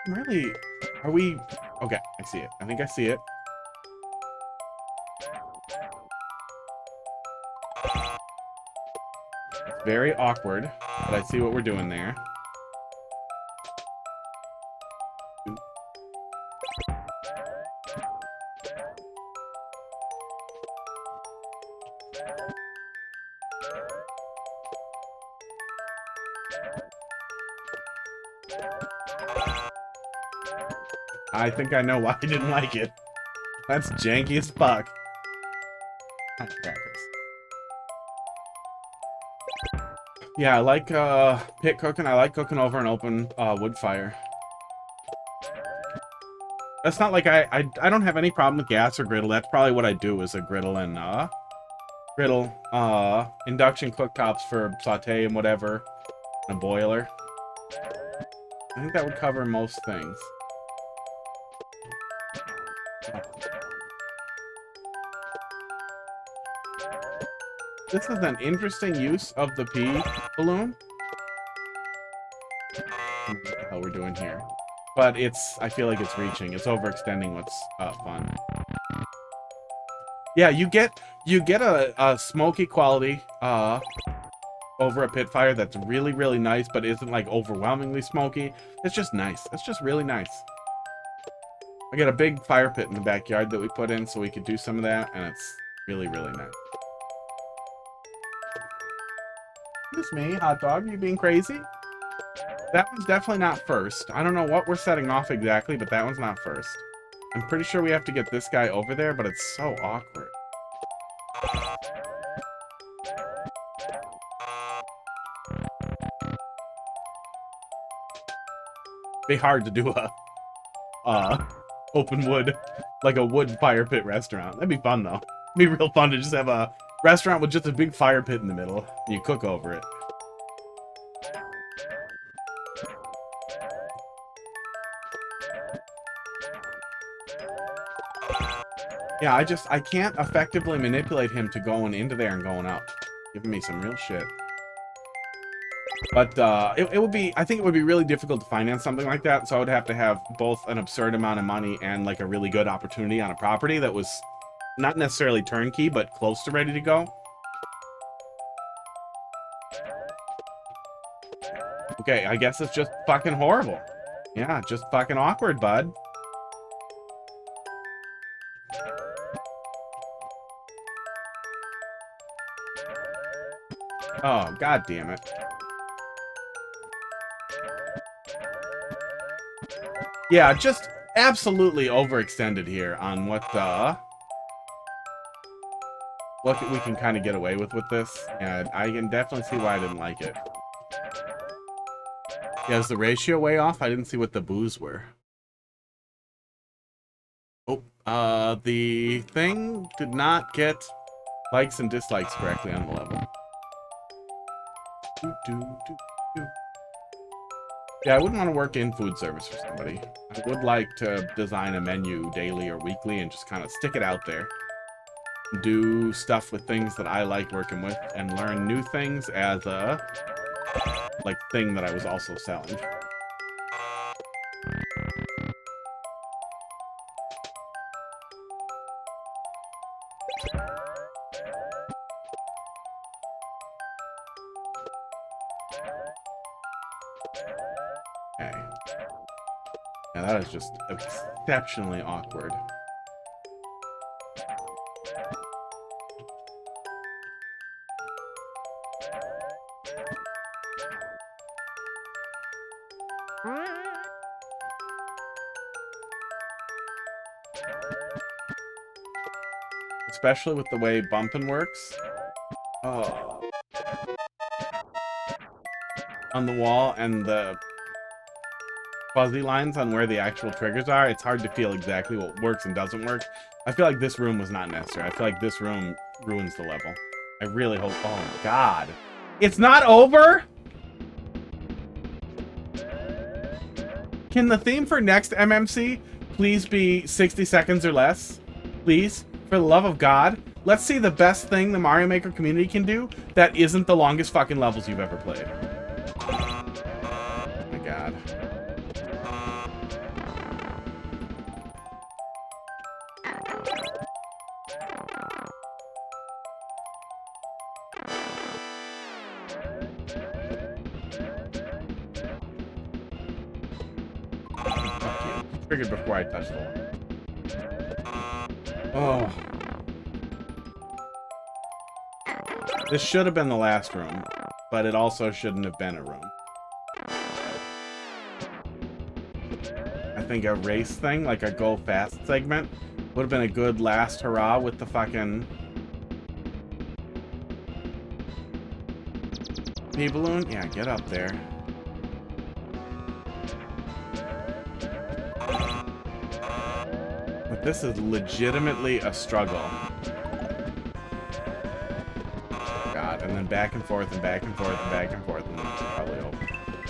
Really? Are we... Okay, I see it. I think I see it. It's very awkward, but I see what we're doing there. I think I know why I didn't like it. That's janky as fuck. Yeah, I like pit cooking. I like cooking over an open wood fire. That's not like I don't have any problem with gas or griddle. That's probably what I do is a griddle and induction cooktops for saute and whatever, and a boiler. I think that would cover most things. This is an interesting use of the pea balloon. What the hell we're doing here? But I feel like it's reaching. It's overextending what's fun. Yeah, you get a smoky quality over a pit fire that's really, really nice, but isn't like overwhelmingly smoky. It's just nice. It's just really nice. I got a big fire pit in the backyard that we put in so we could do some of that, and it's really, really nice. Excuse me, hot dog, you being crazy? That one's definitely not first. I don't know what we're setting off exactly, but that one's not first. I'm pretty sure we have to get this guy over there, but it's so awkward. Be hard to do a open wood, like a wood fire pit restaurant. That'd be fun though. It'd be real fun to just have a restaurant with just a big fire pit in the middle, and you cook over it. Yeah, I can't effectively manipulate him to going into there and going out. Giving me some real shit. But it would be, I think it would be really difficult to finance something like that, so I would have to have both an absurd amount of money and like a really good opportunity on a property that was not necessarily turnkey, but close to ready to go. Okay, I guess it's just fucking horrible. Yeah, just fucking awkward, bud. Oh, god damn it. Yeah, just absolutely overextended here on what we can kind of get away with this. Yeah, I can definitely see why I didn't like it. Yeah, is the ratio way off? I didn't see what the boos were. Oh, the thing did not get likes and dislikes correctly on the level. Yeah, I wouldn't want to work in food service for somebody. I would like to design a menu daily or weekly and just kind of stick it out there. Do stuff with things that I like working with and learn new things as a like thing that I was also selling. Okay. Yeah, that is just exceptionally awkward. Especially with the way bumping works. Oh. On the wall and the fuzzy lines on where the actual triggers are, it's hard to feel exactly what works and doesn't work. I feel like this room was not necessary. I feel like this room ruins the level. I really hope... Oh, God. It's not over? Can the theme for next MMC please be 60 seconds or less? Please, for the love of God, let's see the best thing the Mario Maker community can do that isn't the longest fucking levels you've ever played. Oh my God. Triggered before I touched the one. Oh. This should have been the last room, but it also shouldn't have been a room. I think a race thing, like a go fast segment, would have been a good last hurrah with the fucking pea balloon. Yeah, get up there. But this is legitimately a struggle. God, and then back and forth and back and forth and back and forth, and then it's probably over.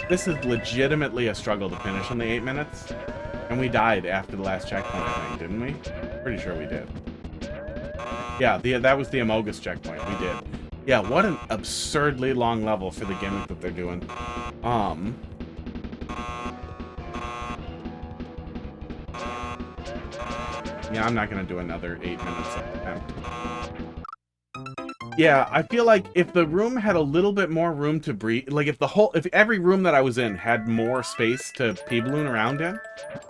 This is legitimately a struggle to finish in the 8 minutes. And we died after the last checkpoint, I think, didn't we? Pretty sure we did. Yeah, that was the Amogus checkpoint. We did. Yeah, what an absurdly long level for the gimmick that they're doing. Yeah, I'm not gonna do another 8 minutes attempt. Yeah, I feel like if the room had a little bit more room to breathe, like if every room that I was in had more space to pea balloon around in,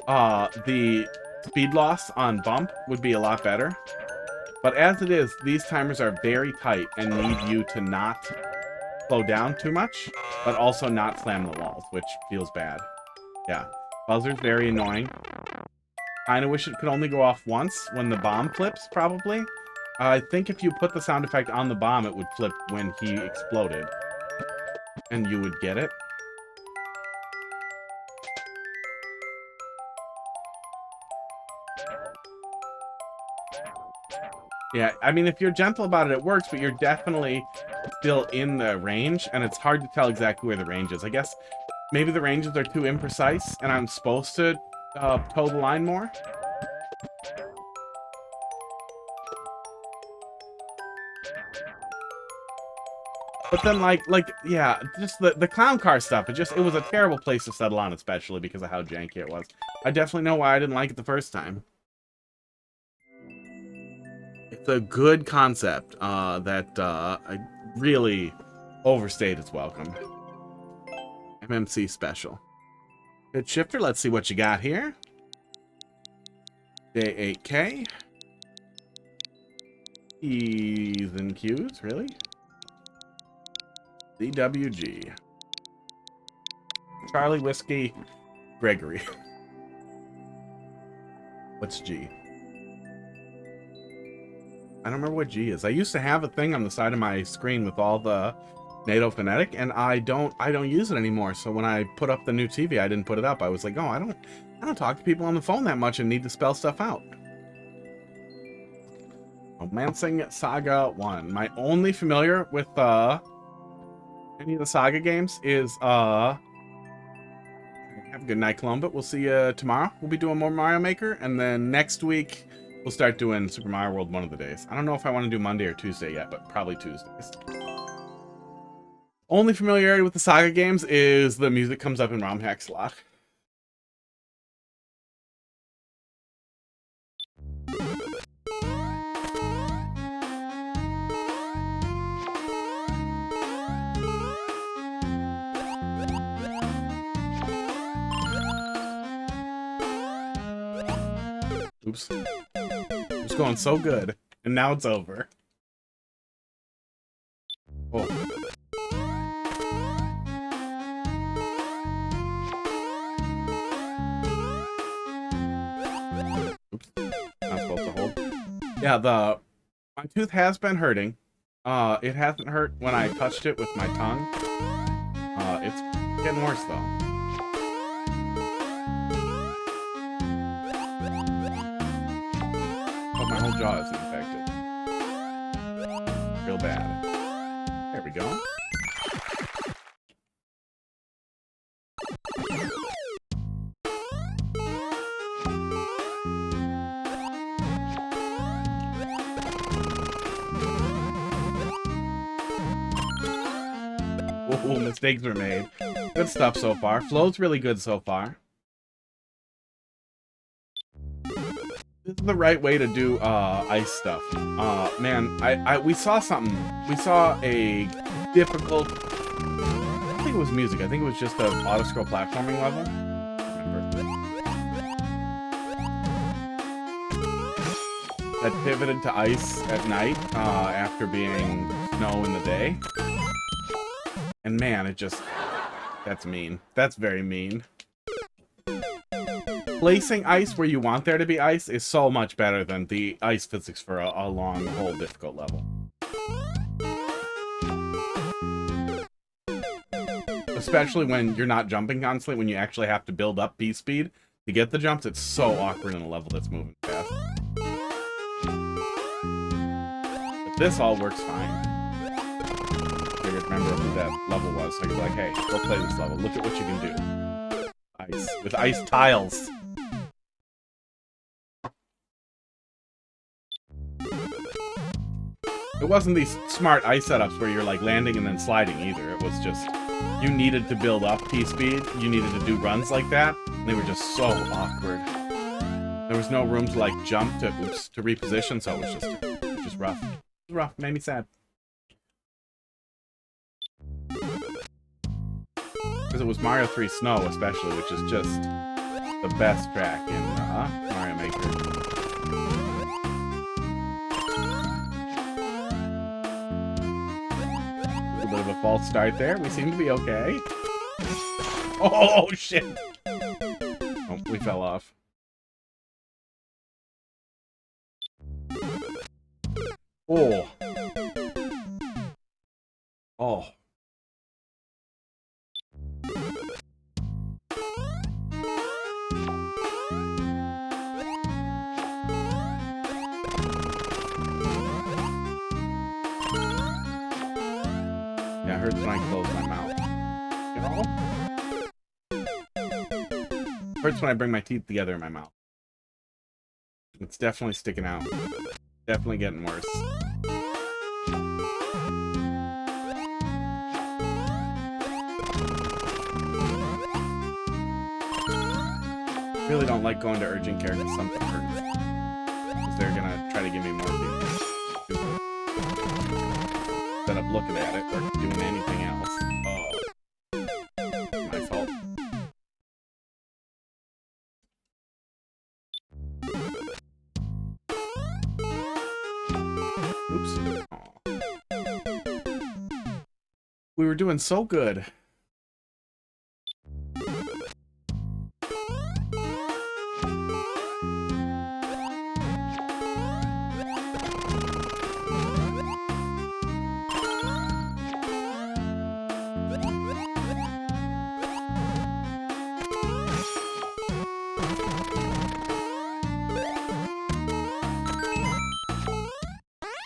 the speed loss on bump would be a lot better. But as it is, these timers are very tight and need you to not slow down too much, but also not slam the walls, which feels bad. Yeah, buzzer's very annoying. Kinda wish it could only go off once when the bomb flips, probably. I think if you put the sound effect on the bomb, it would flip when he exploded. And you would get it. Yeah, I mean, if you're gentle about it, it works, but you're definitely still in the range, and it's hard to tell exactly where the range is. I guess maybe the ranges are too imprecise, and I'm supposed to toe the line more. But then, yeah, just the clown car stuff, it was a terrible place to settle on, especially because of how janky it was. I definitely know why I didn't like it the first time. It's a good concept that I really overstayed its welcome. MMC special. Good shifter, let's see what you got here. J8K. E's and Q's, really? CWG. Charlie Whiskey Gregory. What's G? I don't remember what G is. I used to have a thing on the side of my screen with all the NATO phonetic, and I don't use it anymore. So when I put up the new TV, I didn't put it up. I was like, oh, I don't talk to people on the phone that much and need to spell stuff out. Romancing Saga 1. My only familiar with any of the SaGa games is have a good night, Columba. We'll see you tomorrow. We'll be doing more Mario Maker, and then next week we'll start doing Super Mario World one of the days. I don't know if I want to do Monday or Tuesday yet, but probably Tuesdays. Only familiarity with the SaGa games is the music comes up in ROM hacks a lot. Oops. It was going so good, and now it's over. Oh. Oops. Not supposed to hold. Yeah, my tooth has been hurting. It hasn't hurt when I touched it with my tongue. It's getting worse though. My whole jaw is infected. Real bad. There we go. Ooh, mistakes were made. Good stuff so far. Flow's really good so far. This is the right way to do ice stuff. Man, we saw something. We saw a difficult. I don't think it was music. I think it was just an auto-scroll platforming level. That pivoted to ice at night after being snow in the day. And man, it just... That's mean. That's very mean. Placing ice where you want there to be ice is so much better than the ice physics for a long, whole difficult level. Especially when you're not jumping constantly, when you actually have to build up P speed to get the jumps, it's so awkward in a level that's moving fast. But this all works fine. I figured remember who that level was, so I could be like, hey, go play this level. Look at what you can do. Ice. With ice tiles. It wasn't these smart ice setups where you're like landing and then sliding either. It was just, you needed to build up P-speed. You needed to do runs like that. And they were just so awkward. There was no room to like jump to reposition, so it was just rough. It was rough, made me sad. Because it was Mario 3 Snow especially, which is just the best track in Mario Maker. A bit of a false start there. We seem to be okay. Oh, shit! Oh, we fell off. Oh. Oh. Yeah, it hurts when I close my mouth. You know? Hurts when I bring my teeth together in my mouth. It's definitely sticking out. Definitely getting worse. Really don't like going to urgent care because something hurts. Because they're gonna try to give me morphine. Instead of looking at it or doing anything else. Oh. My fault. Oops. Aw. We were doing so good.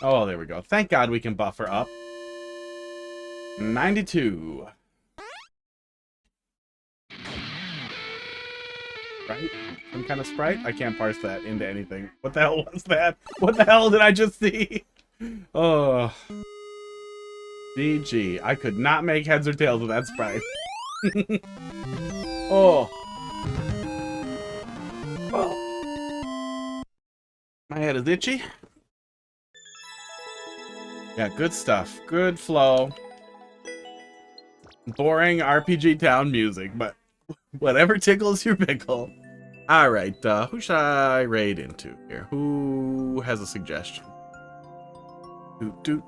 Oh, there we go. Thank God we can buffer up. 92. Right? Some kind of sprite? I can't parse that into anything. What the hell was that? What the hell did I just see? Oh. GG. I could not make heads or tails with that sprite. Oh. Oh. My head is itchy. Yeah, good stuff. Good flow. Boring RPG town music, but whatever tickles your pickle. Alright, who should I raid into here? Who has a suggestion? Do.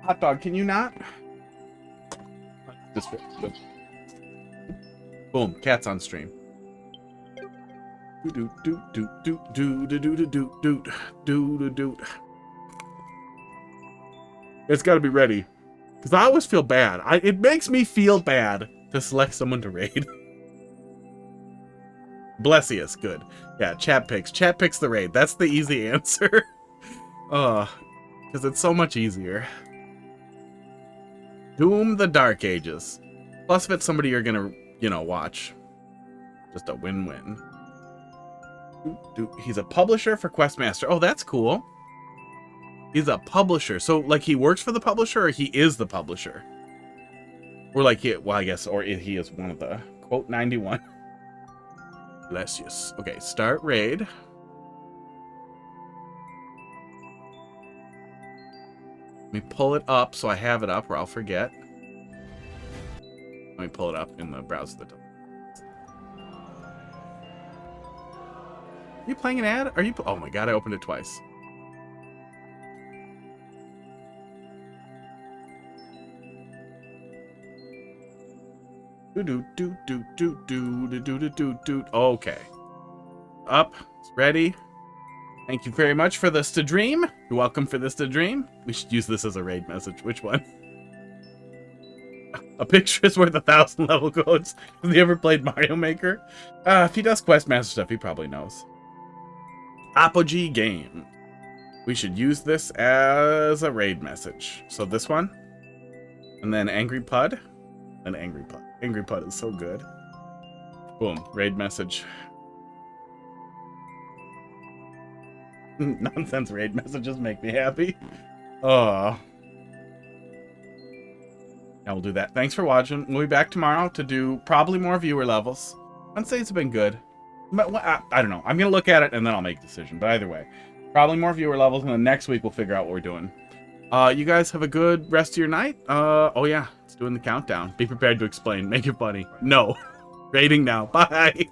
Hot dog, can you not? Just boom, cat's on stream. It's gotta be ready. Because I always feel bad. It makes me feel bad to select someone to raid. Blessius, good. Yeah, chat picks. Chat picks the raid. That's the easy answer. Because it's so much easier. Doom the Dark Ages. Plus if it's somebody you're gonna, you know, watch. Just a win-win. He's a publisher for Questmaster. Oh, that's cool. He's a publisher. So, like, he works for the publisher, or he is the publisher? Or, like, well, I guess, or he is one of the, quote, 91. Bless you. Okay, start raid. Let me pull it up so I have it up, or I'll forget. Let me pull it up in the browser. Are you playing an ad? Are you? Oh my god, I opened it twice. Okay. Up. It's ready. Thank you very much for this to dream. You're welcome for this to dream. We should use this as a raid message. Which one? A picture is worth 1,000 level codes. Has he ever played Mario Maker? If he does Quest Master stuff, he probably knows. Apogee game. We should use this as a raid message. So this one. And then Angry Pud. And Angry Pud. Angry Pud is so good. Boom. Raid message. Nonsense raid messages make me happy. Oh. Now we'll do that. Thanks for watching. We'll be back tomorrow to do probably more viewer levels. Wednesdays have been good. But I don't know. I'm going to look at it and then I'll make a decision. But either way, probably more viewer levels. And then next week we'll figure out what we're doing. You guys have a good rest of your night. Oh yeah, it's doing the countdown. Be prepared to explain. Make it funny. No. Rating now. Bye.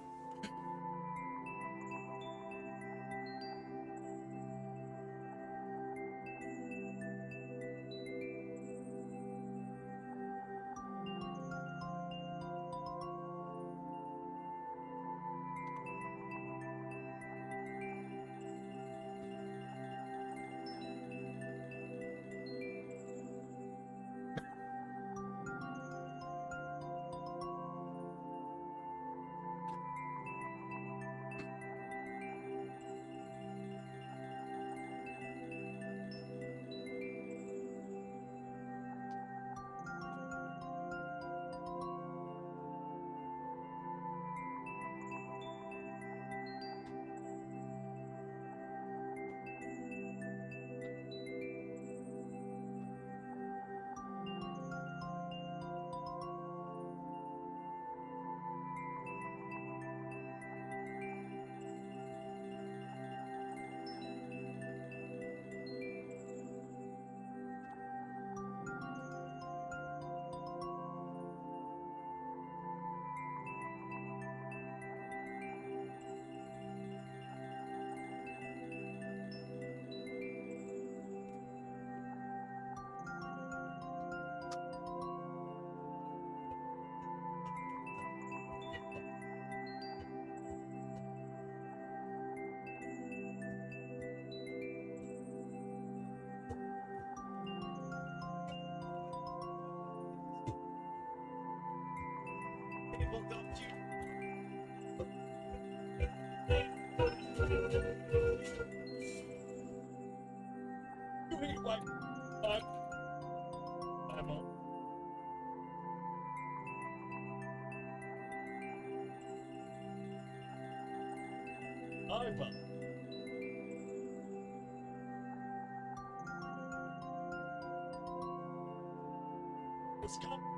Stop.